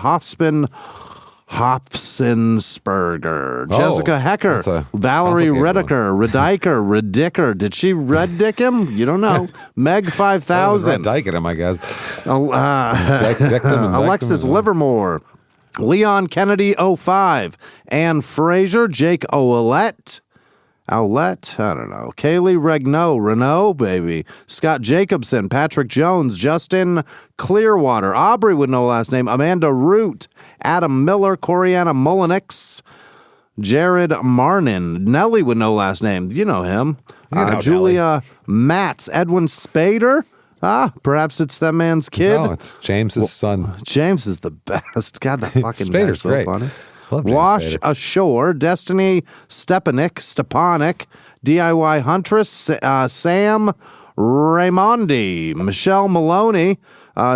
Hopsensperger, Jessica Hecker, Valerie Rediker. Did she red dick him? You don't know. Meg 5000. Dyking him, I guess. Alexis Livermore, Leon Kennedy 05, Ann Fraser, Jake Owlette, I don't know. Kaylee Renault, baby. Scott Jacobson, Patrick Jones, Justin Clearwater, Aubrey with no last name, Amanda Root, Adam Miller, Coriana Mullenix, Jared Marnin, Nelly with no last name. You know him. Julia Matz, Edwin Spader. Perhaps it's that man's kid. No, it's James's son. James is the best. God, that fucking Spader's guy's so great. funny. Wash Spader. Ashore, Destiny Stepanik, DIY Huntress, Sam Raimondi, Michelle Maloney,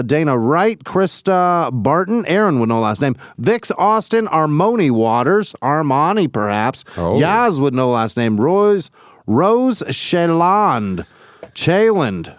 Dana Wright, Krista Barton, Aaron with no last name, Vix Austin, Armoni Waters, Armani perhaps, Yaz with no last name, Rose Shaland,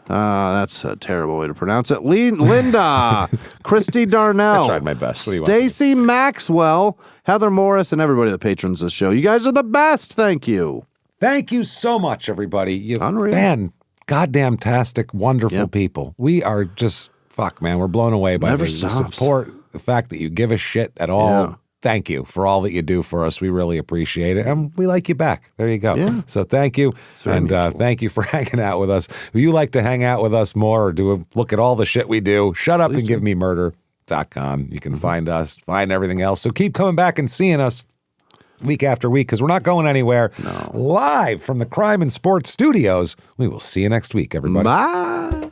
that's a terrible way to pronounce it. Linda, Christy Darnell. I tried my best. Stacy Maxwell, Heather Morris, and everybody that patrons this show. You guys are the best. Thank you. Thank you so much, everybody. You Unreal. goddamn-tastic, wonderful people. We are just, man, we're blown away by the support, the fact that you give a shit at all. Yeah. Thank you for all that you do for us. We really appreciate it. And we like you back. There you go. Yeah. So thank you. And thank you for hanging out with us. If you like to hang out with us more or look at all the shit we do, shutupandgivememurder.com. You can find us, find everything else. So keep coming back and seeing us week after week because we're not going anywhere. No. Live from the Crime and Sports Studios. We will see you next week, everybody. Bye.